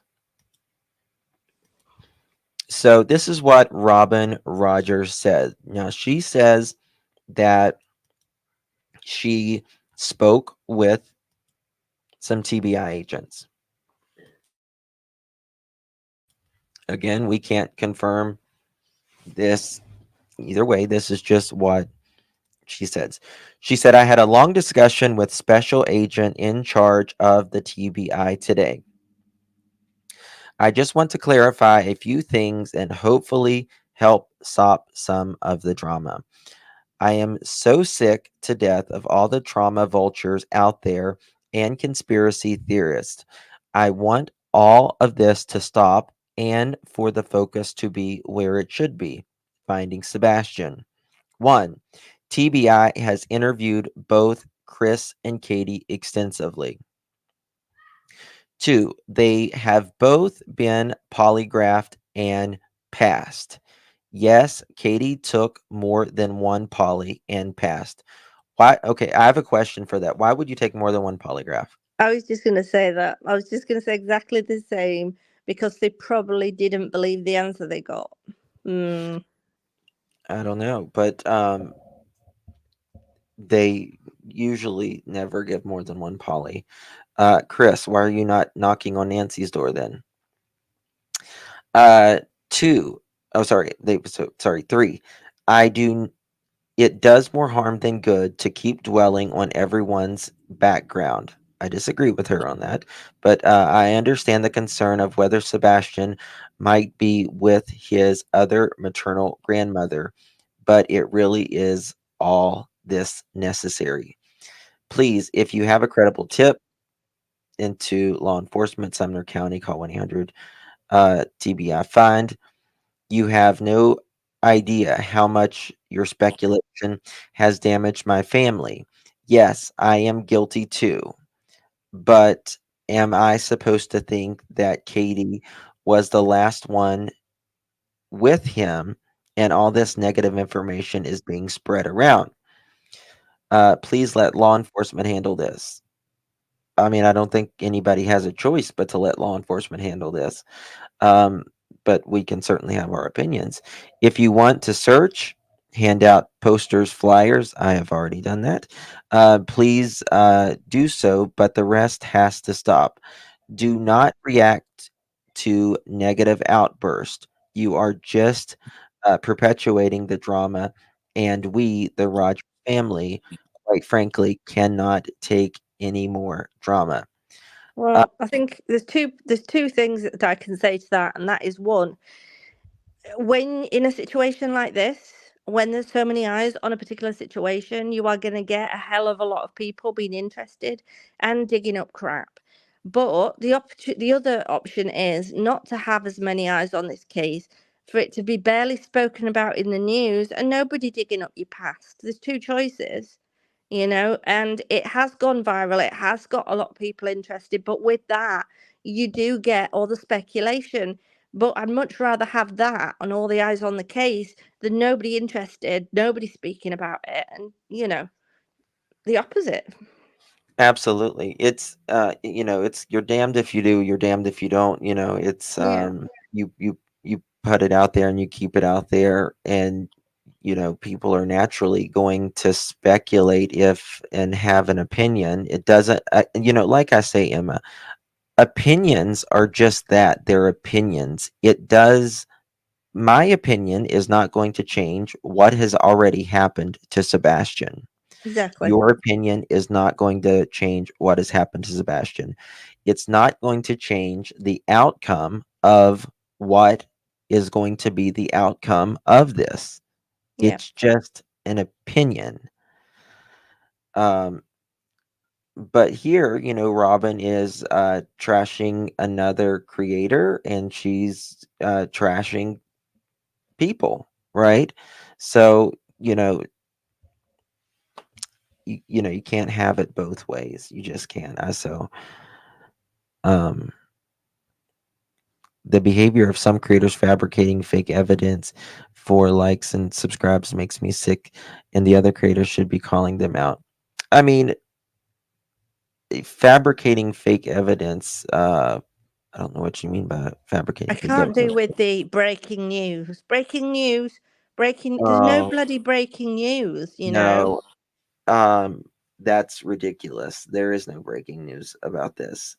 So this is what Robin Rogers said. Now she says that she spoke with some TBI agents. Again, we can't confirm this either way. This is just what she says. She said, I had a long discussion with special agent in charge of the TBI today. I just want to clarify a few things and hopefully help stop some of the drama. I am so sick to death of all the trauma vultures out there and conspiracy theorists. I want all of this to stop and for the focus to be where it should be, finding Sebastian. 1. TBI has interviewed both Chris and Katie extensively. 2. They have both been polygraphed and passed. Yes, Katie took more than one poly and passed. Why? Okay, I have a question for that. Why would you take more than one polygraph? I was just going to say that. I was just going to say exactly the same because they probably didn't believe the answer they got. I don't know, but they usually never give more than one poly. Chris, why are you not knocking on Nancy's door then? 2. Oh, sorry. Sorry. 3. It does more harm than good to keep dwelling on everyone's background. I disagree with her on that, but I understand the concern of whether Sebastian might be with his other maternal grandmother, but it really is all this necessary. Please, if you have a credible tip into law enforcement, Sumner County, call 1-800 TBI find. You have no idea how much your speculation has damaged my family. Yes, I am guilty too. But am I supposed to think that Katie was the last one with him and all this negative information is being spread around? Please let law enforcement handle this. I mean, I don't think anybody has a choice but to let law enforcement handle this. But we can certainly have our opinions. If you want to search, hand out posters, flyers. I have already done that. Please do so, but the rest has to stop. Do not react to negative outbursts. You are just perpetuating the drama, and we, the Rogers family, quite frankly, cannot take any more drama. Well, I think there's two things that I can say to that, and that is one, when in a situation like this, when there's so many eyes on a particular situation, you are going to get a hell of a lot of people being interested and digging up crap. But the other option is not to have as many eyes on this case, for it to be barely spoken about in the news and nobody digging up your past. There's two choices, and it has gone viral. It has got a lot of people interested, but with that, you do get all the speculation. But I'd much rather have that and all the eyes on the case than nobody interested, nobody speaking about it, and the opposite. Absolutely. It's it's you're damned if you do, you're damned if you don't, it's Yeah. you put it out there and you keep it out there and people are naturally going to speculate if and have an opinion. It doesn't, like I say, Emma, opinions are just that. They're opinions. My opinion is not going to change what has already happened to Sebastian. Exactly. Your opinion is not going to change what has happened to Sebastian. It's not going to change the outcome of what is going to be the outcome of this. Yeah. It's just an opinion. But here, Robin is trashing another creator, and she's trashing people, right? So, you can't have it both ways. You just can't. The behavior of some creators fabricating fake evidence for likes and subscribes makes me sick, and the other creators should be calling them out. I mean, fabricating fake evidence, I don't know what you mean by fabricating I fake can't do evidence. with the breaking news. Breaking news. There's no Oh, bloody breaking news, no. That's ridiculous. There is no breaking news about this.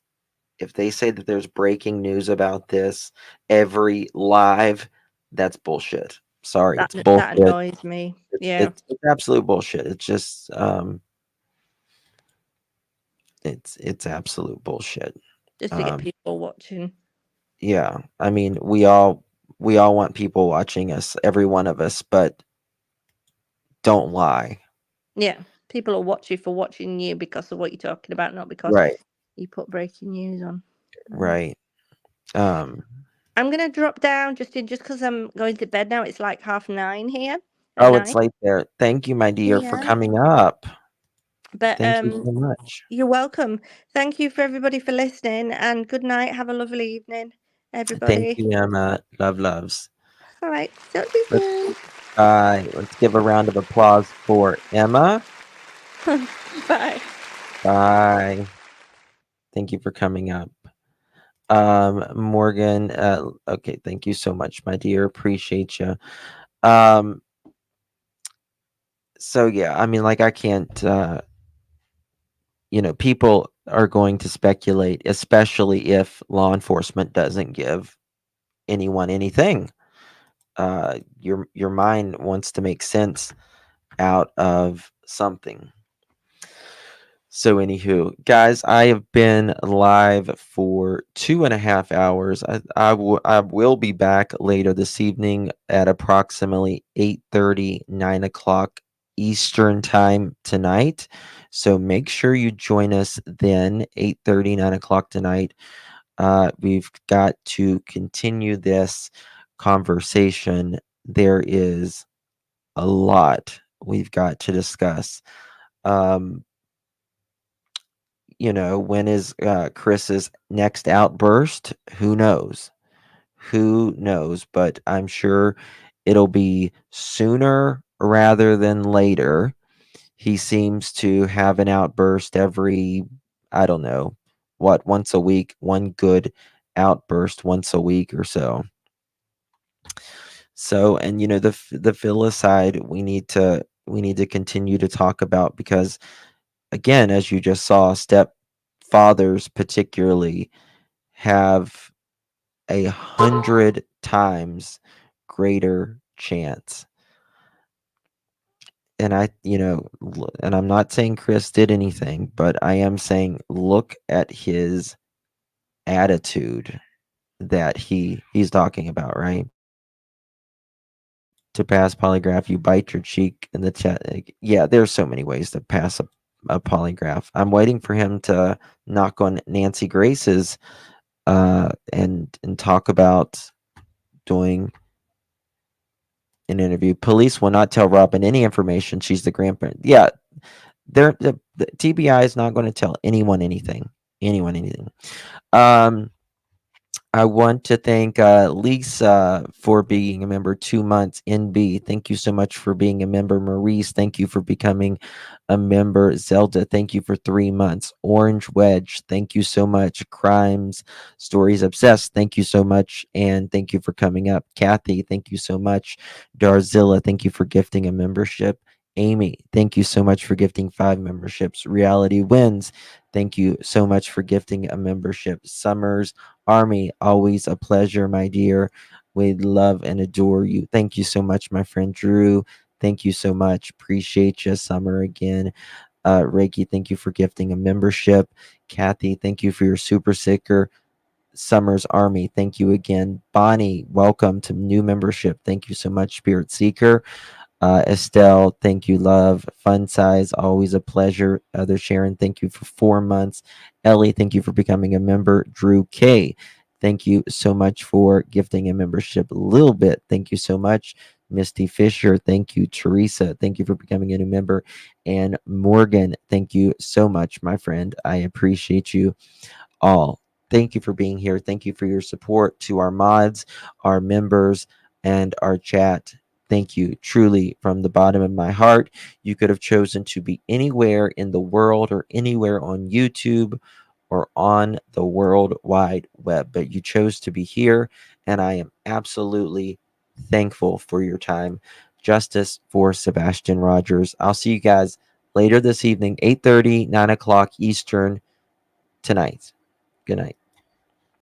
If they say that there's breaking news about this every live, that's bullshit. Sorry, it's That bullshit. annoys me. Yeah. It's absolute bullshit. It's just it's absolute bullshit. Just to get people watching. Yeah, I mean, we all want people watching us, every one of us, but don't lie. Yeah. People will watch you for watching you because of what you're talking about, not because Right. you put breaking news on. Right. I'm gonna drop down just because I'm going to bed now. It's like 9:30 here at Oh, it's night. late there. Thank you, my dear, for Yeah. coming up. But Thank you so much. you're welcome. Thank you for everybody for listening, and good night. Have a lovely evening, Thank everybody. you, Emma. Loves. All right. Talk to you soon. Let's give a round of applause for Emma. Bye. Bye. Thank you for coming up. Morgan, okay, thank you so much, my dear. Appreciate you. So yeah, I mean, like, I can't, people are going to speculate, especially if law enforcement doesn't give anyone anything. Your mind wants to make sense out of something. So, anywho, guys, I have been live for 2.5 hours. I will be back later this evening at approximately 8:30, 9 o'clock Eastern time tonight. So make sure you join us then, 8:30, 9 o'clock tonight. We've got to continue this conversation. There is a lot we've got to discuss. When is Chris's next outburst? Who knows? Who knows? But I'm sure it'll be sooner rather than later. He seems to have an outburst every, I don't know, once a week, one good outburst once a week or so. So, and the filicide we need to continue to talk about, because again, as you just saw, stepfathers particularly have 100 times greater chance. And and I'm not saying Chris did anything, but I am saying look at his attitude that he's talking about, right? To pass polygraph, you bite your cheek in the chat. Yeah, there's so many ways to pass a polygraph. I'm waiting for him to knock on Nancy Grace's and talk about doing an interview. Police will not tell Robin any information. She's the grandparent. Yeah, the TBI is not going to tell anyone anything. Um, I want to thank Lisa for being a member 2 months. NB, thank you so much for being a member. Maurice, thank you for becoming a member. Zelda, thank you for 3 months. Orange Wedge, thank you so much. Crimes Stories Obsessed, thank you so much, and thank you for coming up. Kathy, thank you so much. Darzilla, thank you for gifting a membership. Amy, thank you so much for gifting 5 memberships. Reality Wins, thank you so much for gifting a membership. Summers Army, always a pleasure, my dear. We love and adore you. Thank you so much, my friend Drew. Thank you so much. Appreciate you, Summer, again. Reiki, thank you for gifting a membership. Kathy, thank you for your super sicker. Summers Army, thank you again. Bonnie, welcome to new membership. Thank you so much, Spirit Seeker. Estelle, thank you, love. Fun size, always a pleasure. Other Sharon, thank you for 4 months. Ellie, thank you for becoming a member. Drew K, thank you so much for gifting a membership a little bit. Thank you so much. Misty Fisher, thank you. Teresa, thank you for becoming a new member. And Morgan, thank you so much, my friend. I appreciate you all. Thank you for being here. Thank you for your support to our mods, our members, and our chat. Thank you truly from the bottom of my heart. You could have chosen to be anywhere in the world or anywhere on YouTube or on the World Wide Web, but you chose to be here, and I am absolutely thankful for your time. Justice for Sebastian Rogers. I'll see you guys later this evening, 8:30, 9 o'clock Eastern tonight. Good night.